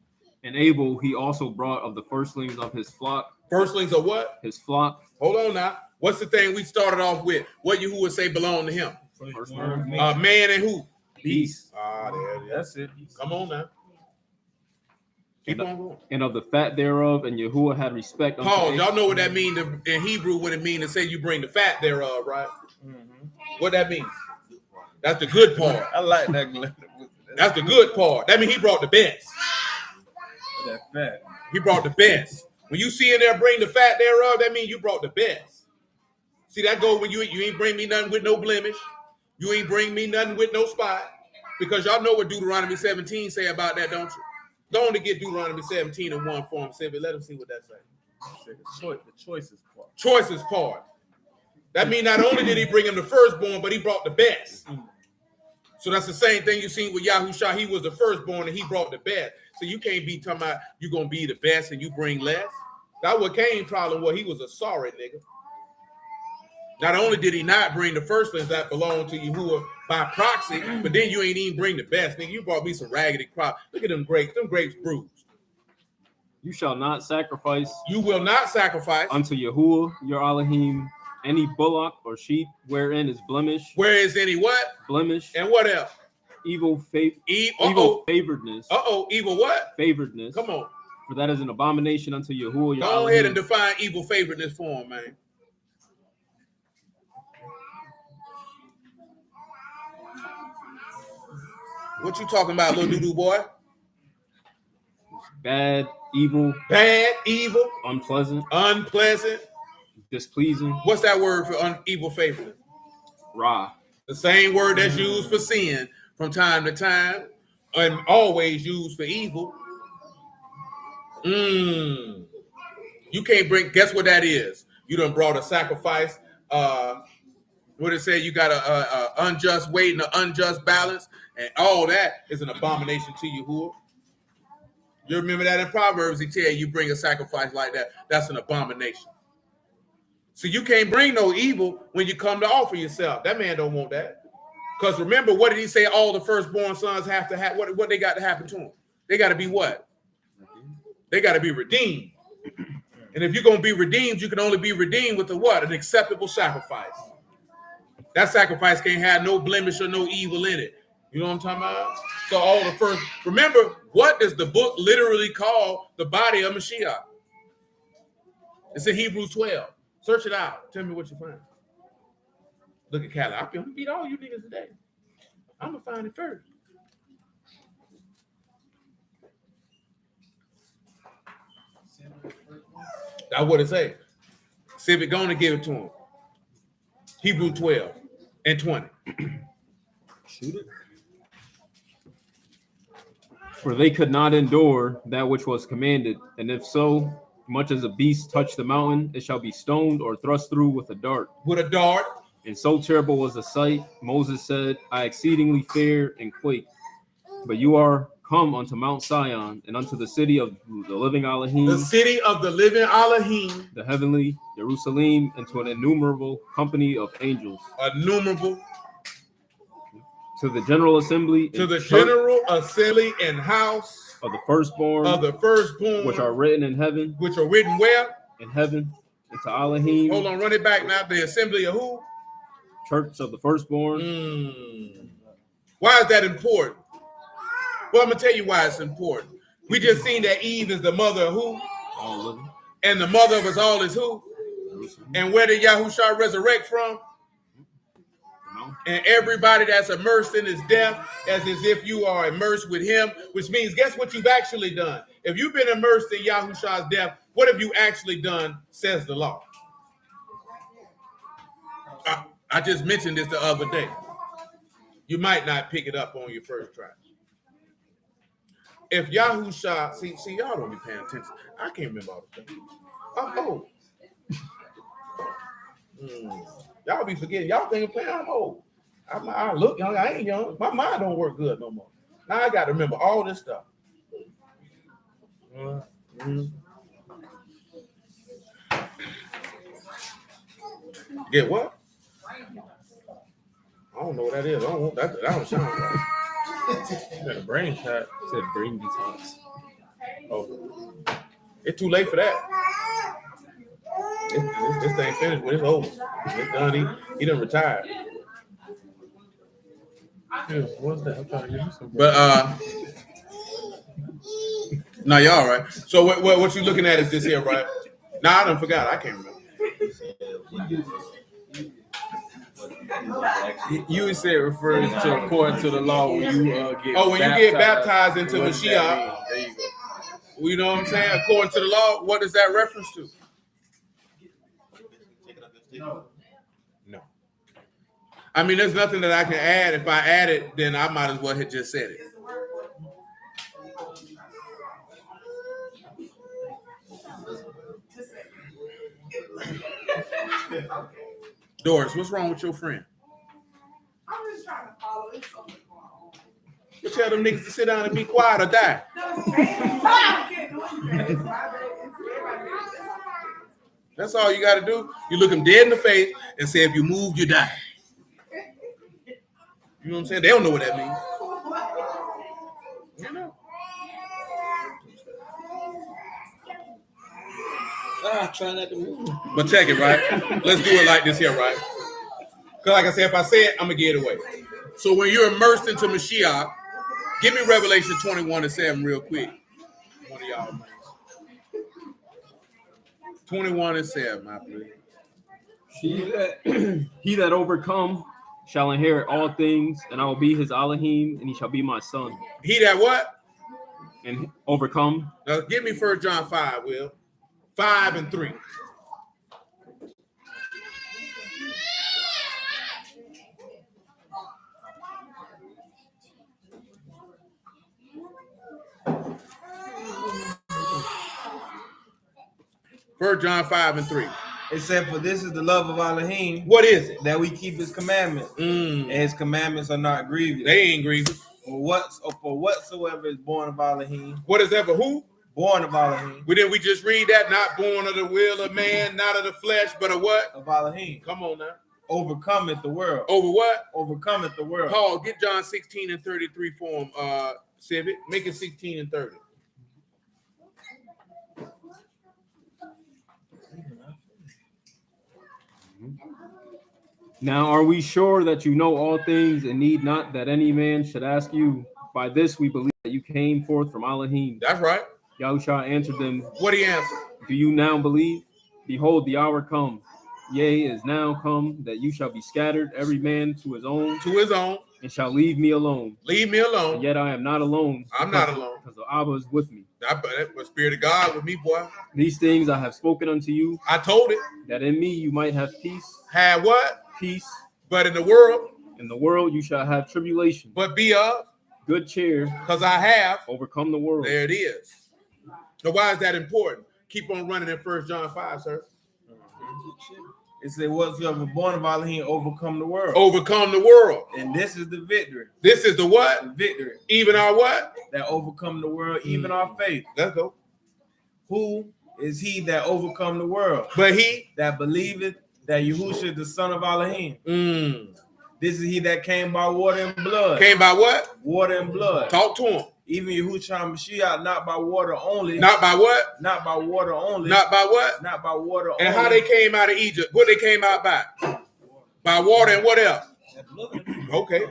and Abel he also brought of the firstlings of his flock. Firstlings of what? His flock. Hold on now. What's the thing we started off with? What you who would say belong to him? Man and who? Beast. Ah, there it is. That's it. Come on now. Keep on going. And of the fat thereof, and Yahuwah had respect unto Pause. Abel. Y'all know what that means in Hebrew, what it means to say you bring the fat thereof, right? What that means? That's the good part. I like that. That's the good part. That means he brought the best. That fat. He brought the best. When you see in there bring the fat thereof, that means you brought the best. See, that go when you ain't bring me nothing with no blemish. You ain't bring me nothing with no spot. Because y'all know what Deuteronomy 17 say about that, don't you? Go on to get Deuteronomy 17 in one form. Let them see what that says. The choicest part. Choicest part. That means not only did he bring him the firstborn, but he brought the best. So that's the same thing you seen with Yahushua. He was the firstborn and he brought the best. So you can't be talking about you're going to be the best and you bring less. That's what Cain's problem was. He was a sorry nigga. Not only did he not bring the firstlings that belonged to Yahuwah by proxy, but then you ain't even bring the best. Nigga, you brought me some raggedy crop. Look at them grapes. Them grapes bruised. You shall not sacrifice. You will not sacrifice unto Yahuwah your Elohim any bullock or sheep wherein is blemish. Where is any what? Blemish. And what else? Evil favoredness. Evil what? Favoredness. Come on. For that is an abomination unto Yahuwah your Go Elohim. ahead and define evil favoredness for him, man. What you talking about, little doo-doo boy? bad, evil, unpleasant, displeasing, What's that word for evil, faithfulness? Ra. The same word that's used for sin from time to time and always used for evil. You can't bring, guess what that is? You done brought a sacrifice. What it say? You got a unjust weight and an unjust balance, and all that is an abomination to Yahuwah. You remember that in Proverbs, he tell you bring a sacrifice like that. That's an abomination. So you can't bring no evil when you come to offer yourself. That man don't want that. Because remember, what did he say all the firstborn sons have to have? What they got to happen to them? They got to be what? They got to be redeemed. And if you're going to be redeemed, you can only be redeemed with a what? An acceptable sacrifice. That sacrifice can't have no blemish or no evil in it. You know what I'm talking about? So all the first, remember, what does the book literally call the body of Mashiach? It's in Hebrews 12. Search it out. Tell me what you find. Look at Cali. I'm gonna beat all you niggas today. I'm gonna find it first. That's what it say. Civic gonna give it to him. Hebrews 12 and 20. Shoot it. For they could not endure that which was commanded, and if so much as a beast touch the mountain, it shall be stoned or thrust through with a dart. With a dart. And so terrible was the sight, Moses said, I exceedingly fear and quake. But you are come unto Mount Sion, and unto the city of the living Elohim, The city of the living Elohim, the heavenly Jerusalem, and to an innumerable company of angels, innumerable, to the general assembly, to the general assembly and house of the firstborn, which are written in heaven, which are written where? In heaven, and to Elohim. Hold on, run it back now. The assembly of who? Church of the firstborn. Why is that important? Well, I'm gonna tell you why it's important. We just seen that Eve is the mother of who? All living. And the mother of us all is who? And where did Yahushua resurrect from? And everybody that's immersed in his death, as if you are immersed with him, which means, guess what you've actually done? If you've been immersed in Yahushua's death, what have you actually done, says the law? I just mentioned this the other day. You might not pick it up on your first try. If Yahushua, see, y'all don't be paying attention. I can't remember all the things. I'm old. Y'all be forgetting. Y'all think I'm old. I look young. I ain't young. My mind don't work good no more. Now I got to remember all this stuff. Get what? I don't know what that is. I don't want that. That don't sound right. Got a brain shot. Said brain detox. Oh, it's too late for that. This thing finished, but it's over. It's done. He done retired. Yeah, what's that? I'm trying to get you some. But no, y'all all right. So what you looking at is this here, right? Nah, I done forgot. I can't remember. You said referring to according to the law when you get when you get baptized into Mashiach. There you go. You know what I'm saying? According to the law, what is that reference to? No. I mean, there's nothing that I can add. If I add it, then I might as well have just said it. Doris, what's wrong with your friend? I'm just trying to follow this. You tell them niggas to sit down and be quiet or die. That's all you got to do. You look them dead in the face and say, if you move, you die. You know what I'm saying? They don't know what that means. You know. Try not to move. But check it, right? Let's do it like this here, right? Because like I said, if I say it, I'm going to get it away. So when you're immersed into Mashiach, give me Revelation 21:7 real quick. One of y'all. 21:7, I believe. He that overcome shall inherit all things, and I will be his Elohim, and he shall be my son. He that what? and overcome. Now give me 1 John 5, Will. 5 and 3. First John 5 and 3. It said, "For this is the love of Elohim, What is it? that we keep His commandments, and His commandments are not grievous. They ain't grievous. For whatsoever is born of Elohim, What is ever who? born of Elohim, We just read that? Not born of the will of man, not of the flesh, but of what? of Elohim, Come on now. overcometh the world. Over what? Overcometh the world." Paul, get John 16 and 33 for him, Civic. Make it 16 and 30. Now are we sure that you know all things and need not that any man should ask you? By this we believe that you came forth from Elohim. That's right. Yahushua answered them, What he answered? Do you now believe? Behold, the hour comes, yea, is now come, that you shall be scattered, every man to his own, To his own. and shall leave me alone. Leave me And alone. yet I am not alone. I'm not alone. Because the Abba is with me. That Spirit of God with me, boy. These things I have spoken unto you, I told it. that in me you might have peace. Had what? Peace. But in the world, In the world you shall have tribulation. but be of, Good cheer, because I have. overcome the world. There it is. So why is that important? Keep on running in 1 John 5, sir. It said, "Whatsoever born of Elohim overcome the world." Overcome the world. And this is the victory. This is the what? The victory Even our what? that overcome the world, even our faith. Let's go. Who is he that overcome the world? But he. That believeth that Yahushua is the son of Elohim. This is he that came by water and blood. Came by what? Water and blood. Talk to him. Even Yahushua Mashiach, not by water only. Not by what? Not by water only. Not by what? Not by water And only. how they came out of Egypt? What they came out by? By water and what else? Okay.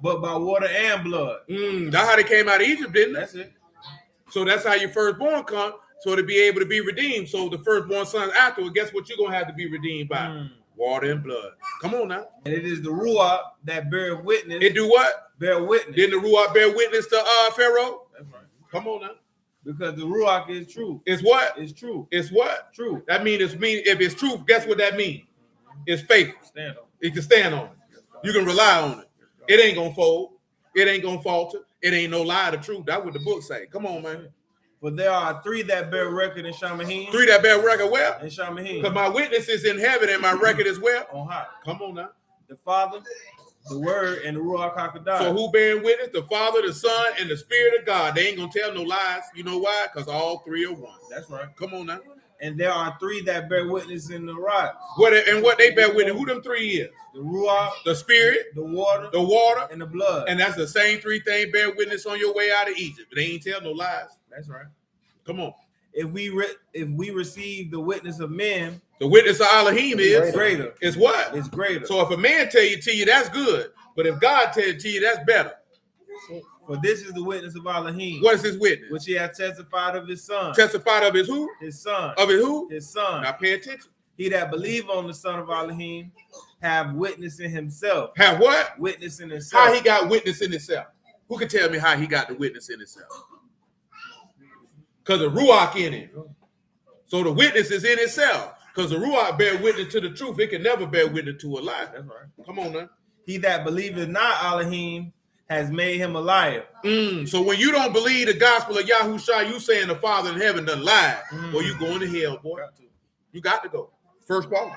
But by water and blood. That's how they came out of Egypt, didn't it? That's it. So that's how your firstborn come, so to be able to be redeemed. So the firstborn sons afterward, guess what you're going to have to be redeemed by? Water and blood. Come on now. And it is the Ruach that bear witness. It do what? Bear witness. Didn't the Ruach bear witness to Pharaoh? That's right. Come on now. Because the Ruach is true. It's what? It's true. It's what? True. That means if it's truth, guess what that means? It's faithful. Stand on. You can stand on it. You can rely on it. It ain't gonna fold. It ain't gonna falter. It ain't no lie to truth. That's what the book say. Come on, man. For there are 3 that bear record in Shamahim. 3 that bear record well. In Shamahim. Because my witness is in heaven and my record is well. On high. Come on now. The Father, the Word, and the Ruach HaKodesh. So who bearing witness? The Father, the Son, and the Spirit of God. They ain't gonna tell no lies. You know why? Because all 3 are one. That's right. Come on now. And there are 3 that bear witness in the rocks. What they bear witness? Who them 3 is? The Ruach, The Spirit, the water, and the blood. And that's the same 3 things bear witness on your way out of Egypt. But they ain't tell no lies. That's right. Come on. If we receive the witness of men, The witness of Elohim is greater. Is what? It's greater. So if a man tell you to you, that's good. But if God tell it to you, that's better. For this is the witness of Elohim. What is his witness? Which he has testified of his son. Testified of his who? His son. Of his who? His son. Now pay attention. He that believe on the son of Elohim have witness in himself. Have what? Witness in himself. How he got witness in himself? Who can tell me how he got the witness in himself? Because the Ruach in it. So the witness is in itself. Because the Ruach bear witness to the truth. It can never bear witness to a lie. That's right. Come on now. He that believeth not Elohim has made him a liar. So when you don't believe the gospel of Yahushua, you saying the Father in heaven done lied. Or you going to hell, boy. You got to go. First part.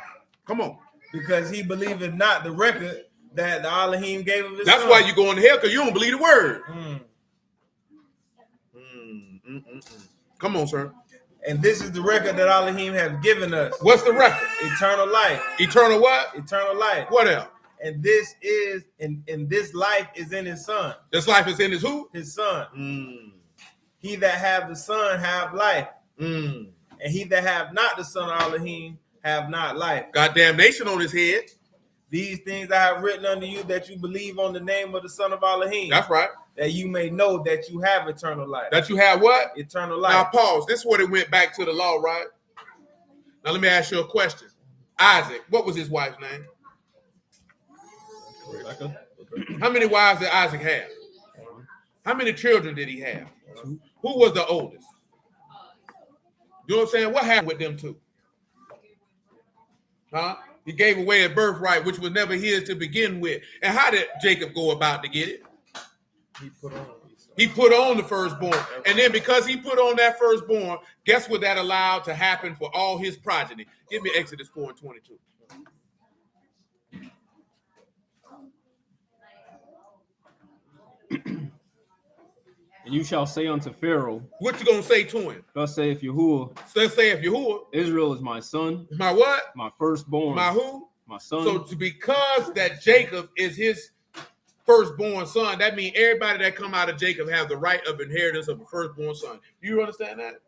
Come on. Because he believeth not the record that the Elohim gave of his That's son. why you going to hell, because you don't believe the word. Come on, sir. And this is the record that Elohim has given us. What's the record? Eternal life. Eternal what? Eternal life. What else? And this is, and this life is in his son. This life is in his who? His son. He that have the son have life. And he that have not the son of Elohim have not life. Got damnation on his head. These things I have written unto you, that you believe on the name of the son of Elohim. That's right. That you may know that you have eternal life. That you have what? Eternal life. Now pause. This is where it went back to the law, right? Now let me ask you a question. Isaac, what was his wife's name? How many wives did Isaac have? How many children did he have? Who was the oldest? You know what I'm saying? What happened with them two? Huh? He gave away a birthright, which was never his to begin with. And how did Jacob go about to get it? He put on the firstborn. And then because he put on that firstborn, guess what that allowed to happen for all his progeny? Give me Exodus 4:22. And you shall say unto Pharaoh, what you gonna say to him? Thus saith Yahuwah, So say if Yahuwah, Israel is my son, my what? my firstborn, My who? my son. So because that Jacob is his firstborn son, that means everybody that come out of Jacob have the right of inheritance of a firstborn son. Do you understand that?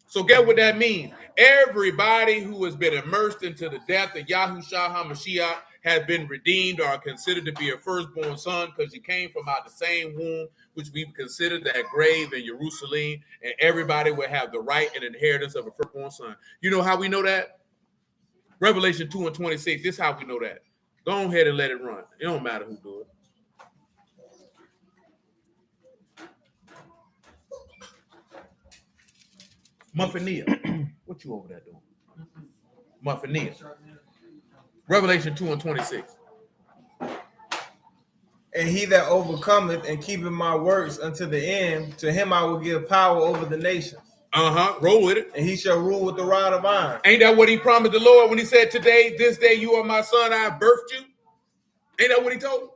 So get what that means. Everybody who has been immersed into the death of Yahushua HaMashiach has been redeemed or considered to be a firstborn son because you came from out the same womb, which we considered that grave in Jerusalem, and everybody will have the right and inheritance of a firstborn son. You know how we know that? Revelation 2:26. This is how we know that. Go ahead and let it run. It don't matter who do it. Muffania. What you over there doing? Muffania. Revelation 2:26. And he that overcometh and keepeth my works unto the end, to him I will give power over the nations. Roll with it. And he shall rule with the rod of iron. Ain't that what he promised the Lord when he said, today, this day, you are my son, I have birthed you? Ain't that what he told him?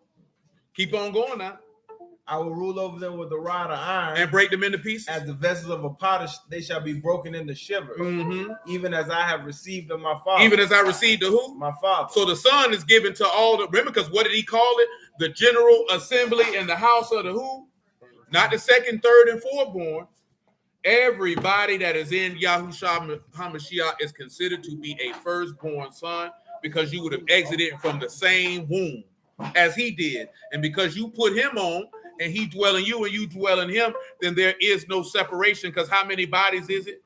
Keep on going now. I will rule over them with the rod of iron. And break them into pieces. As the vessels of a potter, they shall be broken into shivers. Even as I have received of my father. Even as I received the who? My father. So the son is given to all the, remember, because what did he call it? The general assembly in the house of the who? Not the second, third, and fourth born. Everybody that is in Yahushua HaMashiach is considered to be a firstborn son because you would have exited from the same womb as he did. And because you put him on and he dwell in you and you dwell in him, then there is no separation, because how many bodies is it?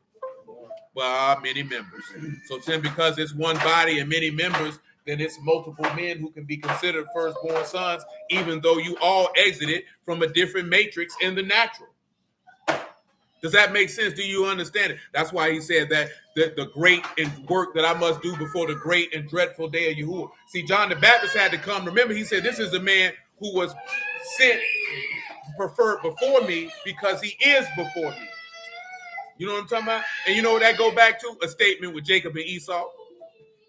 Well, many members. So then because it's one body and many members, then it's multiple men who can be considered firstborn sons, even though you all exited from a different matrix in the natural. Does that make sense? Do you understand it? That's why he said that the great work that I must do before the great and dreadful day of Yahuwah. See, John the Baptist had to come. Remember, he said, this is the man who was sent, preferred before me because he is before me. You know what I'm talking about? And you know what that go back to? A statement with Jacob and Esau.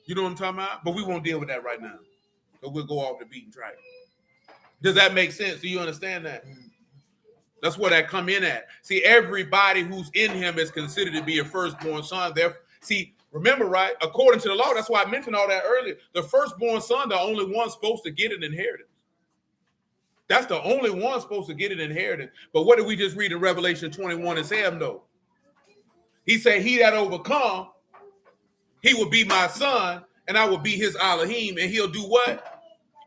You know what I'm talking about? But we won't deal with that right now. So we'll go off the beaten track. Does that make sense? Do you understand that? That's where that come in at. See, everybody who's in him is considered to be a firstborn son. See, remember, right? According to the law, that's why I mentioned all that earlier. The firstborn son, the only one supposed to get an inheritance. That's the only one supposed to get an inheritance. But what did we just read in Revelation 21 and Sam know? He said, he that overcome, he will be my son, and I will be his Elohim, and he'll do what?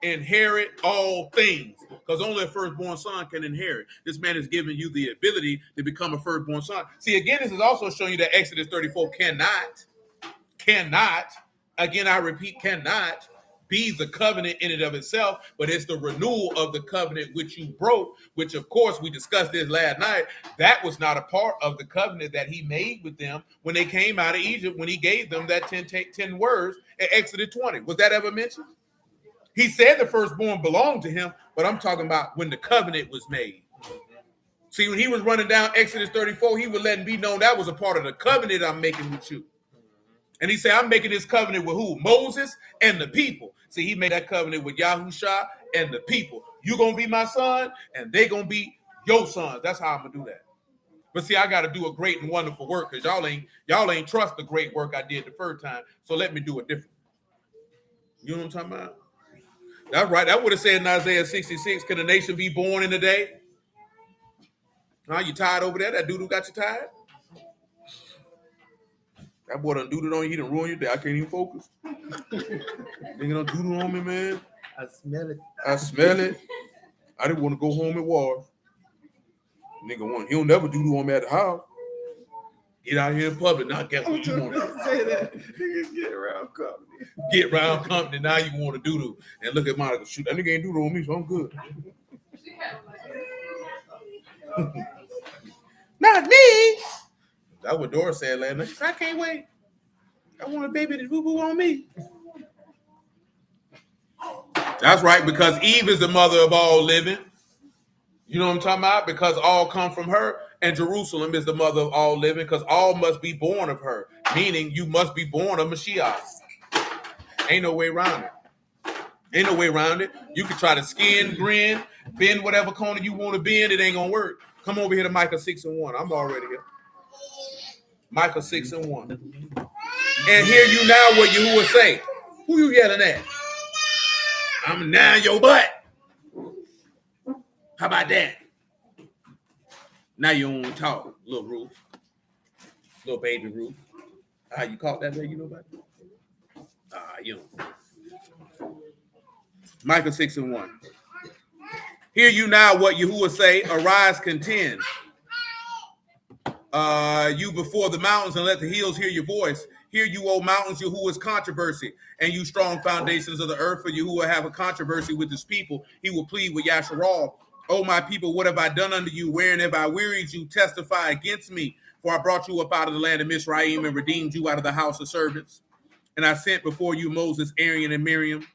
Inherit all things, because only a firstborn son can inherit. This man is giving you the ability to become a firstborn son. See, again, this is also showing you that Exodus 34 cannot, again, I repeat, cannot be the covenant in and of itself, but it's the renewal of the covenant which you broke, which, of course, we discussed this last night. That was not a part of the covenant that he made with them when they came out of Egypt, when he gave them that 10 words in Exodus 20. Was that ever mentioned? He said the firstborn belonged to him, but I'm talking about when the covenant was made. See, when he was running down Exodus 34, he was letting be known that was a part of the covenant I'm making with you. And he said, I'm making this covenant with who? Moses and the people. See, he made that covenant with Yahushua and the people. You're going to be my son, and they're going to be your sons. That's how I'm going to do that. But see, I got to do a great and wonderful work, because y'all ain't trust the great work I did the first time. So let me do it different. You know what I'm talking about? That's right. That would have said in Isaiah 66, can a nation be born in a day? Huh? You tired over there? That dude got you tired? That boy done doodled on you. He done ruin your day. I can't even focus. Nigga done doodled on me, man. I smell it. I smell it. I didn't want to go home and wash. Nigga, he'll never doodle on me at the house. Get out here in public. Now guess what you want to do? Say that. Niggas get around company. Get around company. Now you want to doodle. And look at Monica. Shoot, that nigga ain't doodle on me, so I'm good. Not me. That's what Dora said last night. She said, I can't wait. I want a baby to boo-boo on me. That's right, because Eve is the mother of all living. You know what I'm talking about? Because all come from her. And Jerusalem is the mother of all living, because all must be born of her. Meaning you must be born of Mashiach. Ain't no way around it. Ain't no way around it. You can try to skin, grin, bend whatever corner you want to bend. It ain't going to work. Come over here to Micah 6:1. I'm already here. Micah 6:1. And hear you now what Yahuwah say. Who you yelling at? I'm now your butt. How about that? Now you don't want to talk, little Ruth. Little baby Ruth. How you caught that baby? You know about it? You know. Micah 6:1. Hear you now what Yahuwah say. Arise, contend. You before the mountains, and let the hills hear your voice. Hear you, O mountains, Yahuwah's controversy, and you strong foundations of the earth, for Yahuwah have a controversy with his people. He will plead with Yasharal. O my people, what have I done unto you? Wherein have I wearied you? Testify against me. For I brought you up out of the land of Mizraim and redeemed you out of the house of servants. And I sent before you Moses, Aaron, and Miriam.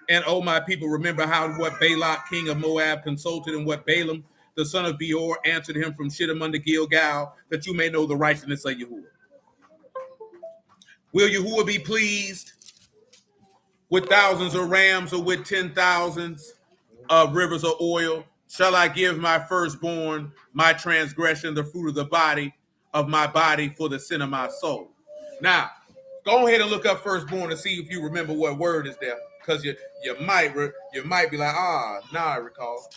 And O my people, remember what Balak, king of Moab, consulted, and what Balaam, the son of Beor, answered him from Shittim unto Gilgal, that you may know the righteousness of Yahuwah. Will Yahuwah be pleased with thousands of rams, or with 10,000s of rivers of oil? Shall I give my firstborn, my transgression, the fruit of the body of my body, for the sin of my soul? Now, go ahead and look up firstborn and see if you remember what word is there, because you might be like, now I recall.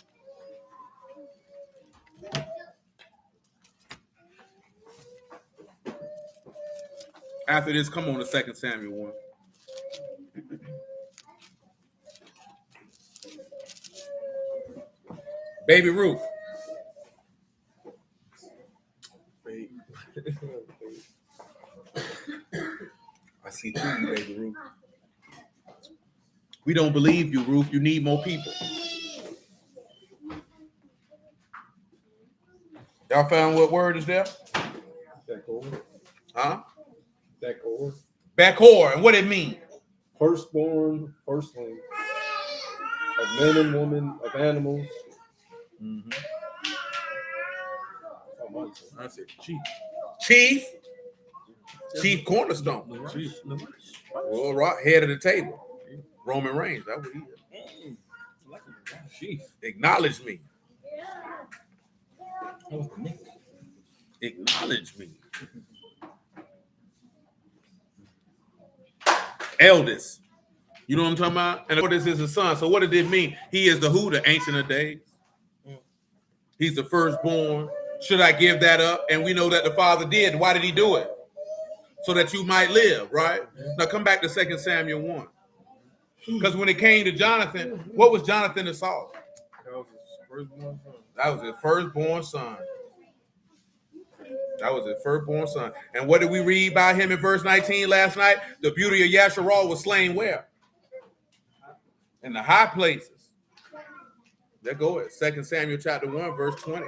After this, come on to 2 Samuel 1. Baby Ruth. I see through you, baby Ruth. We don't believe you, Ruth. You need more people. Y'all found what word is there? Bechor. Huh? Bechor. Bechor. And what it mean? Firstborn, firstling of men and women, of animals. Mm-hmm. I said Chief cornerstone. Chief. Well, right, head of the table. Roman Reigns. That's what he is. Chief. Acknowledge me. Acknowledge me. Eldest. You know what I'm talking about? And this is his son. So what did it mean? He is the who? The Ancient of Days. He's the firstborn. Should I give that up? And we know that the Father did. Why did he do it? So that you might live, right? Now come back to 2 Samuel 1. Because when it came to Jonathan, what was Jonathan to Saul? That was his firstborn son. That was his firstborn son. And what did we read about him in verse 19 last night? The beauty of Yasharal was slain where? In the high places. There go it. 2 Samuel chapter 1, verse 20.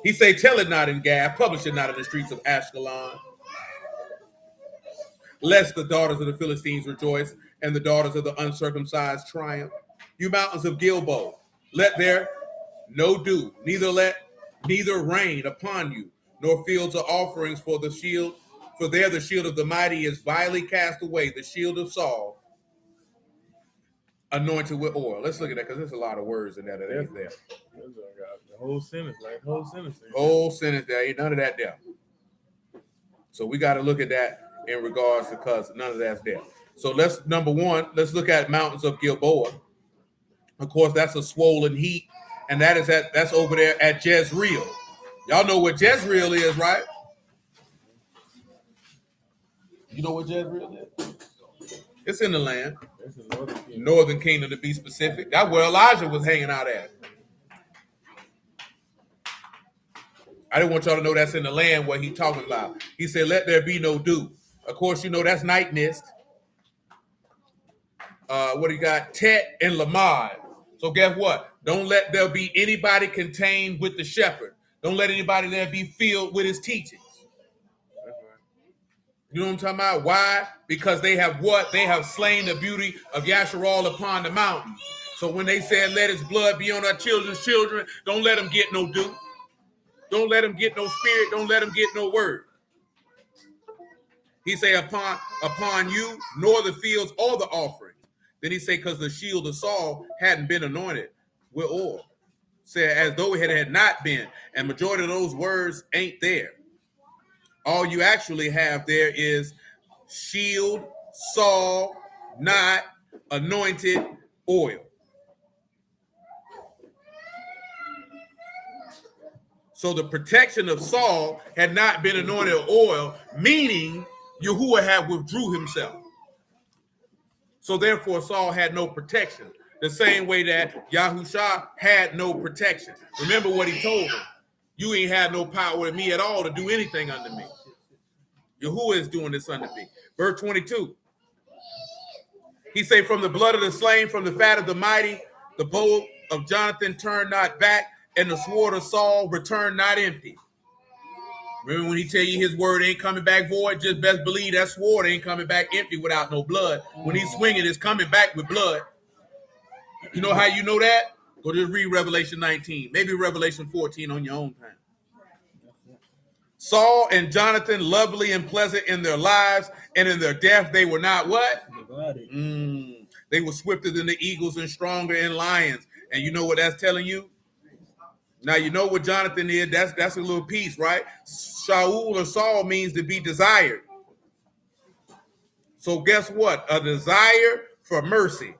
He say, tell it not in Gath, publish it not in the streets of Ashkelon, lest the daughters of the Philistines rejoice and the daughters of the uncircumcised triumph. You mountains of Gilboa, let there no dew, neither rain upon you, nor fields of offerings for the shield, for there the shield of the mighty is vilely cast away, the shield of Saul, anointed with oil. Let's look at that, because there's a lot of words in there that is there. The whole sentence, like whole sentence. Whole sentence there, ain't none of that there. So we got to look at that in regards to, because none of that's there. So number one, let's look at mountains of Gilboa. Of course, that's a swollen heat, and that's over there at Jezreel. Y'all know what Jezreel is, right? You know what Jezreel is? It's in the land. It's a Northern Kingdom, to be specific. That's where Elijah was hanging out at. I didn't want y'all to know that's in the land what he's talking about. He said, let there be no dew. Of course, you know that's night mist. What do you got? Tet and Lamad. So guess what? Don't let there be anybody contained with the shepherd. Don't let anybody there be filled with his teachings. That's right. You know what I'm talking about? Why? Because they have what? They have slain the beauty of Yasharal upon the mountain. So when they said, let his blood be on our children's children, don't let them get no dew. Don't let them get no spirit. Don't let them get no word. He say, upon you, nor the fields or the offerings. Then he say, because the shield of Saul hadn't been anointed with oil. Say, as though it had not been. And majority of those words ain't there. All you actually have there is shield, Saul, not anointed, oil. So the protection of Saul had not been anointed oil, meaning Yahuwah had withdrew himself. So therefore Saul had no protection. The same way that Yahusha had no protection. Remember what he told him. You ain't had no power in me at all to do anything under me. Yahuwah is doing this under me. Verse 22. He say, from the blood of the slain, from the fat of the mighty, the bow of Jonathan turned not back, and the sword of Saul returned not empty. Remember when he tell you his word ain't coming back void? Just best believe that sword ain't coming back empty without no blood. When he's swinging, it's coming back with blood. You know how you know that? Go just read Revelation 19, maybe Revelation 14 on your own time. Saul and Jonathan, lovely and pleasant in their lives, and in their death, they were not what? They were swifter than the eagles and stronger than lions. And you know what that's telling you? Now you know what Jonathan is. That's a little piece, right? Shaul or Saul means to be desired. So guess what? A desire for mercy.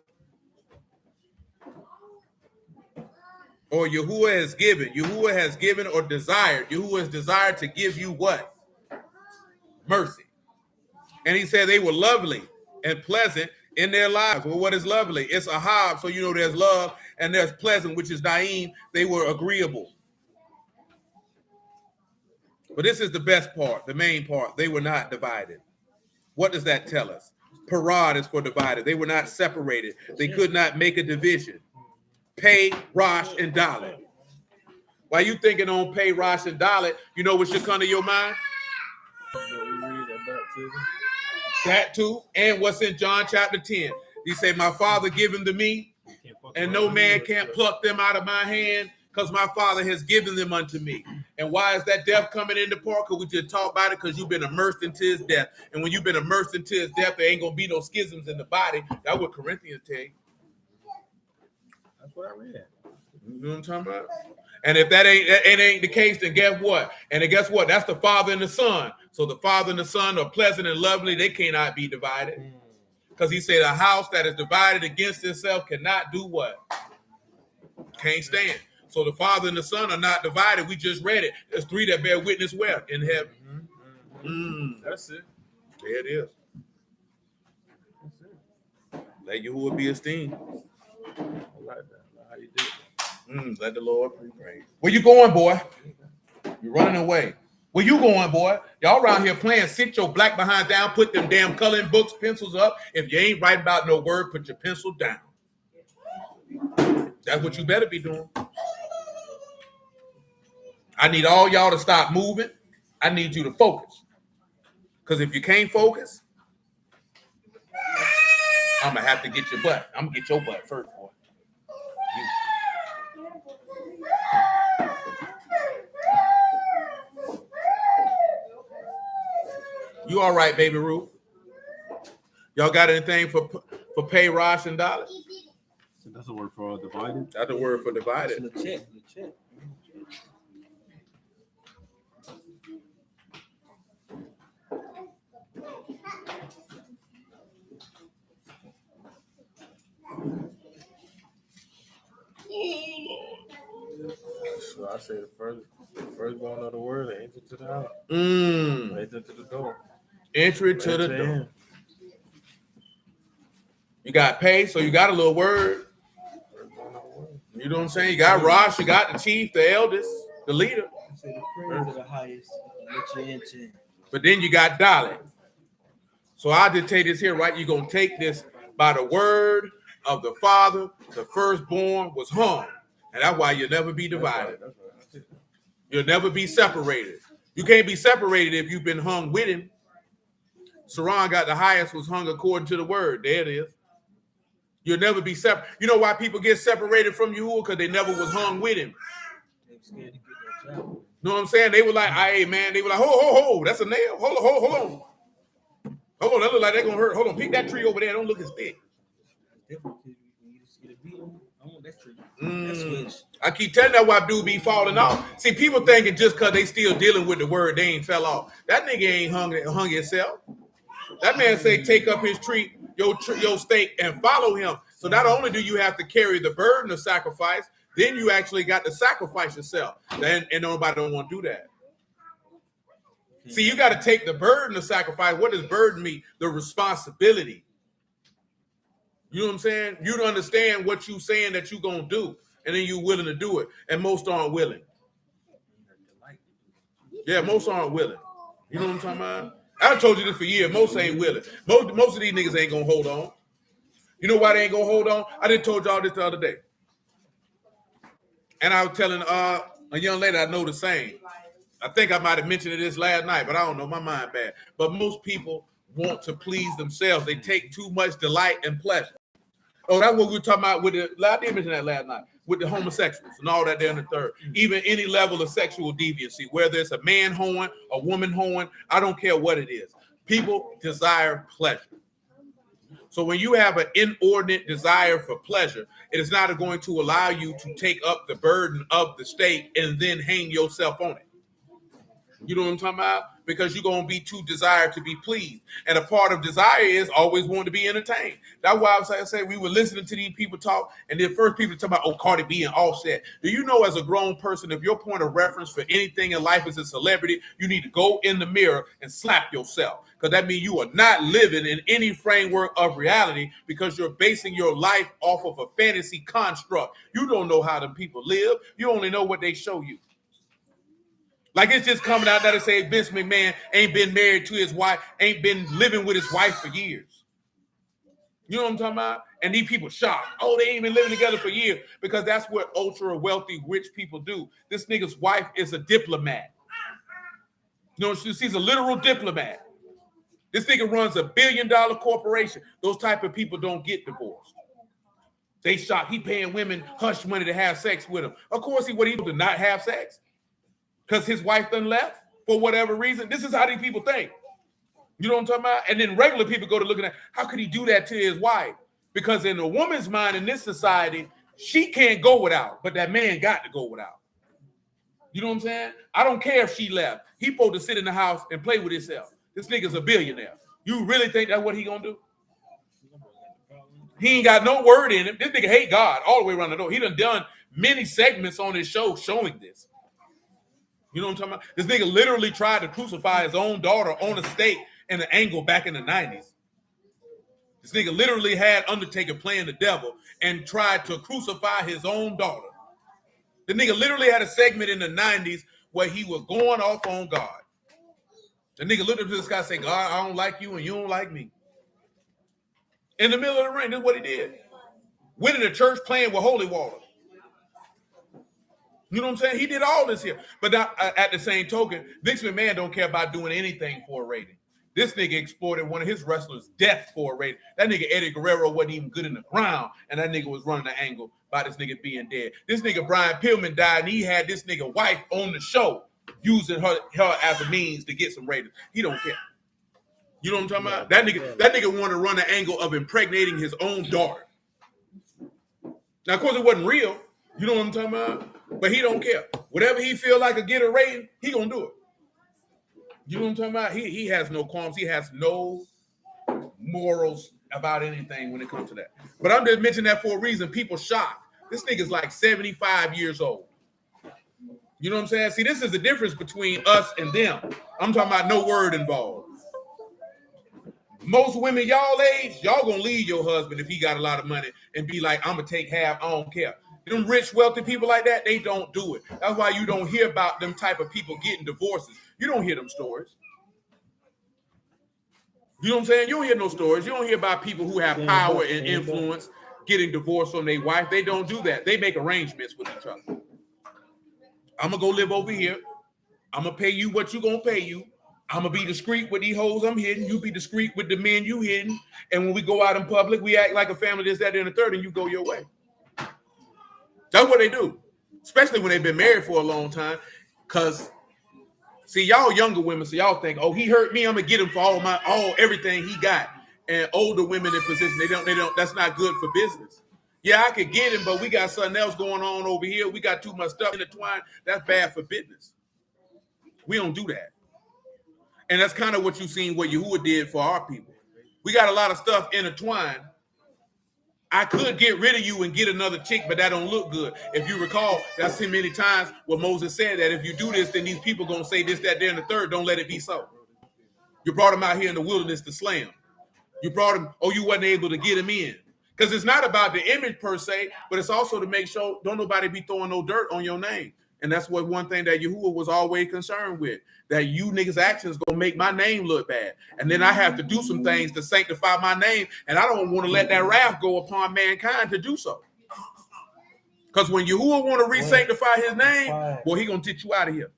Or Yahuwah has given. Yahuwah has given or desired. Yahuwah has desired to give you what? Mercy. And he said they were lovely and pleasant in their lives. Well, what is lovely? It's ahab, so you know there's love, and there's pleasant, which is naim. They were agreeable. But this is the best part, the main part. They were not divided. What does that tell us? Parad is for divided. They were not separated. They could not make a division. Pay, Rosh, and Dalet. While you thinking on Pay, Rosh, and Dalet, you know what should come to your mind? That too, and what's in John chapter 10. He said, my Father given to me, and no man can't pluck them out of my hand, because my Father has given them unto me. And why is that death coming into part? Because we just talk about it, because you've been immersed into his death. And when you've been immersed into his death, there ain't going to be no schisms in the body. That's what Corinthians tell you. That's what I read. You know what I'm talking about? And if that ain't the case, then guess what? And then guess what? That's the Father and the Son. So the Father and the Son are pleasant and lovely. They cannot be divided. Because he said a house that is divided against itself cannot do what? Can't stand. So the Father and the Son are not divided. We just read it. There's three that bear witness where? In heaven. That's it. There it is. Let Yahuwah be esteemed. I like that. I like how you did that. Let the Lord be praised. Where you going, boy? You're running away. Where you going, boy? Y'all around here playing, sit your black behind down, put them damn coloring books, pencils up. If you ain't writing about no word, put your pencil down. That's what you better be doing. I need all y'all to stop moving. I need you to focus. Because if you can't focus, I'm going to have to get your butt. I'm going to get your butt first, boy. You all right, baby Ruth? Y'all got anything for Pay, Rosh, and Dalet? So that's a word for divided. That's the word for divided. Legit. So I say the first born of the word, they enter to the house. They enter to the door. Entry to the door. You got Pay, so you got a little word. You know what I'm saying? You got Rosh, you got the chief, the eldest, the leader. Say the praise of the highest. Let you enter. But then you got Dalet. So I dictate this here, right? You're going to take this by the word of the Father. The firstborn was hung. And that's why you'll never be divided. That's right. You'll never be separated. You can't be separated if you've been hung with him. Saran got the highest, was hung according to the word. There it is. You'll never be separate. You know why people get separated from Yahuwah? Because they never was hung with him. They were scared to get that job. You know what I'm saying? They were like, hey, man, they were like, ho, that's a nail. Hold on. Hold on, that look like they're going to hurt. Hold on, pick that tree over there. Don't look as thick. Different because you just get a beat on that tree. That switch. I keep telling that why dude be falling off. See, people thinking just because they still dealing with the word, they ain't fell off. That nigga ain't hung himself. That man say, take up his tree, your stake, and follow him. So not only do you have to carry the burden of sacrifice, then you actually got to sacrifice yourself. And nobody don't want to do that. See, you got to take the burden of sacrifice. What does burden mean? The responsibility. You know what I'm saying? You don't understand what you saying that you're going to do, and then you're willing to do it. And most aren't willing. Yeah, most aren't willing. You know what I'm talking about? I told you this for years. Most ain't willing. Most of these niggas ain't going to hold on. You know why they ain't going to hold on? I just told y'all this the other day. And I was telling a young lady I know the same. I think I might have mentioned this last night, but I don't know. My mind bad. But most people want to please themselves. They take too much delight and pleasure. Oh, that's what we were talking about with I did mention that last night, with the homosexuals and all that there in the third. Even any level of sexual deviancy, whether it's a man hoeing, a woman hoeing, I don't care what it is. People desire pleasure. So when you have an inordinate desire for pleasure, it is not going to allow you to take up the burden of the stake and then hang yourself on it. You know what I'm talking about? Because you're going to be too desired to be pleased. And a part of desire is always wanting to be entertained. That's why I say we were listening to these people talk, and then first people talk about, Cardi B and Offset. Do you know as a grown person, if your point of reference for anything in life is a celebrity, you need to go in the mirror and slap yourself. Because that means you are not living in any framework of reality because you're basing your life off of a fantasy construct. You don't know how them people live. You only know what they show you. Like it's just coming out there to say Vince McMahon ain't been married to his wife, ain't been living with his wife for years. You know what I'm talking about? And these people shocked. Oh, they ain't been living together for years because that's what ultra wealthy rich people do. This nigga's wife is a diplomat. You know, she's a literal diplomat. This nigga runs $1 billion corporation. Those type of people don't get divorced. They shocked. He paying women hush money to have sex with him. Of course, what he do to not have sex? Because his wife done left for whatever reason. This is how these people think. You know what I'm talking about? And then regular people go to looking at, how could he do that to his wife? Because in a woman's mind in this society, she can't go without, but that man got to go without. You know what I'm saying? I don't care if she left. He supposed to sit in the house and play with himself. This nigga's a billionaire. You really think that's what he gonna do? He ain't got no word in him. This nigga hate God all the way around the door. He done many segments on his show showing this. You know what I'm talking about? This nigga literally tried to crucify his own daughter on a stake in an angle back in the 90s. This nigga literally had Undertaker playing the devil and tried to crucify his own daughter. The nigga literally had a segment in the 90s where he was going off on God. The nigga looked up to this guy and said, God, I don't like you and you don't like me. In the middle of the ring, this is what he did. Went in the church playing with holy water. You know what I'm saying? He did all this here. But now, at the same token, Vince McMahon don't care about doing anything for a rating. This nigga exploited one of his wrestlers' death for a rating. That nigga Eddie Guerrero wasn't even good in the ground, and that nigga was running the angle by this nigga being dead. This nigga Brian Pillman died, and he had this nigga wife on the show using her as a means to get some ratings. He don't care. You know what I'm talking about? That nigga wanted to run the angle of impregnating his own daughter. Now, of course, it wasn't real. You know what I'm talking about? But he don't care. Whatever he feel like to get a rating, he gonna do it. You know what I'm talking about? He has no qualms. He has no morals about anything when it comes to that. But I'm just mentioning that for a reason. People shocked. This nigga's like 75 years old. You know what I'm saying? See, this is the difference between us and them. I'm talking about no word involved. Most women y'all age, y'all gonna leave your husband if he got a lot of money and be like, I'm gonna take half, I don't care. Them rich, wealthy people like that, they don't do it. That's why you don't hear about them type of people getting divorces. You don't hear them stories. You know what I'm saying? You don't hear no stories. You don't hear about people who have power and influence getting divorced from their wife. They don't do that. They make arrangements with each other. I'm gonna go live over here. I'm gonna pay you what you gonna pay you. I'm gonna be discreet with these hoes I'm hitting. You be discreet with the men you hitting. And when we go out in public, we act like a family, this, that, and the third, and you go your way. That's what they do, especially when they've been married for a long time. Cause see, y'all younger women, so y'all think, oh, he hurt me, I'm gonna get him for all everything he got. And older women in position, they don't. That's not good for business. Yeah, I could get him, but we got something else going on over here. We got too much stuff intertwined. That's bad for business. We don't do that. And that's kind of what you seen what Yahuwah did for our people. We got a lot of stuff intertwined. I could get rid of you and get another chick, but that don't look good. If you recall, that's seen many times where Moses said that if you do this, then these people gonna say this, that, there, and the third. Don't let it be so. You brought him out here in the wilderness to slay him. You brought him, you wasn't able to get him in. Because it's not about the image per se, but it's also to make sure don't nobody be throwing no dirt on your name. And that's what one thing that Yahuwah was always concerned with, that you niggas' actions gonna make my name look bad. And then I have to do some things to sanctify my name, and I don't want to let that wrath go upon mankind to do so. Because when Yahuwah want to re-sanctify his name, well, he gonna take you out of here.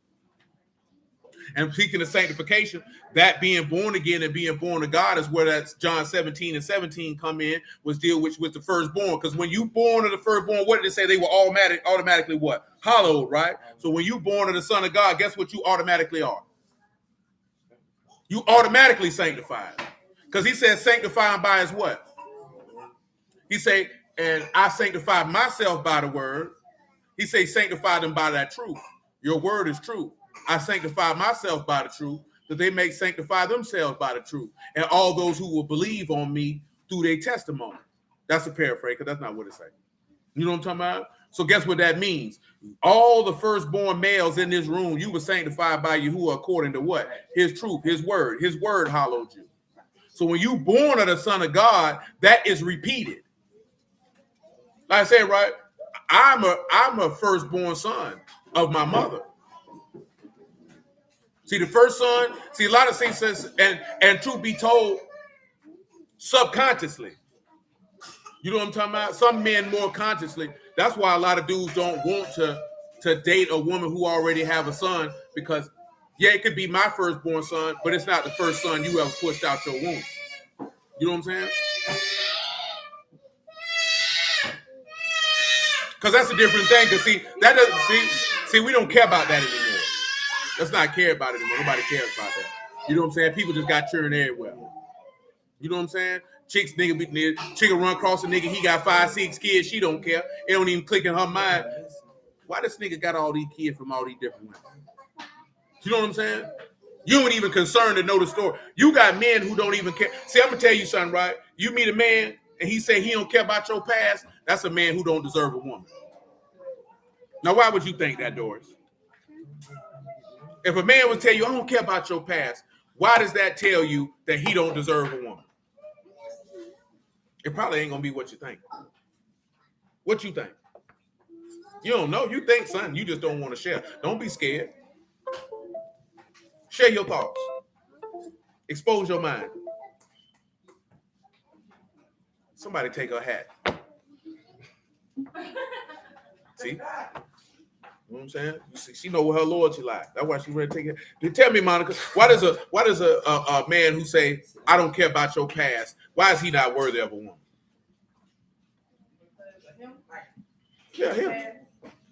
And speaking of sanctification, that being born again and being born of God is where that's John 17 and 17 come in, was deal with the firstborn. Because when you born of the firstborn, what did it say? They were automatically what? Hallowed, right? So when you born of the Son of God, guess what you automatically are? You automatically sanctified. Because he says sanctify him by his what? He say, and I sanctify myself by the word. He say sanctify them by that truth. Your word is true. I sanctify myself by the truth, that they may sanctify themselves by the truth. And all those who will believe on me through their testimony. That's a paraphrase, because that's not what it says. You know what I'm talking about? So guess what that means? All the firstborn males in this room, you were sanctified by Yahuwah according to what? His truth, his word. His word hallowed you. So when you born of the Son of God, that is repeated. Like I said, right? I'm a firstborn son of my mother. See, the first son, a lot of things says, and truth be told, subconsciously. You know what I'm talking about? Some men more consciously. That's why a lot of dudes don't want to date a woman who already have a son, because, yeah, it could be my firstborn son, but it's not the first son you ever pushed out your womb. You know what I'm saying? Because that's a different thing. Because that doesn't we don't care about that anymore. Let's not care about it anymore. Nobody cares about that. You know what I'm saying? People just got churned everywhere. You know what I'm saying? Chick run across a nigga, he got 5, 6 kids, she don't care. It don't even click in her mind. Why this nigga got all these kids from all these different women? You know what I'm saying? You ain't even concerned to know the story. You got men who don't even care. See, I'm gonna tell you something, right? You meet a man and he say he don't care about your past, that's a man who don't deserve a woman. Now, why would you think that, Doris? If a man would tell you, I don't care about your past, why does that tell you that he don't deserve a woman? It probably ain't gonna be what you think. What you think? You don't know. You think something. You just don't want to share. Don't be scared. Share your thoughts. Expose your mind. Somebody take her hat. See? You know what I'm saying? You see, she know where her loyalty lies. That's why she ready to take it. Tell me, Monica, why does a man who say, I don't care about your past, why is he not worthy of a woman? Yeah, him.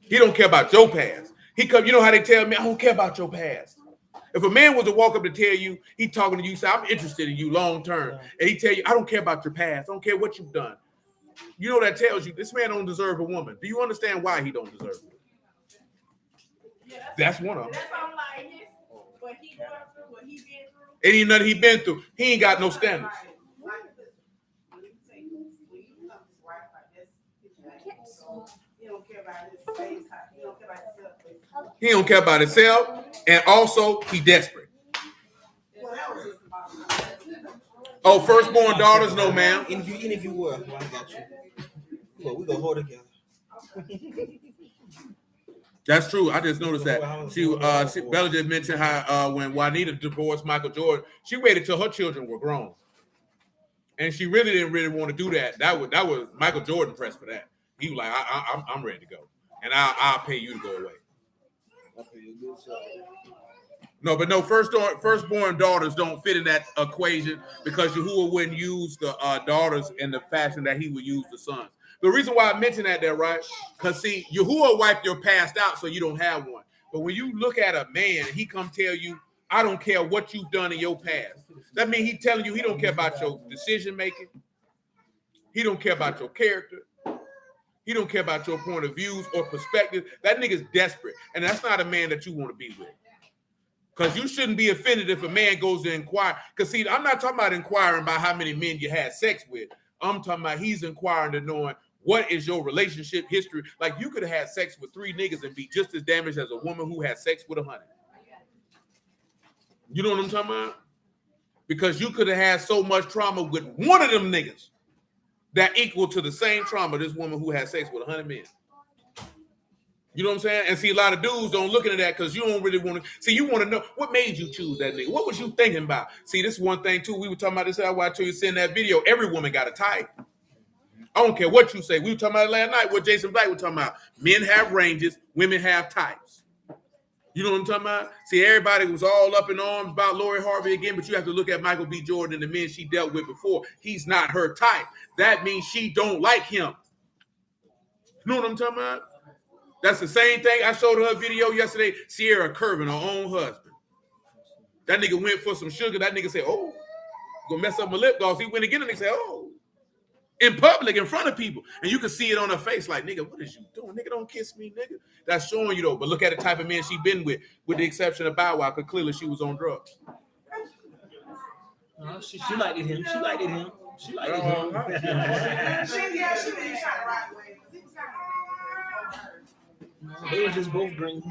He don't care about your past. He come, you know how they tell me, I don't care about your past. If a man was to walk up to tell you, he talking to you, say, I'm interested in you long term, and he tell you, I don't care about your past. I don't care what you've done. You know that tells you this man don't deserve a woman. Do you understand why he don't deserve her? Yeah, that's one of them. That's all like his, what he going through, what he been through. Ain't nothing he been through. He ain't got no standards. He don't care about himself, and also he desperate. Oh, firstborn daughters, no, ma'am. And if you were, well, I got you. Well, we gonna hold together. That's true. I just noticed that. Bella just mentioned how when Juanita divorced Michael Jordan, she waited till her children were grown, and she really didn't want to do that. That was Michael Jordan pressed for that. He was like, I'm ready to go, and I'll pay you to go away. No, but no, firstborn daughters don't fit in that equation because Yahuwah wouldn't use the daughters in the fashion that he would use the sons. The reason why I mentioned that there, right? Because see, Yahuwah wiped your past out so you don't have one. But when you look at a man and he come tell you, I don't care what you've done in your past, that means he telling you he don't care about your decision making. He don't care about your character. He don't care about your point of views or perspective. That nigga's desperate. And that's not a man that you want to be with. Because you shouldn't be offended if a man goes to inquire. Because see, I'm not talking about inquiring about how many men you had sex with. I'm talking about he's inquiring to knowing what is your relationship history. Like you could have had sex with 3 niggas and be just as damaged as a woman who had sex with 100. You know what I'm talking about? Because you could have had so much trauma with one of them niggas that equal to the same trauma this woman who had sex with 100 men. You know what I'm saying? And see, a lot of dudes don't look into that because you don't really want to. See, you want to know what made you choose that nigga. What was you thinking about? See, this is one thing, too. We were talking about this. Why I told you to send that video. Every woman got a type. I don't care what you say. We were talking about it last night. What Jason Black was talking about. Men have ranges. Women have types. You know what I'm talking about? See, everybody was all up in arms about Lori Harvey again, but you have to look at Michael B. Jordan and the men she dealt with before. He's not her type. That means she don't like him. You know what I'm talking about? That's the same thing. I showed her a video yesterday. Sierra curving her own husband. That nigga went for some sugar. That nigga said, oh, gonna mess up my lip gloss. He went again and they said, oh. In public, in front of people. And you can see it on her face like, nigga, what is you doing? Nigga, don't kiss me, nigga. That's showing you, though. But look at the type of man she been with the exception of Bow Wow, because clearly she was on drugs. She liked him. She liked him. She liked him. She didn't shot the right way. They were just both green.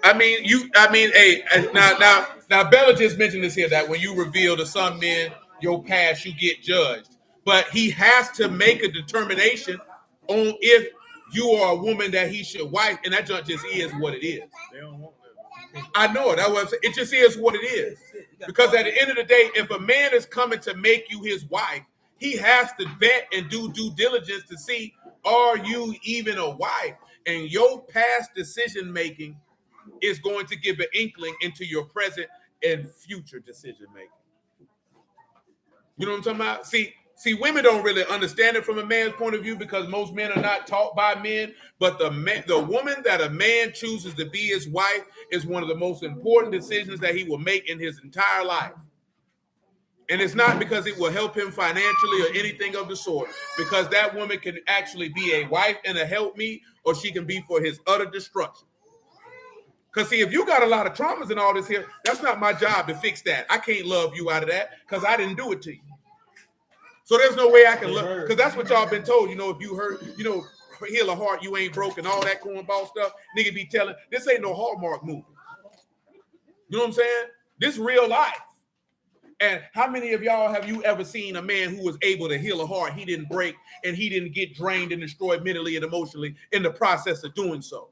Hey, now Bella just mentioned this here, that when you reveal to some men your past, you get judged. But he has to make a determination on if you are a woman that he should wife, and that just is what it is. I know it. It just is what it is. Because at the end of the day, if a man is coming to make you his wife, he has to vet and do due diligence to see, are you even a wife? And your past decision making is going to give an inkling into your present and future decision making. You know what I'm talking about? See, women don't really understand it from a man's point of view because most men are not taught by men. But the woman that a man chooses to be his wife is one of the most important decisions that he will make in his entire life. And it's not because it will help him financially or anything of the sort, because that woman can actually be a wife and a helpmeet, or she can be for his utter destruction. Because, see, if you got a lot of traumas and all this here, that's not my job to fix that. I can't love you out of that because I didn't do it to you. So there's no way I can love, because that's what y'all been told. If you hurt, heal a heart, you ain't broken, all that cornball stuff. Nigga be telling, this ain't no Hallmark movie. You know what I'm saying? This real life. And how many of y'all have you ever seen a man who was able to heal a heart he didn't break and he didn't get drained and destroyed mentally and emotionally in the process of doing so?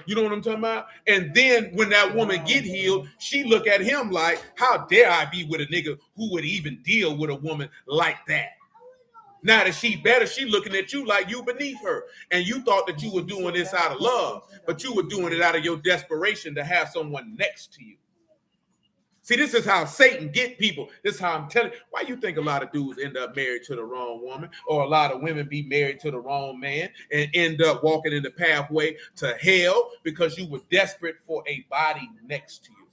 You know what I'm talking about? And then when that woman get healed, she look at him like, how dare I be with a nigga who would even deal with a woman like that? Now that she better, she looking at you like you beneath her. And you thought that you were doing this out of love, but you were doing it out of your desperation to have someone next to you. See, this is how Satan get people. This is how I'm telling you. Why you think a lot of dudes end up married to the wrong woman, or a lot of women be married to the wrong man and end up walking in the pathway to hell because you were desperate for a body next to you.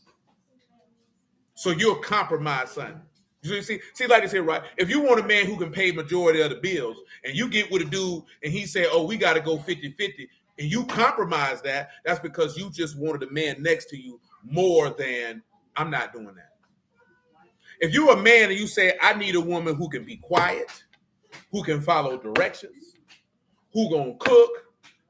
So you're compromised, son. You see, like this here, right? If you want a man who can pay majority of the bills and you get with a dude and he said, oh, we got to go 50-50, and you compromise that, that's because you just wanted a man next to you more than, I'm not doing that. If you're a man and you say, I need a woman who can be quiet, who can follow directions, who gonna cook,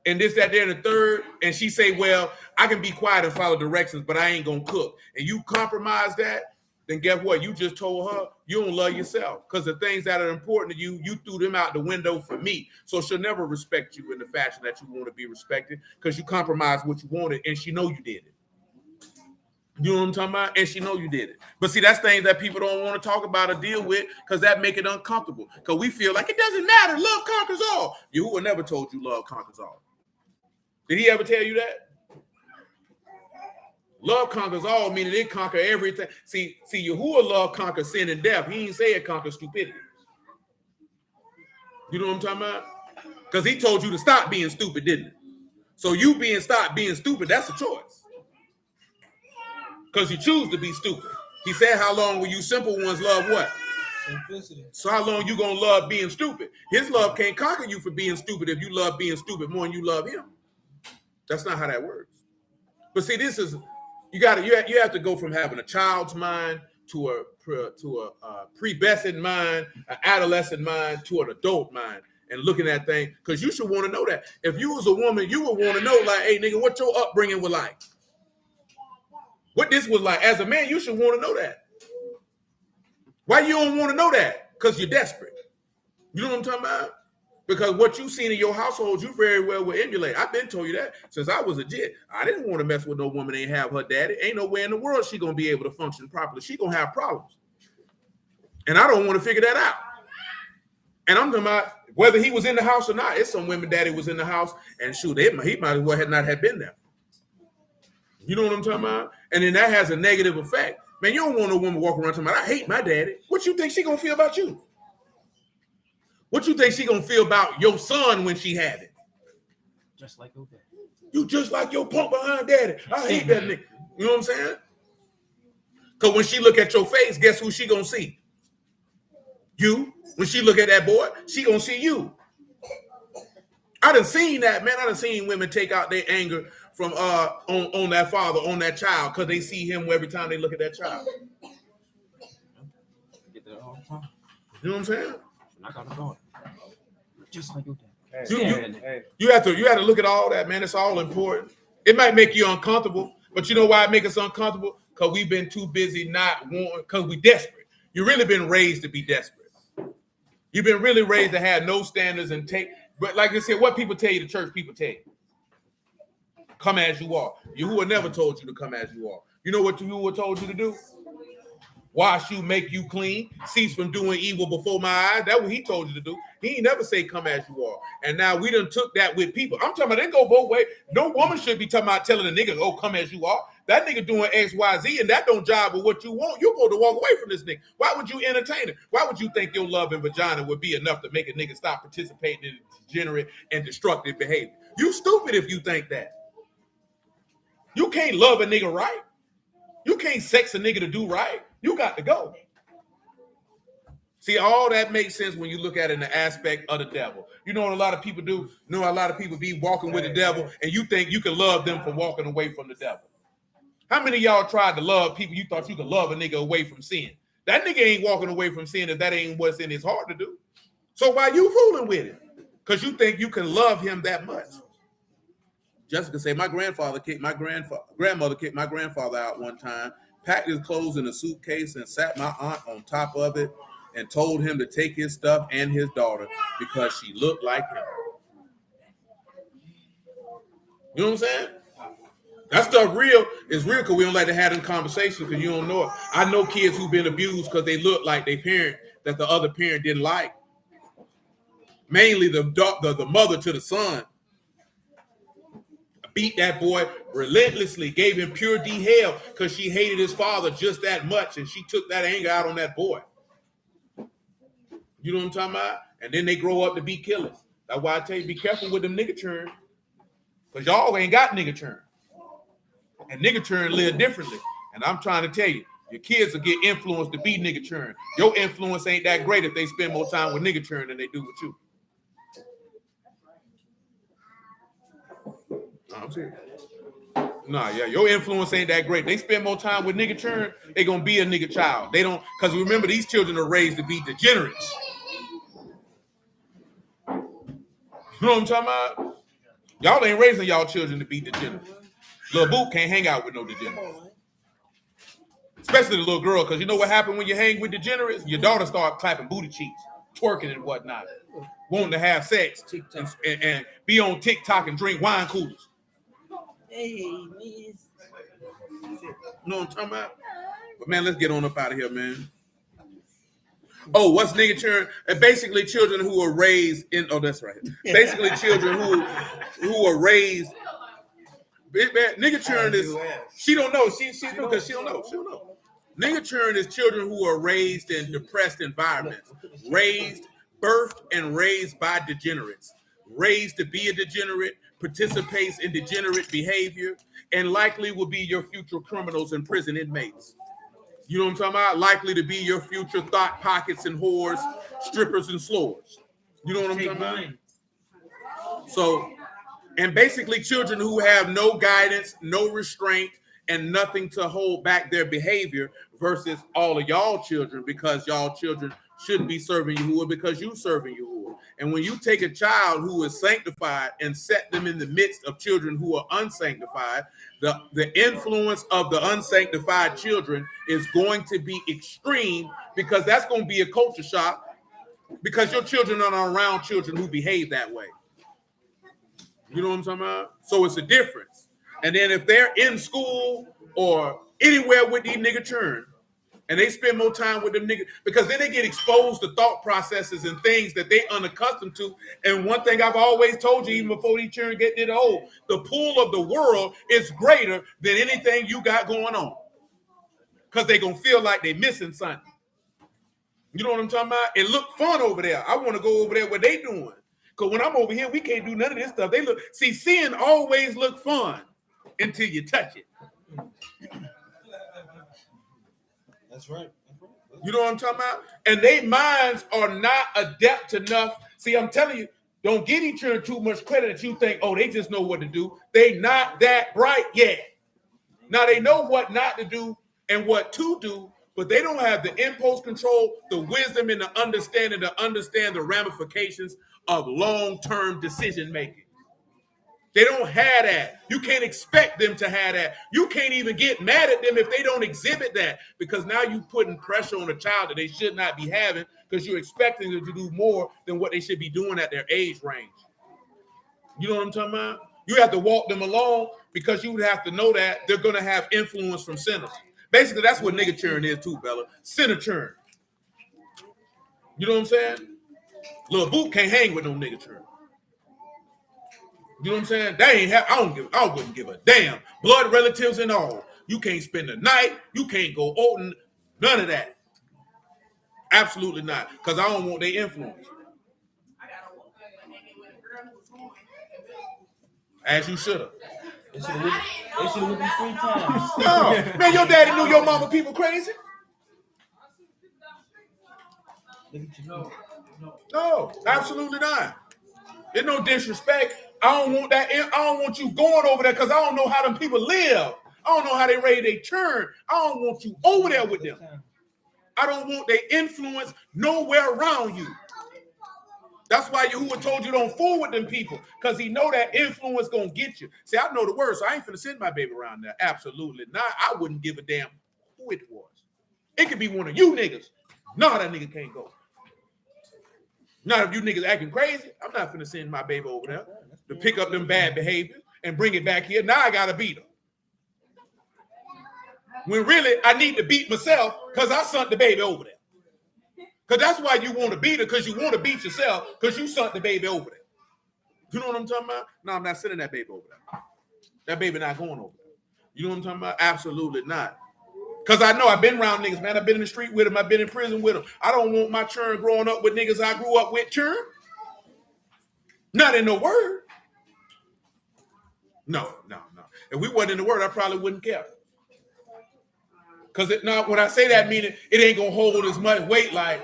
and this, that, there, and the third, and she say, well, I can be quiet and follow directions, but I ain't gonna cook, and you compromise that, then guess what? You just told her you don't love yourself, because the things that are important to you, you threw them out the window for me. So she'll never respect you in the fashion that you want to be respected, because you compromised what you wanted, and she know you did it. You know what I'm talking about? And she know you did it. But see, that's things that people don't want to talk about or deal with, because that make it uncomfortable. Because we feel like it doesn't matter. Love conquers all. Yahuwah never told you love conquers all. Did he ever tell you that? Love conquers all, meaning it conquer everything. See, Yahuwah love conquers sin and death. He ain't say it conquers stupidity. You know what I'm talking about? Because he told you to stop being stupid, didn't he? So you stop being stupid, that's a choice. Because you choose to be stupid. He said, how long will you simple ones love what? Simplicity. So how long you gonna love being stupid? His love can't conquer you for being stupid if you love being stupid more than you love him. That's not how that works. But see, this is you have to go from having a child's mind to a pubescent mind, an adolescent mind to an adult mind, and looking at things. Because you should want to know that. If you was a woman, you would want to know, like, hey, nigga, what your upbringing was like. What this was like. As a man, you should want to know that. Why you don't want to know that? Because you're desperate. You know what I'm talking about? Because what you seen in your household, you very well will emulate. I've been told you that since I was a jit. I didn't want to mess with no woman that ain't have her daddy. Ain't no way in the world she gonna be able to function properly. She gonna have problems. And I don't want to figure that out. And I'm talking about whether he was in the house or not. It's some women daddy was in the house and shoot, he might as well not have been there. You know what I'm talking about? And then that has a negative effect. Man, you don't want a woman walking around talking about, I hate my daddy. What you think she gonna feel about you? What you think she gonna feel about your son when she have it? Just like your dad. You just like your punk behind daddy. I hate that nigga. You know what I'm saying? Because when she look at your face, guess who she gonna see? You. When she look at that boy, she gonna see you. I done seen that, man. I done seen women take out their anger from on that father, on that child, because they see him every time they look at that child. Get that all the time. You know what I'm saying? I got a daughter. Just like your dad. You have to look at all that, man. It's all important. It might make you uncomfortable, but you know why it makes us uncomfortable? Because we've been too busy not wanting, because we're desperate. You've really been raised to be desperate. You've been really raised to have no standards and take, but like I said, what people tell you, the church people tell you. Come as you are. Yahuwah never told you to come as you are. You know what Yahuwah told you to do? Wash you, make you clean, cease from doing evil before my eyes. That's what he told you to do. He ain't never say come as you are. And now we done took that with people. I'm talking about they go both ways. No woman should be talking about telling a nigga, oh, come as you are. That nigga doing X, Y, Z, and that don't jive with what you want. You're supposed to walk away from this nigga. Why would you entertain it? Why would you think your love and vagina would be enough to make a nigga stop participating in degenerate and destructive behavior? You stupid if you think that. You can't love a nigga right. You can't sex a nigga to do right. You got to go. See, all that makes sense when you look at it in the aspect of the devil. You know what a lot of people do? You know, a lot of people be walking with the devil, and you think you can love them for walking away from the devil. How many of y'all tried to love people you thought you could love a nigga away from sin? That nigga ain't walking away from sin if that ain't what's in his heart to do. So why you fooling with it? Because you think you can love him that much. Jessica said, my grandmother kicked my grandfather out one time, packed his clothes in a suitcase and sat my aunt on top of it and told him to take his stuff and his daughter because she looked like him. You know what I'm saying? That stuff real is real because we don't like to have them conversations because you don't know it. I know kids who've been abused because they look like their parent that the other parent didn't like. Mainly the mother to the son. Beat that boy relentlessly, gave him pure D hell because she hated his father just that much, and she took that anger out on that boy. You know what I'm talking about? And then they grow up to be killers. That's why I tell you, be careful with them nigga churn, because y'all ain't got nigga churn. And nigga churn live differently. And I'm trying to tell you, your kids will get influenced to be nigga churn. Your influence ain't that great if they spend more time with nigga churn than they do with you. I'm serious. Nah, yeah, your influence ain't that great. They spend more time with nigga churn, they gonna be a nigga child. They don't, because remember, these children are raised to be degenerates. You know what I'm talking about? Y'all ain't raising y'all children to be degenerates. Little Boot can't hang out with no degenerates. Especially the little girl, because you know what happened when you hang with degenerates? Your daughter start clapping booty cheeks, twerking and whatnot, wanting to have sex and be on TikTok and drink wine coolers. Hey, man. You know what I'm talking about? But man, let's get on up out of here, man. Oh, what's nigga children? Basically, children who are raised in. Oh, that's right. Basically, children who are raised Nigga churn is she don't know. She do because she don't know. She don't know. Nigga churn is children who are raised in depressed environments, birthed and raised by degenerates, raised to be a degenerate, participates in degenerate behavior, and likely will be your future criminals and prison inmates. You know what I'm talking about? Likely to be your future thought pockets and whores, strippers and slores. You know what I'm talking about? So, and basically children who have no guidance, no restraint, and nothing to hold back their behavior versus all of y'all children, because y'all children shouldn't be serving Yahuwah because you serving Yahuwah. And when you take a child who is sanctified and set them in the midst of children who are unsanctified, the influence of the unsanctified children is going to be extreme, because that's going to be a culture shock, because your children are around children who behave that way. You know what I'm talking about? So it's a difference. And then if they're in school or anywhere with these nigga churn, and they spend more time with them niggas, because then they get exposed to thought processes and things that they unaccustomed to. And one thing I've always told you, even before these children get old, the pull of the world is greater than anything you got going on, because they're going to feel like they're missing something. You know what I'm talking about? It look fun over there. I want to go over there where they doing. Because when I'm over here, we can't do none of this stuff. They look, see, sin always look fun until you touch it. That's right. You know what I'm talking about? And their minds are not adept enough. See, I'm telling you, don't give each other too much credit that you think, oh, they just know what to do. They not that bright yet. Now, they know what not to do and what to do, but they don't have the impulse control, the wisdom, and the understanding to understand the ramifications of long-term decision making. They don't have that. You can't expect them to have that. You can't even get mad at them if they don't exhibit that, because now you're putting pressure on a child that they should not be having, because you're expecting them to do more than what they should be doing at their age range. You know what I'm talking about? You have to walk them along, because you would have to know that they're going to have influence from sinners. Basically, that's what nigga churn is too, Bella. Sinner churn. You know what I'm saying? Lil Boot can't hang with no nigga churn. You know what I'm saying? That ain't I wouldn't give a damn. Blood relatives and all. You can't spend the night. You can't go out. None of that. Absolutely not. Because I don't want their influence. As you should have. They should have whipped me 3 times. No, man, your daddy knew your mama people crazy. No, absolutely not. There's no disrespect. I don't want that. I don't want you going over there, because I don't know how them people live. I don't know how they raise their churn. I don't want you over there with them. I don't want their influence nowhere around you. That's why Yahuwah told you don't fool with them people, because he know that influence gonna get you. See, I know the word, so I ain't finna send my baby around there. Absolutely not. I wouldn't give a damn who it was. It could be one of you niggas. No, that nigga can't go. Not if you niggas acting crazy. I'm not finna send my baby over there to pick up them bad behaviors and bring it back here. Now I gotta beat her. When really I need to beat myself, because I sent the baby over there. Because that's why you want to beat her, because you want to beat yourself, because you sent the baby over there. You know what I'm talking about? No, I'm not sending that baby over there. That baby not going over there. You know what I'm talking about? Absolutely not. Because I know I've been around niggas, man. I've been in the street with them. I've been in prison with them. I don't want my churn growing up with niggas I grew up with churn. Not in the word. No. If we wasn't in the word, I probably wouldn't care. Because when I say that, meaning it ain't going to hold as much weight like,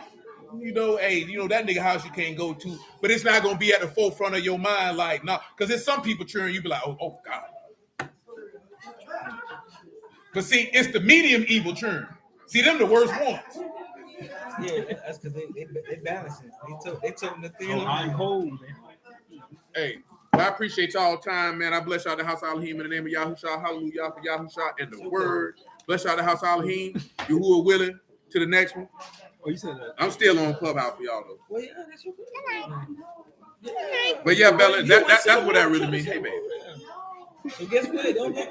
hey, that nigga house you can't go to. But it's not going to be at the forefront of your mind like, no. Because there's some people churn, you be like, oh, God. But see, it's the medium evil churn. See, them the worst ones. Yeah, that's because they balance it. They took them to theory. I'm cold, man. Hey, I appreciate y'all time, man. I bless y'all the house Elohim in the name of Yahushua. Hallelujah for Yahushua and the word. Bless y'all the house Elohim. You who are willing to the next one. Oh, you said that. I'm still on Clubhouse for y'all though. Well, yeah, that's your But yeah, Bella, that's what that really means. Hey, baby. So guess what? Don't go